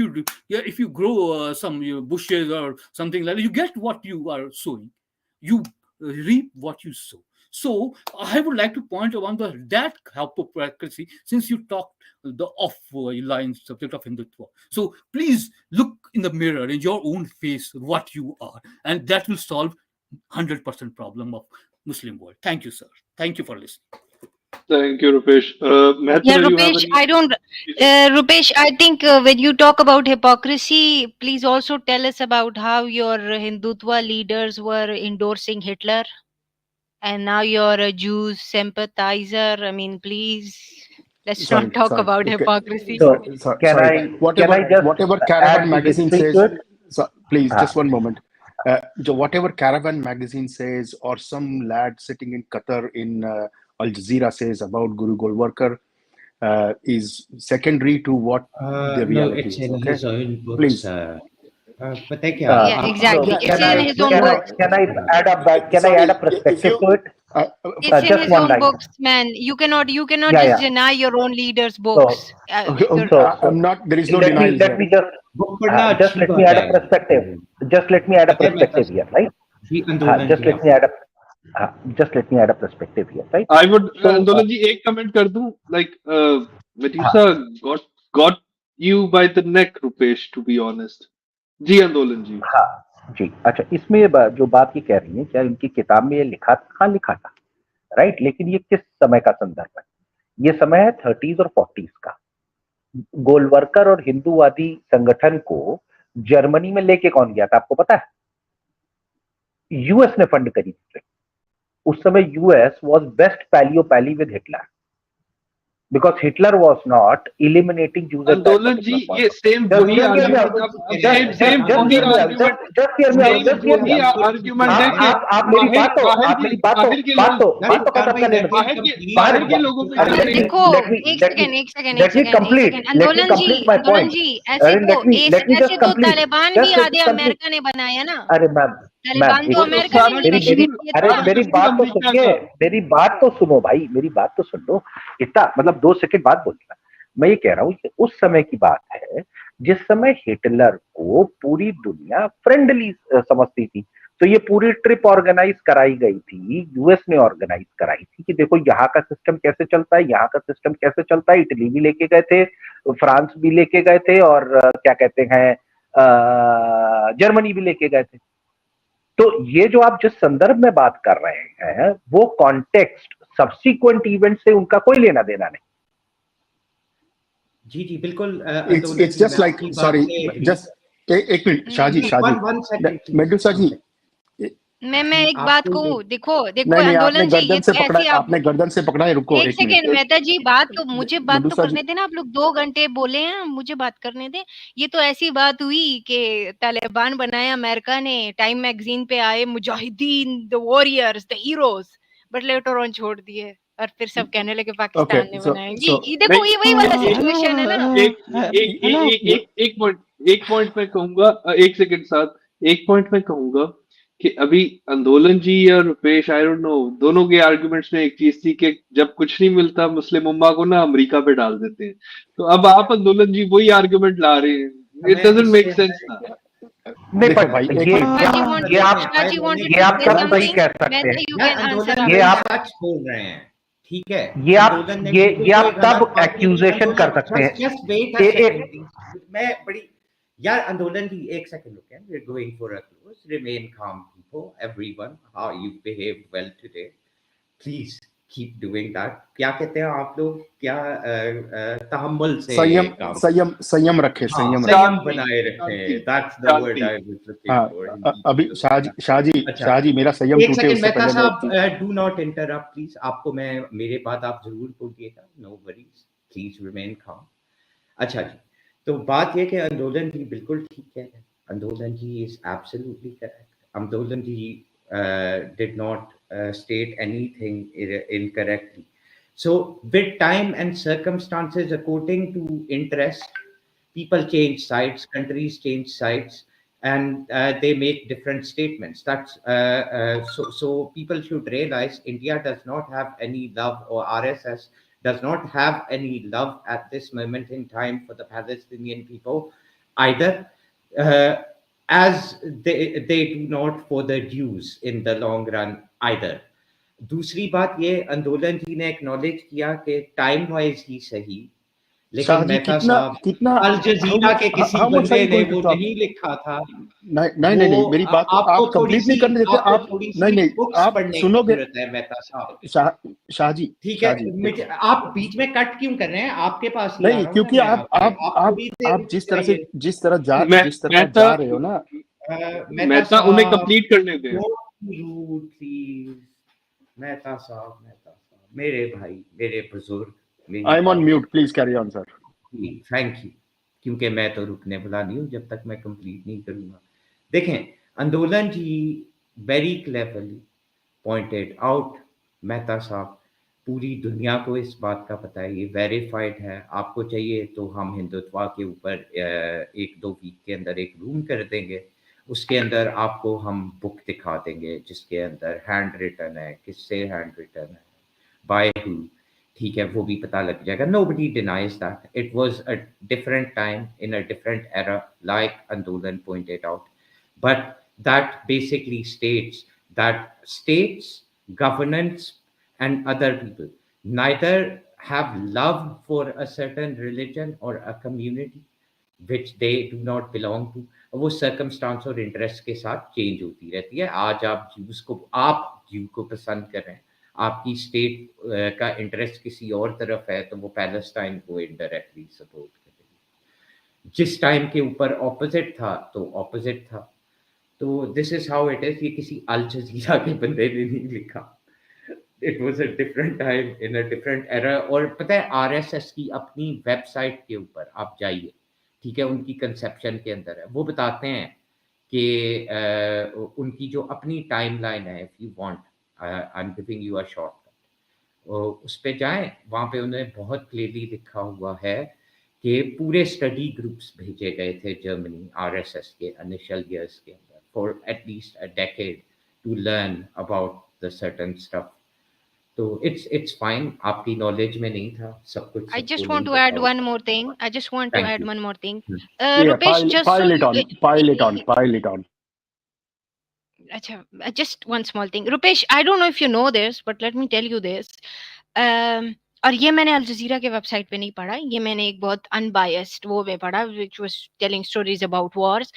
you grow some bushes or something like that, you get what you are sowing. You reap what you sow. So I would like to point out that hypocrisy, since you talked the off-line subject of Hindutva. So please look in the mirror in your own face what you are, and that will solve 100% problem of Muslim world. Thank you, sir. Thank you for listening. Thank you, Rupesh. Mehta, Yeah, do you have Rupesh, any? Rupesh, I think when you talk about hypocrisy, please also tell us about how your Hindutva leaders were endorsing Hitler, and now you're a Jew sympathizer. I mean, please, let's not talk about Okay. hypocrisy. So can Sorry. I just Whatever add Caravan the magazine history says. to it? So, please, Ah, just one moment. Whatever Caravan magazine says, or some lad sitting in Qatar in Al Jazeera says about Guru Golwarkar, is secondary to what the No, reality it's is. in Okay, his own books. please. But thank you. Yeah, so exactly. It's can in I his own can I books. can I add Sorry, a if perspective you to it? uh, It's in Just his one own line. books, man. You cannot Yeah, just yeah. deny your own leader's So books. okay, You're I'm not. There is no let denial me here. Book पढ़ना just अच्छी let me बात add a है perspective. Just let me add a अगर मैं perspective here, right? जी आंदोलन Just ji let me add a just let me add a perspective here, right? I would, So Andolan ji, एक comment कर दूं. Like, हाँ Medusa got you by the neck, Rupesh. To be honest, जी आंदोलन जी. हाँ जी अच्छा इसमें जो बात ये कह रही है क्या इनकी किताब में ये लिखा था हाँ लिखा था राइट लेकिन ये किस समय का संदर्भ है ये समय है 30s और 40s का गोलवर्कर और हिंदूवादी संगठन को जर्मनी में लेके कौन गया था आपको पता है यूएस ने फंड करी थी उस समय यूएस वाज बेस्ट पैली with Hitler because Hitler was not eliminating Jews at that आंदोलन जी, particular point ये of time. same Just वही hear me out. argument आप same Just वही hear me out. argument Just hear me out. same Just hear me वही out. argument है कि आप मेरी बात तो बाहर आप के मेरी बात तो बाहर के बात लोग तो बात तो खत्म करने दो बाहर के लोगों पे अरे जा let रहे me हैं. देखो, let me एक let me second let me complete let me complete my आंदोलन point जी, ऐसे अरे तो let me ऐसे just तो complete तालिबान भी just let आधे me complete अमेरिका ने बनाया ना। अरे मैम तालिबान तो वो तो अमेरिका ने सारा मेरी इनिशिएट कसूर किया अरे था। सारा मेरी कसूर बात तो अमेरिका सुनिए का. मेरी बात तो सुनो भाई मेरी बात तो सुन लो इतना मतलब 2 सेकंड बाद बोलिएगा मैं ये कह रहा हूं कि उस समय की बात है जिस समय हिटलर को पूरी दुनिया फ्रेंडली समझती थी तो ये पूरी ट्रिप ऑर्गेनाइज कराई गई थी यूएस ने ऑर्गेनाइज कराई थी कि देखो यहाँ का सिस्टम कैसे चलता है यहाँ का सिस्टम कैसे चलता है इटली भी लेके गए थे फ्रांस भी लेके गए थे और क्या कहते हैं जर्मनी भी लेके गए थे तो ये जो आप जिस संदर्भ में बात कर रहे हैं वो कॉन्टेक्स्ट सब्सिक्वेंट इवेंट से उनका कोई लेना देना नहीं जी जी बिल्कुल It's just like, sorry, just एक मिनट शाहजी मेडुसा जी मैं एक बात कहूँ, देखो नहीं आपने आंदोलन जी, गर्दन ये से तो पकड़ा ऐसी आप आपने गर्दन से पकड़ा है. रुको एक एक मिनट. सेकेंड मेहता जी, मुझे बात तो मेडुसा जी. करने देना। आप लोग 2 घंटे बोले हैं, मुझे बात करने दें। ये तो ऐसी बात हुई कि तालिबान बनाया अमेरिका ने, टाइम मैगजीन पे आए Mujahideen, the warriors, the heroes, but later on छोड़ दिए और फिर सब कहने लगे पाकिस्तान ने बनाया। ये देखो ये वही वाला सिचुएशन है ना। एक पॉइंट मैं कहूंगा, एक सेकंड साथ एक पॉइंट मैं कहूंगा कि अभी आंदोलन जी या रुपेश आई डोंट नो दोनों के आर्गुमेंट्स में एक चीज थी कि जब कुछ नहीं मिलता मुस्लिम उम्मा को ना अमेरिका पे डाल देते हैं. तो अब आप आंदोलन जी वही आर्गुमेंट ला रहे हैं. इट डजंट मेक सेंस ना. नहीं पर भाई ये आप सब सही कह सकते हैं आंदोलन ये आप सच बोल रहे हैं. ठीक है, ये आप आंदोलन ने ये बिल्कुल ये कोई आप गलत तब बात नहीं की। एक्यूजेशन कर आंदोलन, सकते जस्ट हैं जस्ट वेट अ कि सेकंड एक प्लीज। मैं बड़ी यार, आंदोलन की एक सेकंड रुके, we are going for a close, remain calm people, everyone, how you behaved well today, please keep doing that. क्या कहते हैं आप लोग, क्या तहम्मुल से संयम काम करें। संयम संयम रखे, हाँ, संयम रखे। संयम शांति, बनाए शांति, रखें, that's the word Shanti. I was looking हाँ, फॉर हिंदी अभी की शाहजी तरह। शाहजी अच्छा, शाहजी मेरा संयम एक टूटे सेकंड उससे मेहता पहले मैं साहब, डू नॉट इंटरप्ट प्लीज। आपको मैं, मेरे बाद आप जरूर बोलिएगा, no worries, please remain calm। अच्छा जी, तो बात ये कि आंदोलन जी बिल्कुल ठीक कह रहे हैं, आंदोलन जी is absolutely correct. Andolan ji did not state anything incorrectly. So with time and circumstances, according to interest, people change sides, countries change sides, and they make different statements. So people should realize India does not have any love, or RSS does not have any love at this moment in time for the Palestinian people either, uh, as they do not for the Jews in the long run either. दूसरी बात ये, आंदोलन जी ने acknowledge किया कि time wise ही सही, लेकिन शाहजी मेहता कितना साहब, कितना अल हाउ जजीरा मच के किसी हाउ मच आर बंदे यू ने गोइंग टू वो टॉक? नहीं लिखा था। नहीं नहीं वो नहीं नहीं, मेरी बात आपको आप थोड़ी कंप्लीट नहीं सी, करने देते आपको आप। थोड़ी नहीं सी नहीं, बुक्स आप पढ़ने की सुनोगे। जरूरत है मेहता साहब। शाह शाहजी ठीक है, शाहजी मुझे देखो, आप बीच में कट क्यों कर रहे हैं? आपके पास ही आ नहीं रहा हूँ ना क्योंकि मैं, आप आके आप आप आप थोड़ी देर आप रुक जाइए। मैं जिस तरफा मेहता जा रहे हो ना। मेहता मेहता उन्हें साहब, कंप्लीट करने दें। Don't be rude please. Mehta साहब, मेहता साहब, मेरे भाई, मेरे बुजुर्ग, मेरी आई एम ऑन बात mute, please carry on sir. सुनिए, थैंक यू। क्योंकि मैं तो रुकने वाला नहीं हूँ जब तक मैं कंप्लीट नहीं करूँगा। देखें, Andolan ji very cleverly pointed out, Mehta sahab, पूरी दुनिया को इस बात का पता है, ये वेरीफाइड है। आपको चाहिए तो हम हिंदुत्व के ऊपर 1-2 वीक के अंदर एक रूम कर देंगे, उसके अंदर आपको हम बुक दिखा देंगे जिसके अंदर हैंड रिटन है, किससे हैंड रिटन है, बाय हु, ठीक है, वो भी पता लग जाएगा। Nobody denies that it was a different time in a different era, like Andolan pointed out, but that basically states that states, governance, and other people neither have love for a certain religion or a community which they do not belong to। वो circumstance और interest के साथ change होती रहती है। आज आप ज्यू को पसंद कर रहे हैं, आपकी स्टेट का इंटरेस्ट किसी और तरफ है, तो वो पैलेस्टाइन को इनडायरेक्टली सपोर्ट करेगी। जिस टाइम के ऊपर ऑपोजिट था तो ऑपोजिट था। तो this is how it is. ये किसी अल जजीरा के बंदे ने नहीं लिखा, it was a different time in a different era. और पता है, आरएसएस की अपनी वेबसाइट के ऊपर आप जाइए, ठीक है, उनकी कंसेप्शन के अंदर है, वो बताते हैं कि उनकी जो अपनी टाइमलाइन है, if you want, I am giving you a shortcut, उस पे जाएं, वहाँ पे उन्हें बहुत क्लियरली लिखा हुआ है कि पूरे स्टडी ग्रुप्स भेजे गए थे जर्मनी आरएसएस के इनिशियल ईयर्स के अंदर, for at least a decade, to learn about the certain stuff. तो इट्स फाइन, आपकी नॉलेज में नहीं था, सब कुछ I सबको just want नहीं to पता add one होता। more thing. I just want to thank add you. one more thing. Yeah, Rupesh, just so pile you, it on, pile it on, pile it on. Acha, just one small thing. Rupesh, I don't know if you know this, but let me tell you this. और ये मैंने अल जजीरा के website पे नहीं पढ़ा, ये मैंने एक बहुत अनबायस्ड वो में पढ़ा, which was telling stories about Wars.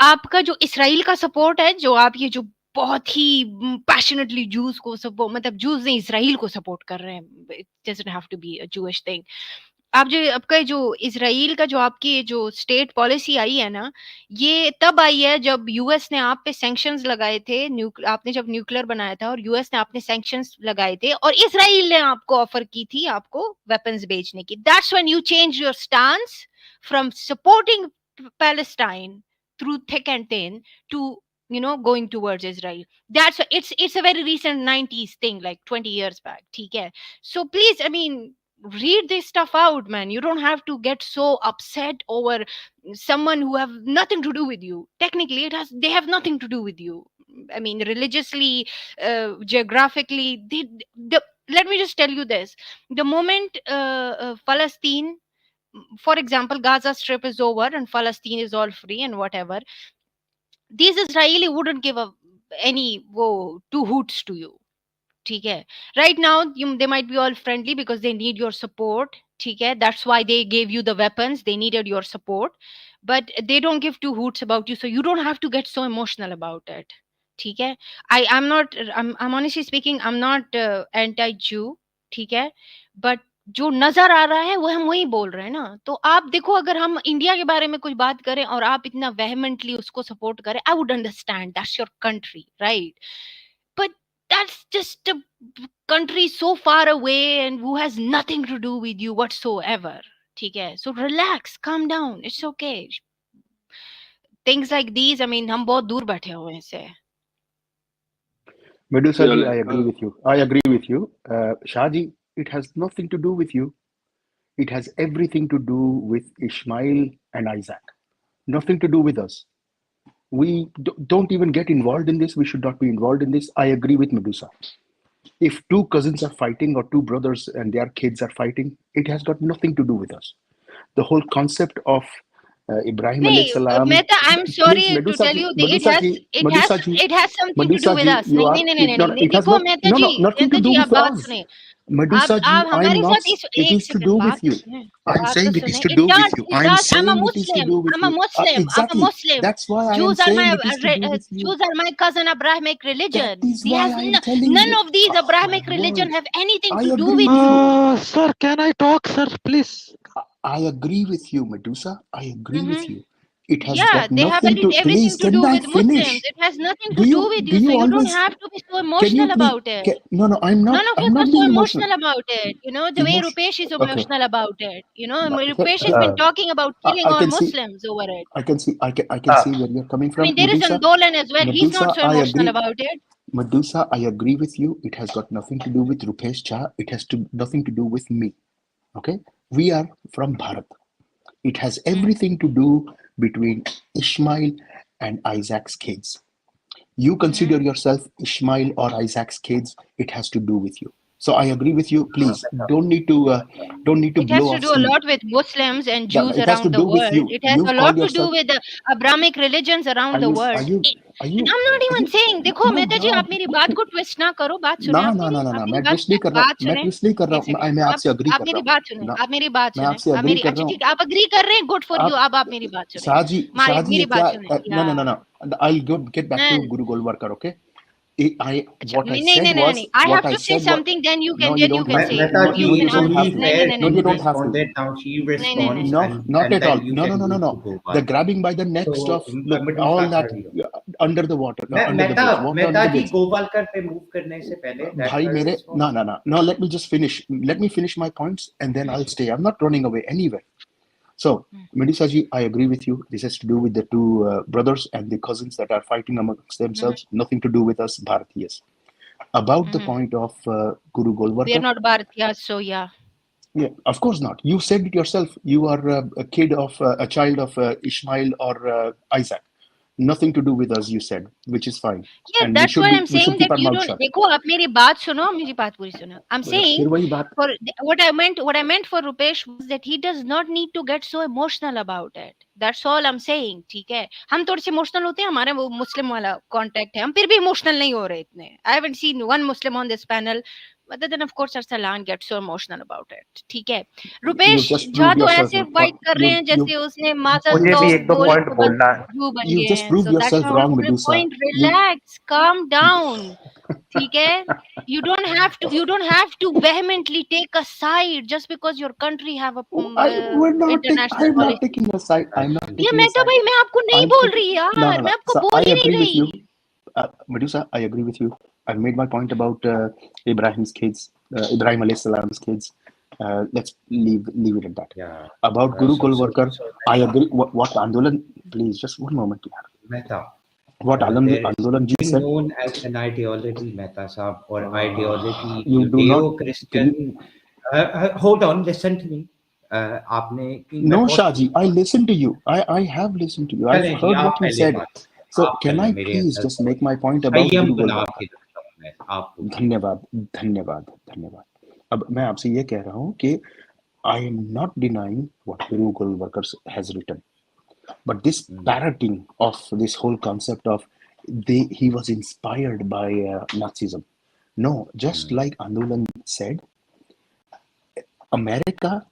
आपका जो इसराइल का सपोर्ट है, जो आप ये जो बहुत ही पैशनेटली जूस को सपोर्ट, मतलब जूस ने इसराइल को सपोर्ट कर रहे हैं, it doesn't have to be a Jewish thing. आप जो आपका जो इसराइल का जो आपकी जो स्टेट पॉलिसी आई है ना, ये तब आई है जब यूएस ने आप पे सैंक्शंस लगाए थे, आपने जब न्यूक्लियर बनाया था और यूएस ने आपने सैंक्शंस लगाए थे, और इसराइल ने आपको ऑफर की थी आपको वेपन्स बेचने की। That's when you change your stance from supporting Palestine through thick and thin to going towards Israel. That's it's a very recent 90s thing, like 20 years back, ठीक है? So please, I mean, read this stuff out, man. You don't have to get so upset over someone who have nothing to do with you. Technically, they have nothing to do with you. I mean, religiously, geographically, let me just tell you this: the moment Palestine, for example, Gaza Strip is over and Palestine is all free and whatever, these Israeli wouldn't give a any two hoots to you. ठीक है. Right now they might be all friendly because they need your support, ठीक है. That's why they gave you the weapons, they needed your support, but they don't give two hoots about you, so you don't have to get so emotional about it, ठीक है. I'm honestly speaking, I'm not anti Jew, ठीक है, but जो नजर आ रहा है वो हम वही बोल रहे हैं ना. तो आप देखो, अगर हम इंडिया के बारे में कुछ बात करें और आप इतना वेहमेंटली उसको सपोर्ट करें, I would understand, that's your country, right. But that's just a country so far away and who has nothing to do with you whatsoever, ठीक है. So relax, calm down, it's okay. Things like these, I mean, हम बहुत दूर बैठे हुए हैं इससे. Medusa ji, Yeah, I agree with you. I agree with you. Shahji, it has nothing to do with you. It has everything to do with Ishmael and Isaac. Nothing to do with us. We don't even get involved in this. We should not be involved in this. I agree with Medusa. If two cousins are fighting or two brothers and their kids are fighting, it has got nothing to do with us. The whole concept of Ibrahim alayhi नहीं, salam. Mehta, I'm Please, sorry to Medusa tell ji, you, Medusa ji, Medusa ji, it has something to do Medusa with ji, us. you नहीं are नहीं नहीं नहीं no, नहीं no, नहीं, it has देखो not Mehta ji, nothing to do आप with बात us. सुने. Medusa ji, आप I am हमारे not. साथ इस It एक is to सेकंड do बात with you. सुने. I'm बात तो saying it सुने. is to do with you. It I'm does. I'm a saying it is to Muslim. do with I'm a you. Muslim. I'm a Exactly. Muslim. That's why I am saying it is to do with you. Jews are my cousin Abrahamic That religion. is why I am telling None you. of these Oh my Abrahamic religion word. have anything I to do agree with with you. you. Sir, can I talk, sir, please? I agree with you, Medusa. I agree with Mm-hmm. you. It has Yeah, got they have nothing to. everything Please, to can do I with Muslims. finish? It has nothing Do to do you with do you, so you you don't always? have to be so Can you emotional please? about it. No, no. I'm not. None of I'm us are not so being emotional. emotional about it. You know, the way Emotion. Rupesh is Okay. emotional about it. You know, No, Rupesh has been talking about killing I all can see. Muslims over it. I can see. I can see where you're coming I from, mean, there is Medusa. Andolan as well. He's not Medusa, so I emotional agree. about it. Medusa, I agree with you. It has got nothing to do with Rupesh Jha. It has nothing to do with me. Okay, we are from Bharat. It has everything to do between Ishmael and Isaac's kids. You consider yourself Ishmael or Isaac's kids. It has to do with you. So I agree with you. Please don't need to It has blow to off do a steam. lot with Muslims and Jews It has to around the do with world. you. It has You a call lot to do yourself. with the Abrahamic religions around the world. Are you? I'm not Are even you? saying, देखो My Mehta जी, आप God. मेरी बात को twist ना करो. बात सुने ना आप ना मेरी. ना ना आप ना मेरी मैं बात ट्विस्ट नहीं सुने. कर रहा बात हूँ. मैं सुने. ट्विस्ट नहीं कर रहा एक हूँ. सेकंड. मैं आपसे अग्री आप कर मेरी रहा बात सुने. हूँ ना. आप मेरी बात मैं सुने. आपसे आप अग्री मेरी, कर अच्छा रहा हूँ. ठीक है, आप अग्री कर रहे हैं, गुड फॉर यू. आप अब आप मेरी बात सुने. शाहजी ये मेरी क्या? बात सुने. No, या no, no, no. I'll get back to Guru Golwarkar. Okay. अच्छा, What I नहीं नहीं said नहीं was नहीं. I what have I to say said was something, no, you then you don't can have to. say. Mehta No, ji, You no, you can it's don't ask. have only to. नहीं नहीं fair नहीं No, नहीं. you he don't have to. responded. Now she नहीं नहीं नहीं. responds, No, not and at all. then you No, no, can no, no, move to no. The Gopal. grabbing by the next So, of look all Medusa, that carry on. under the water, under the Mehta, bridge, water under Mehta the ji, bridge. Gopalkar पे move करने से पहले let भाई her मेरे respond. no no no no. Let me just finish. Let me finish my points and then I'll stay. I'm not running away anywhere. So, Medusa ji, I agree with you. This has to do with the two brothers and the cousins that are fighting amongst themselves. Nothing to do with us Bharatiyas. About the point of Guru We are Golwarkar, not Bharatiya, so yeah. yeah, of course not. You said it yourself. You are a kid of a child of Ishmael or Isaac. Nothing to do with us, you said, which is fine. Yeah, And that's why I'm we should saying keep that our you mouth don't. shut. देखो आप मेरी बात सुनो, मेरी बात पूरी सुनो. I'm saying फिर वही बात. for what I meant for Rupesh was that he does not need to get so emotional about it. That's all I'm saying. ठीक है, हम थोड़े से emotional होते हैं, हमारे वो मुस्लिम वाला contact है, हम फिर भी emotional नहीं हो रहे इतने. I haven't seen one Muslim on this panel, other than of course Arsalan gets so emotional about it. ठीक है, You Rupesh just Jha proved तो yourself. ऐसे fight कर रहे हैं जैसे उसने माजल मुझे तो भी एक दो बोल पॉइंट के बस बोलना है. Jew बन you गए just हैं. proved So that's yourself my wrong, only Medusa. point. Relax, calm down. ठीक है, you don't have to vehemently take a side just because your country have a international I'm not policy. taking a side. I'm not ये taking a Mehta side. भाई, मैं आपको नहीं I'm बोल taking रही no यार, no मैं no. आपको So बोल I ही नहीं agree with you. रही. Medusa, I agree with you. I made my point about Ibrahim's kids, Ibrahim alayhi salam's kids. Let's leave it at that. Yeah. About Guru Golwarkar, So I agree. What Andolan? Please, just one moment, yaar. Mehta, What there is Andolan ji something said. known as an ideology, Mehta Saab, or ideology You do not. Judeo-Christian. Hold on, listen to me. आपने कि मैं No, बहुत Shahji, I listened to you. I have listened to you. I've चलें जी, heard आप what you पहले said. बात So आप can पहले I मेरे please अंदर just make my point about संयम Guru बना Golwarkar? के रखता हूँ मैं आपको. धन्यवाद धन्यवाद धन्यवाद. अब मैं आपसे ये कह रहा हूँ कि I am not denying what Guru Golwarkar has written, but this parroting of this whole concept of he was inspired by Nazism. No, just like Andolan said, America,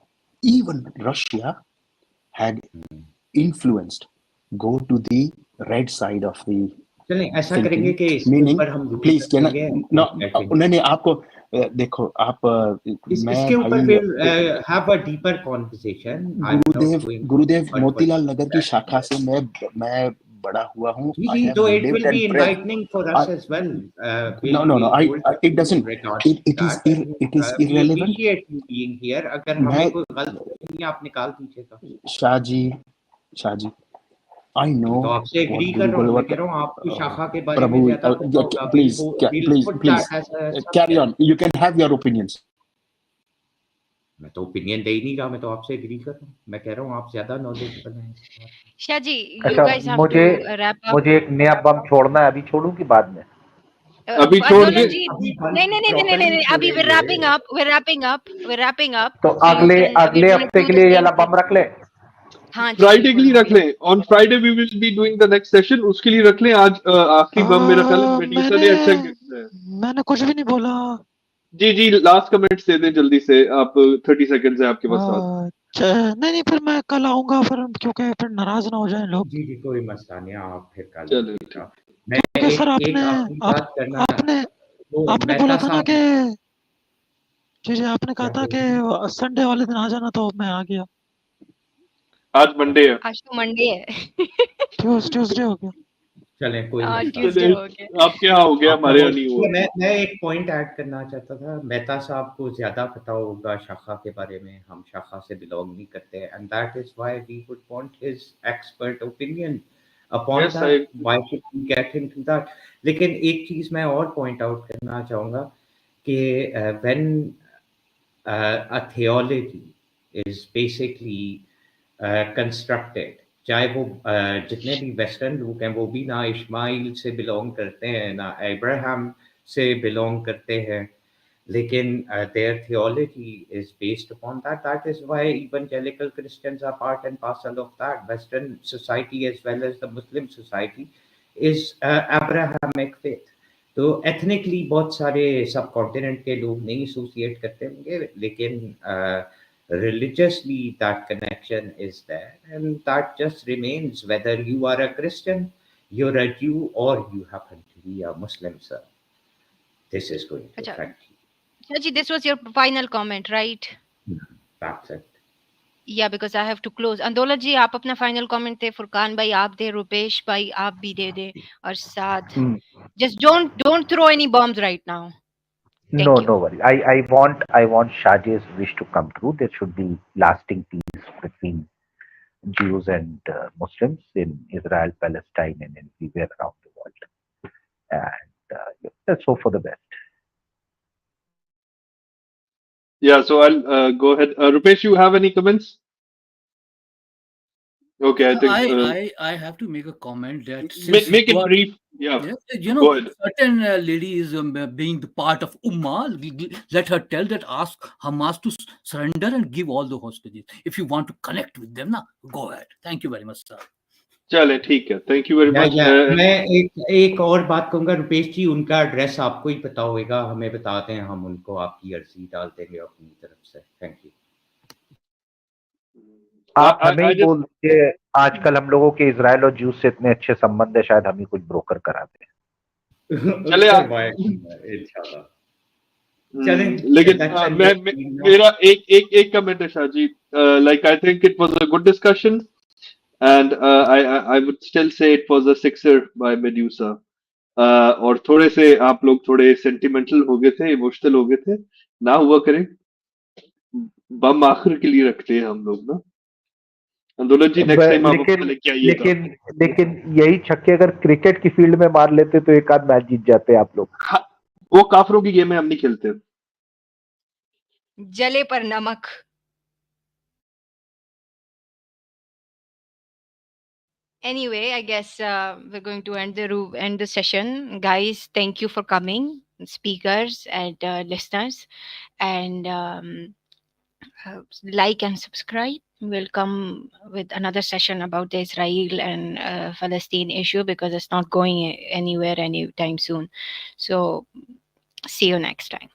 even Russia, had influenced go to the red side of the चलें ऐसा करेंगे thinking. कि इसके Meaning, ऊपर हम rule please, can I, करेंगे no, I think नहीं आपको देखो आप मैं इसके ऊपर भाई फिर have a deeper conversation. I'm not going to Gurudev but Motilal नगर की that. शाखा से मैं बड़ा हुआ हूँ. जी I जी have तो it lived will be and bred. enlightening for us as well. No, no, no. We'll hold a It doesn't. regards It, to it is that. it is We irrelevant. appreciate you being here. अगर मैं हमें कोई गलत नहीं आप निकाल दीजिएगा. Shahaji, I know तो आपसे what एग्री कर Guru रहा हूँ मैं Gulwat. कह रहा हूँ आपकी शाखा के बारे में Prabhu, ज्यादा पता होगा. please, We'll put please, that as a carry subject. on. You can have your opinions. मैं तो ओपिनियन दे ही नहीं रहा. मैं तो आपसे एग्री कर रहा हूँ. मैं कह रहा हूँ आप ज्यादा नॉलेजेबल हैं इस बात में. Shaji, you अच्छा guys have मुझे to wrap up. मुझे एक नया बम छोड़ना है, अभी छोड़ूं कि बाद में? अभी छोड़ दे. Andolan ji, नहीं, अभी we're wrapping up. तो So you अगले can, अगले we'll हफ्ते do के the लिए ये same वाला thing. बम रख ले. हाँ जी फ्राइडे के बिल्कुल. लिए रख लें. On Friday we will be doing the next session. उसके लिए रख लें. आज आखिरी बम मेरा ख्याल है मेड्यूसा ने अच्छा मैंने कुछ भी नहीं बोला. जी लास्ट कमेंट्स दे दें जल्दी से. आप 30 सेकंड्स है आपके पास. नहीं फिर मैं कल आऊंगा फिर, क्योंकि फिर नाराज ना हो जाए लोग. जी कोई मसला नहीं. आप फिर कल चलो आइएगा. मैं क्योंकि सर एक आखिरी बात करना. आपने बोला था ना कि जी आपने कहा था कि संडे वाले दिन आ जाना, तो मैं आ गया. आज मंडे है. आज तो मंडे है. ट्यूसडे हो गया. चलें कोई ट्यूसडे हो गया. आपके यहाँ हो गया, हमारे यहाँ नहीं हुआ. मैं एक पॉइंट ऐड करना चाहता था. मेहता साहब को ज्यादा पता होगा शाखा के बारे में. हम शाखा से बिलोंग नहीं करते and that is why we would want his expert opinion upon that. Why should we get into that. लेकिन एक चीज मैं और पॉइंट आउट करना चाहूंगा कि when a theology is basically constructed, चाहे वो जितने भी वेस्टर्न लोग हैं वो भी ना इस्माइल से बिलोंग करते हैं ना अब्राहम से बिलोंग करते हैं, लेकिन their theology is based upon that. That is why evangelical Christians are part and parcel of that. Western society as well as the Muslim society is Abrahamic faith. तो ethnically बहुत सारे सब continent के लोग नहीं एसोसिएट करते होंगे, लेकिन religiously that connection is there and that just remains whether you are a Christian, you're a Jew, or you happen to be a Muslim, sir. This is going to affect you. Shaji, this was your final comment, right? That's it. Yeah, because I have to close. अंदोला जी आप अपना final comment दे, फुरकान भाई आप दे, रुपेश भाई आप भी दे दे, और साथ just don't throw any bombs right now. No worry. I want Shahji's wish to come true. There should be lasting peace between Jews and Muslims in Israel, Palestine, and everywhere around the world. And let's hope for the best. Yeah, so I'll go ahead. Rupesh, you have any comments? Okay, I think I have to make a comment that make it brief. Yeah, you know, certain lady is being the part of Ummah. Let her tell that, ask Hamas to surrender and give all the hostages. If you want to connect with them, na, go ahead. Thank you very much, sir. चले ठीक है. Thank you very much. मैं एक और बात कहूँगा रुपेश जी, उनका address आपको ही पता होगा, हमें बता दें, हम उनको आपकी अर्जी डाल देंगे अपनी तरफ से. Thank you. आप हमें ही बोल दीजिए. आजकल हम लोगों के इजराइल और जूस से इतने अच्छे संबंध है, शायद हम ही कुछ ब्रोकर करा दें. चले इंशाल्लाह. लेकिन मेरा एक कमेंट है Shahaji. Like I think it was a good discussion and I would still say it was a sixer by Medusa. और थोड़े से आप लोग थोड़े सेंटिमेंटल हो गए थे, इमोशनल हो गए थे. ना हुआ करें. बम आखिर के लिए रखते हैं हम लोग ना. आंदोलन जी नेक्स्ट टाइम आप अपना लेके आइएगा. लेकिन यही छक्के अगर क्रिकेट की फील्ड में मार लेते तो एक आध मैच जीत जाते आप लोग. वो काफरों की गेम है, हम नहीं खेलते. जले पर नमक. Anyway, I guess we're going to end the session. Guys, thank you for coming, speakers and listeners, and like and subscribe. We'll come with another session about the Israel and Palestine issue, because it's not going anywhere anytime soon. So See you next time.